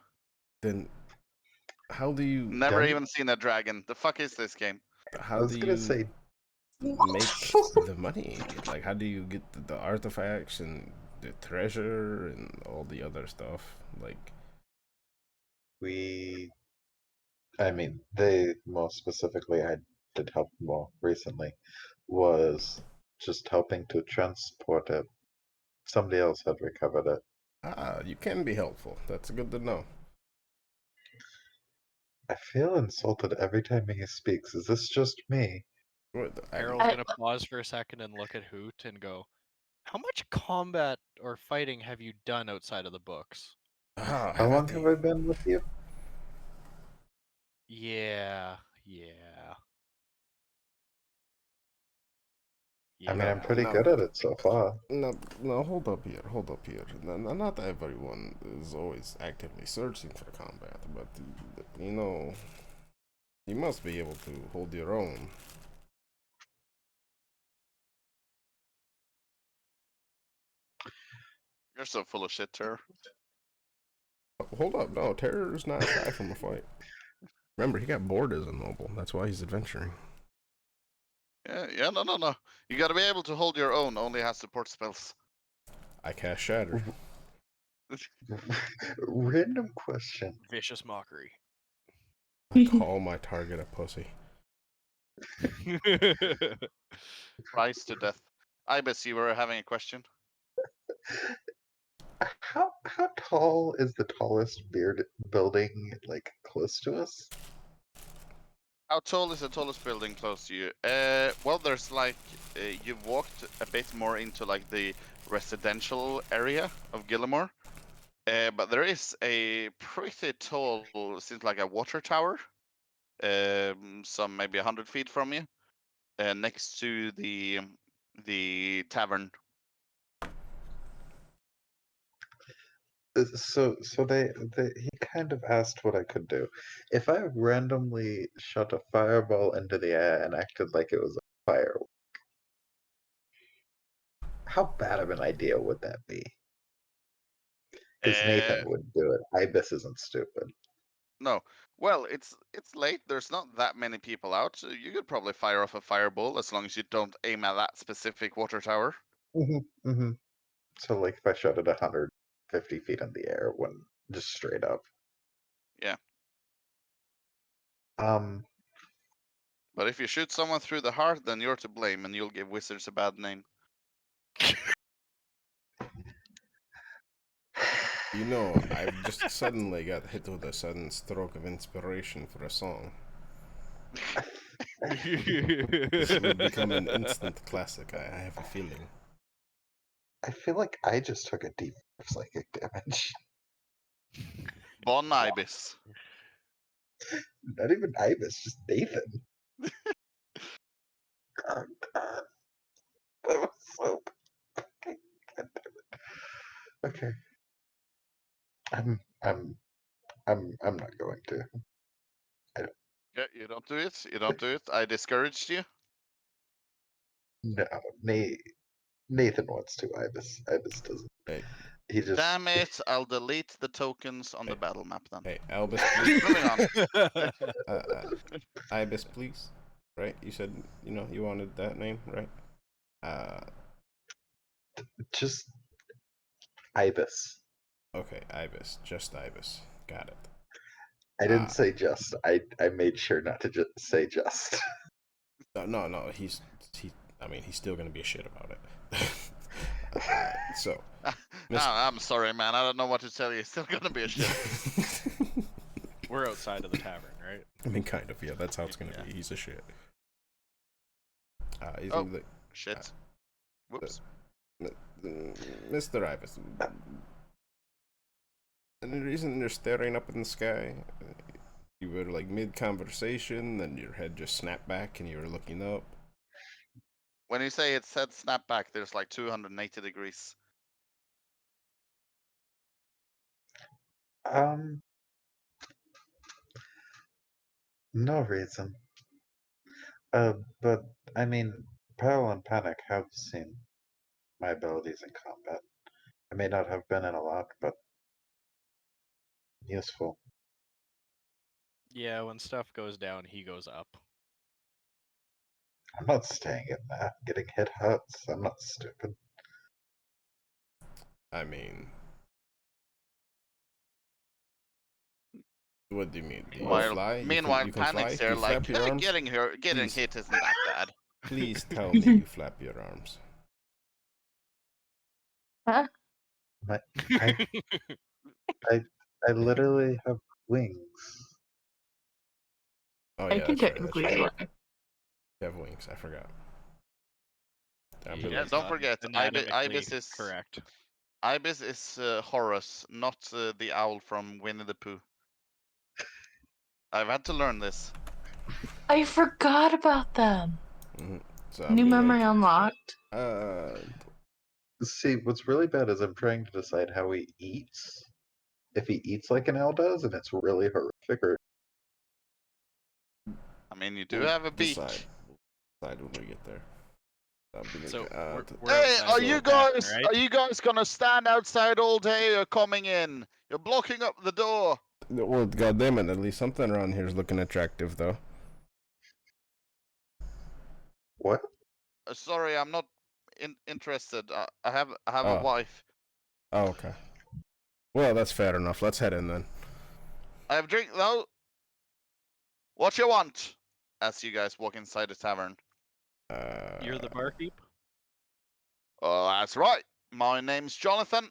Then how do you Never Dun- even seen a dragon. The fuck is this game? I how was do gonna you say, make the money? Like, how do you get the artifacts and the treasure and all the other stuff? Like, I mean, they most specifically, I did help more recently, was just helping to transport it. Somebody else had recovered it. you can be helpful. That's good to know. I feel insulted every time he speaks. Is this just me? Harold's gonna pause for a second and look at Hoot and go, "How much combat or fighting have you done outside of the books?" How long have I been with you? Yeah. I mean, I'm pretty No. good at it so far. No, hold up here. No, not everyone is always actively searching for combat, but, you know, you must be able to hold your own. You're so full of shit, Ter. Hold up, no, Terror is not shy from a fight. Remember, he got bored as a noble. That's why he's adventuring. Yeah, no. You gotta be able to hold your own, only has support spells. I cast Shatter. Random question. Vicious mockery. I call my target a pussy. Rise to death. Ibis, you were having a question? How tall is the tallest beard building like close to us? How tall is the tallest building close to you? Well, there's like you've walked a bit more into like the residential area of Gillimore, but there is a pretty tall, seems like a water tower, some maybe 100 feet from you, next to the tavern. So he kind of asked what I could do. If I randomly shot a fireball into the air and acted like it was a firework, how bad of an idea would that be? Because Nathan Uh, would do it. Ibis isn't stupid. no, well, it's late. There's not that many people out. So you could probably fire off a fireball as long as you don't aim at that specific water tower. Mm-hmm. So like if I shot it 150 feet in the air, when just straight up. Yeah. Um, But if you shoot someone through the heart, then you're to blame, and you'll give wizards a bad name. You know, I've just suddenly got hit with a sudden stroke of inspiration for a song. This will become an instant classic, I have a feeling. I feel like I just took a deep psychic damage. Bon Ibis. Not even Ibis, just Nathan. Oh god. That was so fucking god damn it. Okay. I'm not going to. Yeah, you don't do it. You don't do it. I discouraged you. No, Nathan wants to. Ibis doesn't. Hey, He just. Damn it! I'll delete the tokens on the battle map then. hey, Albus, please. Moving on. Ibis, please. Right? You said you wanted that name, right? Just Ibis. Okay, Ibis, just Ibis. Got it. I didn't say just. I made sure not to just say just. No. He's still gonna be a shit about it. So. No, I'm sorry, man. I don't know what to tell you. It's still gonna be a shit. We're outside of the tavern, right? I mean, kind of. Yeah, that's how it's gonna be. He's a shit. He's Oh, gonna be like, shit. Whoops. Mr. Ibis. And the reason you're staring up in the sky, you were like mid-conversation, then your head just snapped back and you were looking up. When you say it said snap back, there's like 280 degrees. No reason. But I mean, Pearl and Panic have seen my abilities in combat. I may not have been in a lot, but useful. Yeah, when stuff goes down, he goes up. I'm not staying in that. Getting hit hurts. I'm not stupid. I mean, what do you mean? Do you fly? Meanwhile, you can fly? Panic's Do there you like, flap your arms? getting Please. hit isn't that bad. Please tell me you flap your arms. Huh? I literally have wings. Oh I yeah, can that's right. technically That's right. fly. You have wings. I forgot. Yeah, don't forget, Ibis is correct. Ibis is Horus, not the owl from Winnie the Pooh. I've had to learn this. I forgot about them. Mm-hmm. So New memory unlocked. See, what's really bad is I'm trying to decide how he eats. If he eats like an owl does, and it's really horrific, or I mean, you do have a beak. Decide when we get there. So we're hey, outside are the you tavern, guys? right? Are you guys gonna stand outside all day or coming in? You're blocking up the door. Well, goddammit, at least something around here is looking attractive, though. what? Sorry, I'm not interested. I have Oh. a wife. Oh, okay. Well, that's fair enough. Let's head in then. I have drink though. What you want? As you guys walk inside the tavern. You're the barkeep? Oh, that's right. My name's Jonathan.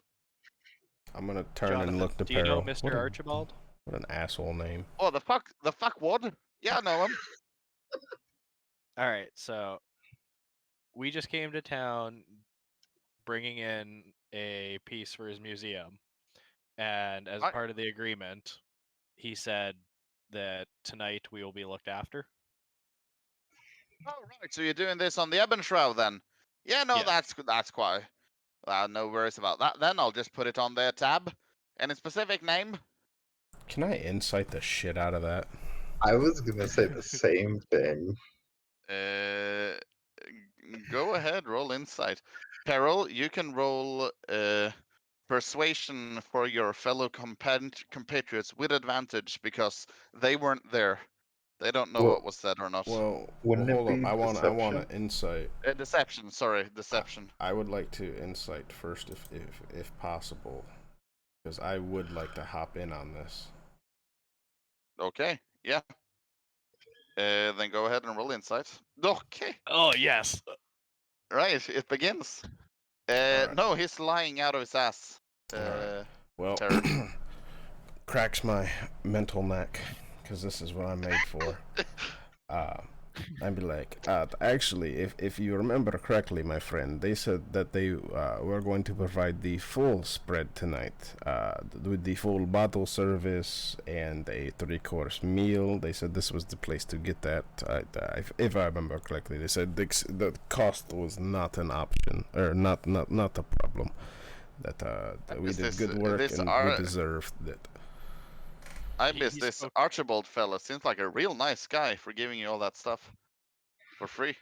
I'm gonna turn Jonathan, and look to do you know Peril. Mr. Archibald? What an asshole name. Oh, the fuck what? Yeah, I know him. All right, so we just came to town bringing in a piece for his museum. And as Right. part of the agreement, he said that tonight we will be looked after. Oh, right. So you're doing this on the Ebbenshroud then? Yeah, no, Yeah. that's quite. No worries about that. Then I'll just put it on their tab. Any specific name? Can I insight the shit out of that? I was gonna say the same thing. Go ahead, roll insight. Peril, you can roll persuasion for your fellow compatriots with advantage because they weren't there. They don't know Well- what was said or not. Well, Wouldn't it hold up. be I want deception? to insight. Deception. Sorry, deception. I would like to insight first, if possible, because I would like to hop in on this. Okay, yeah. Then go ahead and roll insight. Okay, Oh, yes. right, it begins. Alright. No, he's lying out of his ass. Alright. Well, Terror. cracks my mental neck, because this is what I'm made for. I'd be like, actually, if you remember correctly, my friend, they said that they were going to provide the full spread tonight, with the full bottle service and a 3-course meal. They said this was the place to get that. If I remember correctly, they said the cost was not an option, or not a problem. That we did good work and we deserved it. I miss this Archibald fella. Seems like a real nice guy for giving you all that stuff for free.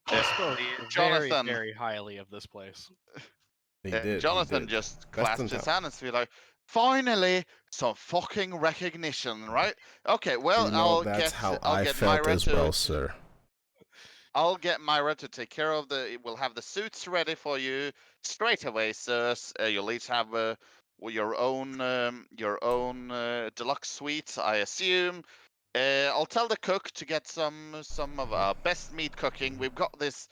He spoke Jonathan, very highly of this place. He did. Jonathan he did. just Best in clasped his town. hand and said, like, finally, some fucking recognition, right? Okay, well, You know, I'll that's get how I'll I get felt Myra as to well, sir. I'll get Myra to take care of we'll have the suits ready for you straight away, sirs. You'll each have your own deluxe suite, I assume. I'll tell the cook to get some of our best meat cooking. We've got this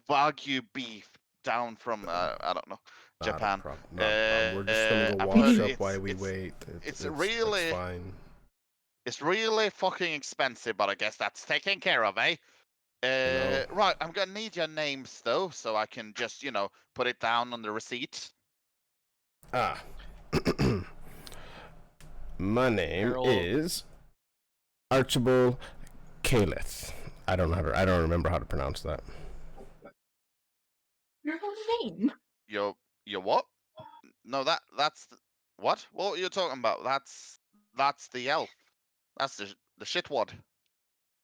Wagyu beef down from I don't know, Japan. Not a problem. Not a problem. We're just gonna go I've wash heard up while we it's wait. it's That's really fine. it's really fucking expensive, but I guess that's taken care of, eh? know. Right, I'm gonna need your names though, so I can just, put it down on the receipt. Ah. My name Harold. is Archibald Caleth. I don't remember how to pronounce that. Your own name. Your what? No, that's what? What are you talking about? That's the elf. That's the shitwad.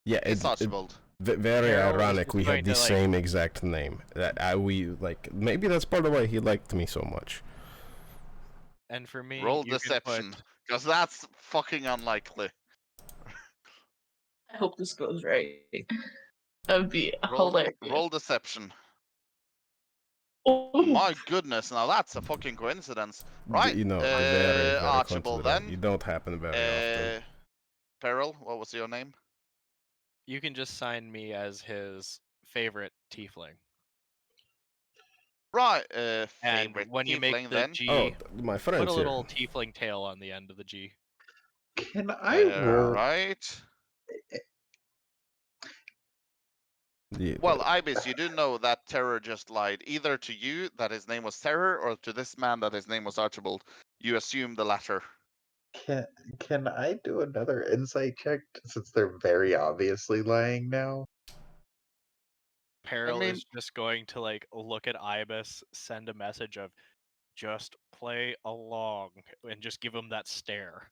Yeah, It's Archibald. very Harold is ironic. just We going have the to, like- same exact name. Maybe that's part of why he liked me so much. And for me, Roll you deception, can put because that's fucking unlikely. I hope this goes right. That would be Roll hilarious. deception. Oh, My goodness, now that's a fucking coincidence, right? You know, very Archibald coincidental. then. You don't happen very often. Peril, what was your name? you can just sign me as his favorite tiefling. Right, And favorite when you make tiefling the then. G, Oh, my put friend's a here. little tiefling tail on the end of the G. Can I roll? Right. Yeah, Well, Ibis, you do know that Terror just lied either to you that his name was Terror or to this man that his name was Archibald. You assume the latter. Can I do another insight check since they're very obviously lying now? Peril mean- is just going to like look at Ibis, send a message of just play along, and just give him that stare.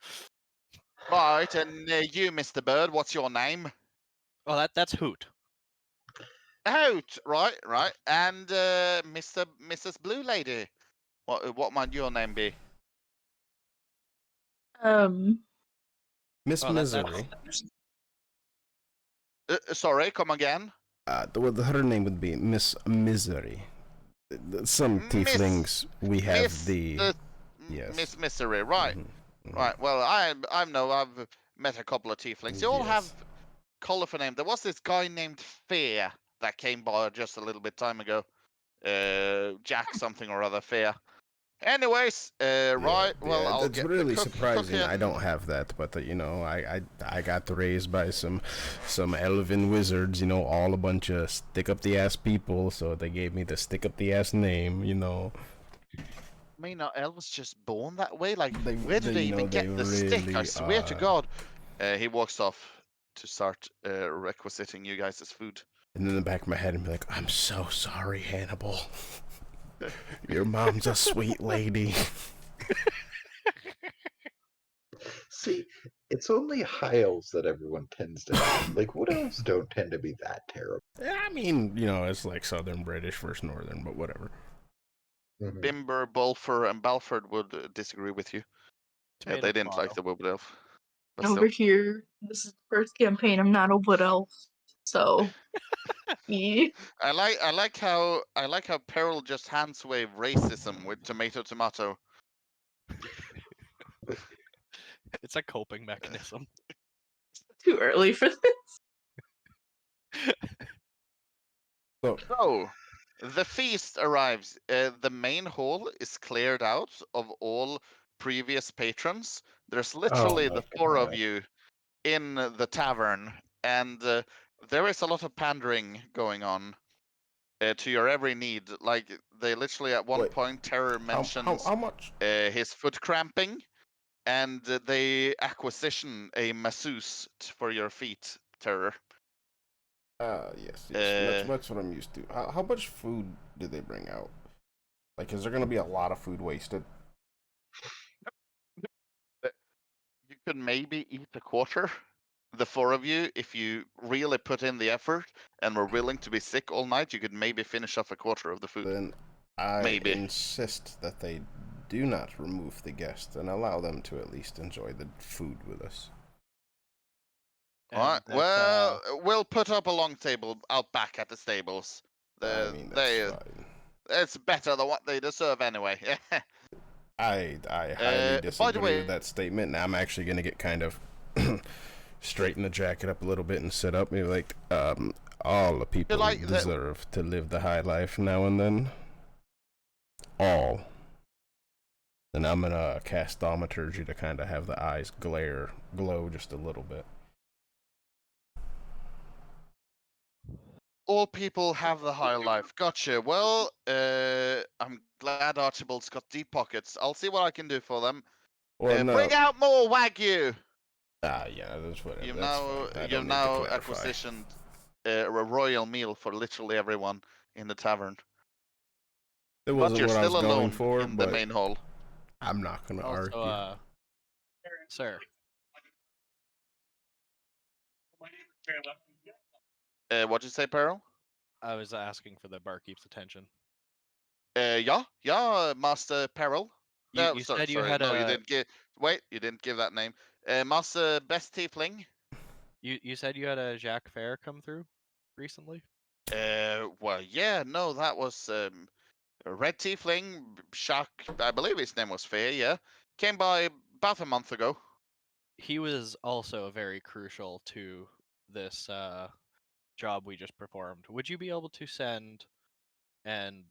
Right, and you, Mr. Bird, what's your name? Well, that's Hoot. Out, right. And Mrs. Blue Lady, what might your name be? Miss Oh, Misery. Sorry, come again. Her name would be Miss Misery. Some tieflings we have yes. Miss Misery, right. Right. Well, I've met a couple of tieflings. You all have Yes. colorful names. There was this guy named Fear that came by just a little bit time ago. Jack something or other, Fear. Anyways, right. Well, I'll it's get really the cook surprising. I cooking. don't have that, but I got raised by some elven wizards. All a bunch of stick up the ass people. So they gave me the stick up the ass name. I mean, are elves just born that way? Like, They- where did they, they you know, even get they the stick? I really swear to are. God. He walks off to start requisiting you guys' food. And in the back of my head, I'm like, I'm so sorry, Hannibal. Your mom's a sweet lady. See, it's only high elves that everyone tends to have. Like, wood elves don't tend to be that terrible. I mean, it's like Southern British versus Northern, but whatever. Mhm. Bimber, Bulfer, and Balford would disagree with you. Tomato, They didn't like tomato. the wood elf. But over still. here. This is the first campaign. I'm not a wood elf, so yeah. I like how Peril just hands wave racism with tomato. It's a coping mechanism. Too early for this. So, the feast arrives. The main hall is cleared out of all previous patrons. There's literally my the four of God. you in the tavern, and there is a lot of pandering going on to your every need. Like they literally at one Wait, point, Terror mentions how much? his foot cramping, and they acquisition a masseuse for your feet, Terror. Yes. Uh, That's what I'm used to. How much food do they bring out? Like, is there gonna be a lot of food wasted? you could maybe eat a quarter, the four of you, if you really put in the effort and were willing to be sick all night. You could maybe finish off a quarter of the food. Then I Maybe. insist that they do not remove the guests and allow them to at least enjoy the food with us. All right. And that, Well, we'll put up a long table out back at the stables. I mean, that's fine. It's better than what they deserve anyway. I highly By the disagree way, with that statement. Now I'm actually gonna get kind of straighten the jacket up a little bit and sit up. Maybe like, all the people like deserve to live the high life now and then. All. And I'm gonna cast Thaumaturgy to kind of have the eyes glow just a little bit. all people have the high life. Gotcha. Well, I'm glad Archibald's got deep pockets. I'll see what I can do for them. Well, no. Bring out more Wagyu. Yeah, that's whatever. That's fine. I You've don't need now to clarify. acquisitioned a royal meal for literally everyone in the tavern. It But wasn't you're what I was still going alone for, in the but main hall. I'm not gonna argue. also, sir, What'd you say, Peril? I was asking for the barkeep's attention. Yeah, Master Peril. No, You sorry, said you had no, you a didn't give. Wait, you didn't give that name. Master Best Tiefling. you said you had a Jacques Fair come through recently. Well, yeah, no, that was a Red Tiefling. Shark, I believe his name was Fair. Yeah, came by about a month ago. He was also very crucial to this job we just performed. Would you be able to send, and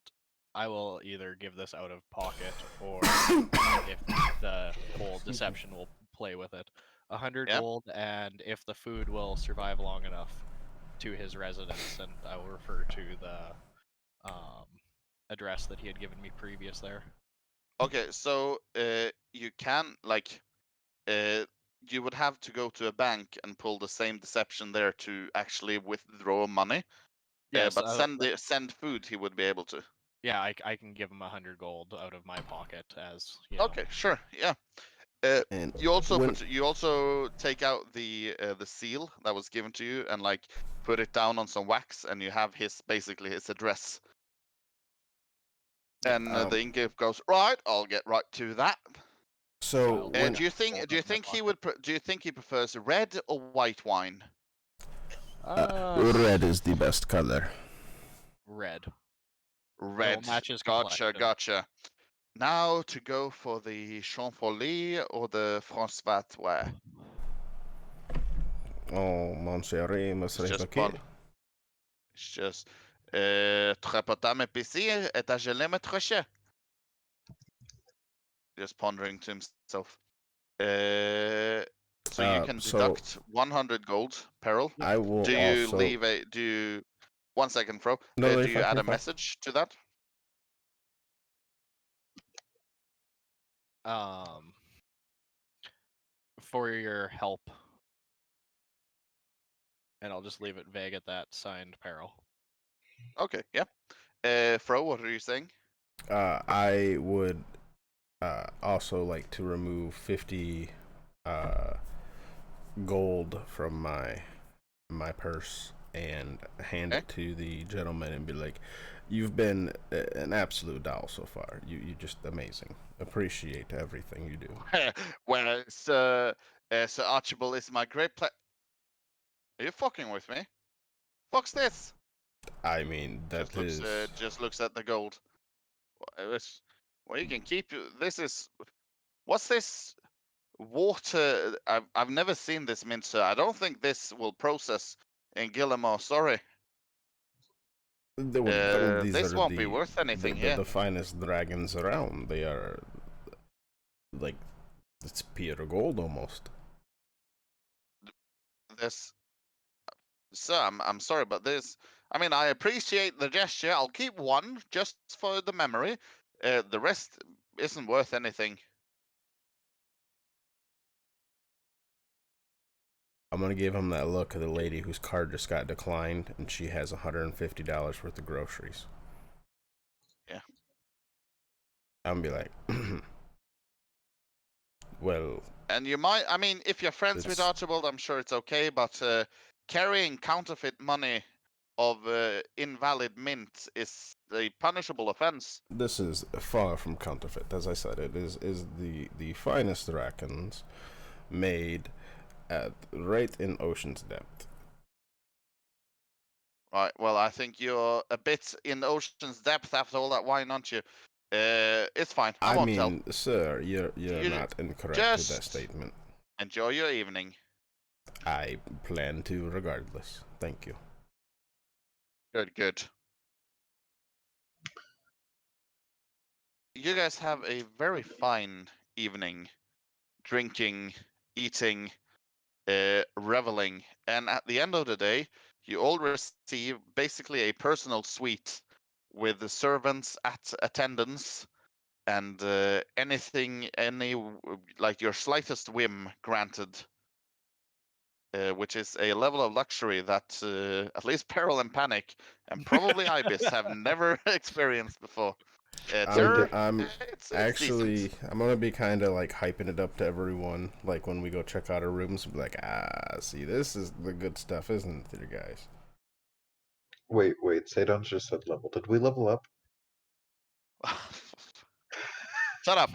I will either give this out of pocket or if the whole deception will play with it, 100 Yeah. gold, and if the food will survive long enough, to his residence, and I will refer to the address that he had given me previous there. Okay, so you can you would have to go to a bank and pull the same deception there to actually withdraw money. Yes, But send food, he would be able to. yeah, I can give him 100 gold out of my pocket as Okay, sure, yeah. And You also when, you also take out the seal that was given to you and like put it down on some wax, and you have basically his address. And the innkeeper goes, right, I'll get right to that. So Well, do you think he would do you think he prefers red or white wine? red is the best color. Red. Red. Matches Gotcha. Now to go for the Champoly or the François. Oh, Monsieur, It's just très potent épicier et à gelée me cher. Just pondering to himself. So you can deduct 100 gold, Peril. I will Do you also leave a do you 1 second, Fro? No, do you add a message to that? For your help, and I'll just leave it vague at that. Signed, Peril. Okay, yeah. Fro, what are you saying? I would also like to remove 50 gold from my purse and hand it to the gentleman and be like, you've been an absolute doll so far. You're just amazing. Appreciate everything you do. Well, Sir Archibald, it's my great pleasure. Are you fucking with me? Fuck's this? I mean, that just looks at the gold. Well, you can keep. This is. What's this? Water. I've never seen this mint, sir. I don't think this will process in Guillemot. Sorry. these This are won't be worth anything here. the finest dragons around. They are like, it's pure gold almost. This. So I'm sorry about this. I mean, I appreciate the gesture. I'll keep one just for the memory. The rest isn't worth anything. I'm gonna give him that look of the lady whose card just got declined, and she has $150 worth of groceries. Yeah. I'm gonna be like, well. And you might, I mean, if you're friends with It's- Archibald, I'm sure it's okay, but carrying counterfeit money of invalid mint is a punishable offense. This is far from counterfeit. As I said, it is the finest rackons made at right in ocean's depth. Right, well, I think you're a bit in the ocean's depth after all that wine, aren't you? It's fine. I won't tell. Sir, you're You not incorrect with that just statement. enjoy your evening. I plan to regardless. Thank you. Good, good. You guys have a very fine evening, drinking, eating, reveling, and at the end of the day, you all receive basically a personal suite with the servants at attendance and anything, like your slightest whim granted, which is a level of luxury that at least Peril and Panic and probably Ibis have never experienced before. Terror, I'm it's actually, decent. I'm gonna be kind of like hyping it up to everyone. Like when we go check out our rooms, be like, see, this is the good stuff, isn't it, you guys? Wait, Sadon's just said level. Did we level up? Shut up.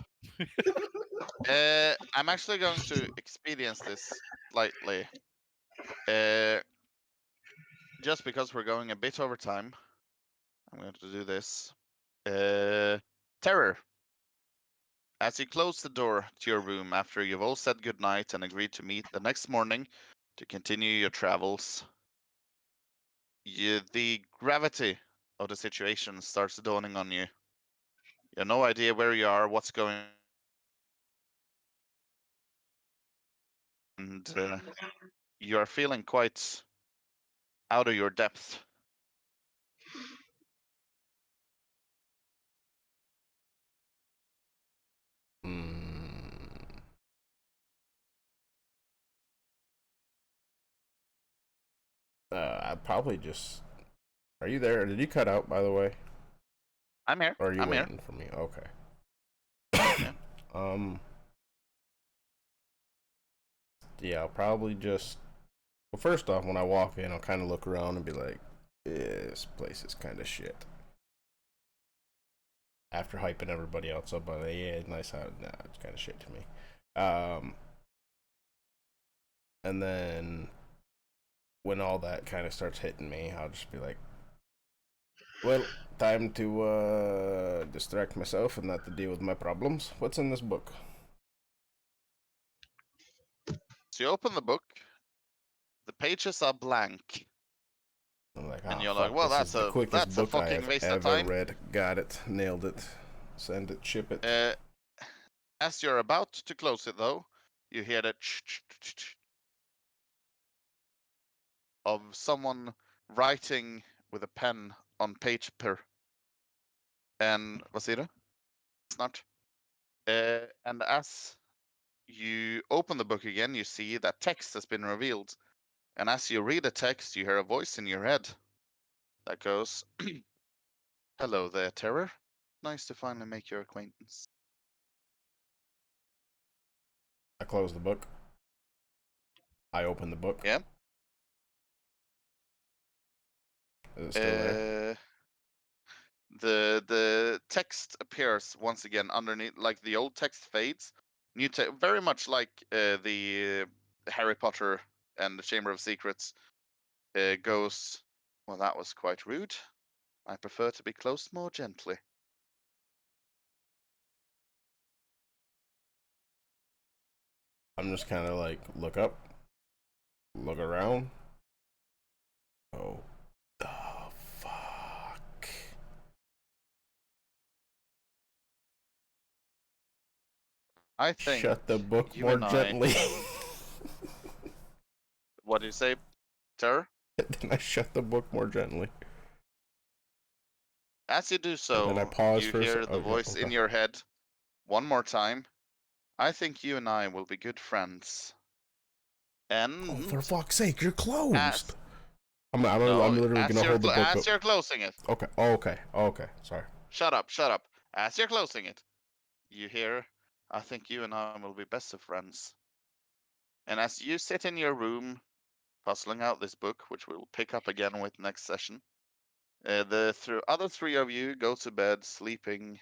I'm actually going to experience this slightly. Just because we're going a bit over time, I'm going to do this. Terror. As you close the door to your room after you've all said goodnight and agreed to meet the next morning to continue your travels, the gravity of the situation starts dawning on you. You have no idea where you are, what's going on, and you are feeling quite out of your depth. I probably just. Are you there? Did you cut out, by the way? I'm here. Or are you I'm waiting for me? Okay. Yeah. Yeah, I'll probably just. Well, first off, when I walk in, I'll kind of look around and be like, this place is kind of shit. After hyping everybody else up, but yeah, nice house. Nah, it's kind of shit to me. And then when all that kind of starts hitting me, I'll just be like, well, time to distract myself and not to deal with my problems. What's in this book? So you open the book, the pages are blank. I'm like, And oh, you're fuck, like, well, this is the quickest that's a book I fucking have waste of ever time. read. Got it. Nailed it. Send it, ship it. As you're about to close it, though, you hear the of someone writing with a pen on paper. And vad säger du? Snart. And as you open the book again, you see that text has been revealed. And as you read the text, you hear a voice in your head that goes, hello there, Terror. Nice to finally make your acquaintance. I close the book. I open the book. Yeah. Is it still there? The text appears once again underneath, like the old text fades. New text, very much like the Harry Potter and the Chamber of Secrets, goes. Well, that was quite rude. I prefer to be close more gently. I'm just kind of like, look up, look around. Oh, the fuck. I think. Shut the book you more and I- gently. What do you say, Terror? Then I shut the book more gently. As you do And so, then I pause you for a hear sec- the oh, yeah, voice in okay. your head one more time. I think you and I will be good friends. And Oh, for fuck's sake, you're as closed. I'm no, literally as gonna hold the book. as you're closing it. Okay. Oh, okay. Oh, okay. Sorry. Shut up, shut up. As you're closing it, you hear, I think you and I will be best of friends. And as you sit in your room, puzzling out this book, which we'll pick up again with next session, the other three of you go to bed sleeping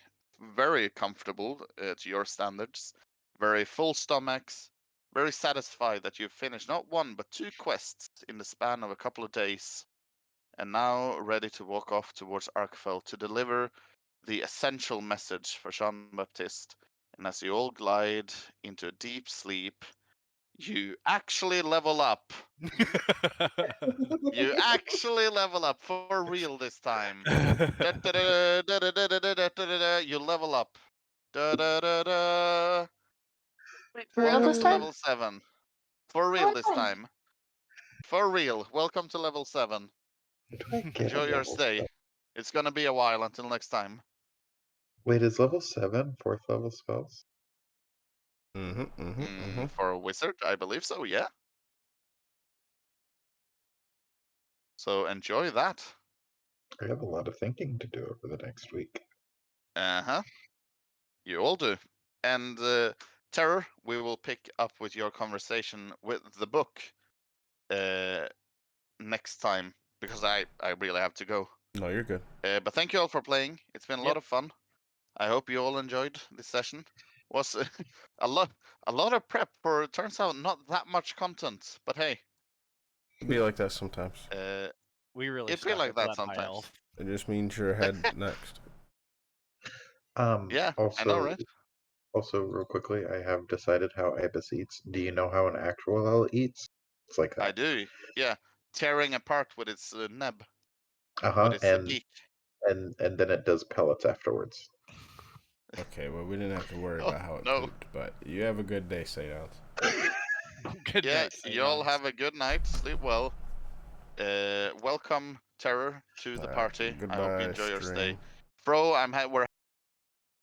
very comfortable to your standards, very full stomachs, very satisfied that you've finished not one but 2 quests in the span of a couple of days, and now ready to walk off towards Arkfell to deliver the essential message for Jean-Baptiste. And as you all glide into a deep sleep, you actually level up. You actually level up for real this time. You level up. Wait, for real this time? Level 7. For real this time. For real. Welcome to level 7. How do I get a Enjoy your level stay. 7? It's gonna be a while until next time. Wait, is level 7 4th level spells? For a wizard, I believe so, yeah. So enjoy that. I have a lot of thinking to do over the next week. Uh-huh. You all do. And Terror, we will pick up with your conversation with the book next time, because I really have to go. No, you're good. But thank you all for playing. It's been a lot of fun. I hope you all enjoyed this session. Was a lot of prep for, it turns out, not that much content. But hey, It'd be like that sometimes. We really it'd be stuck like it that that high sometimes. elf. It just means you're ahead next. Yeah, Also, I know, right? Also, real quickly, I have decided how Ibis eats. Do you know how an actual owl eats? It's like I that. do. Yeah, tearing apart with its neb, Uh-huh, with its beak. and then it does pellets afterwards. Okay, well, we didn't have to worry Oh, about how it no. pooped, but you have a good day, Sadance. Good Yeah, night, you all Saydons. have a good night. Sleep well. Welcome, Terror, to the party. I hope you Goodbye, enjoy your stay. stream. Fro, we're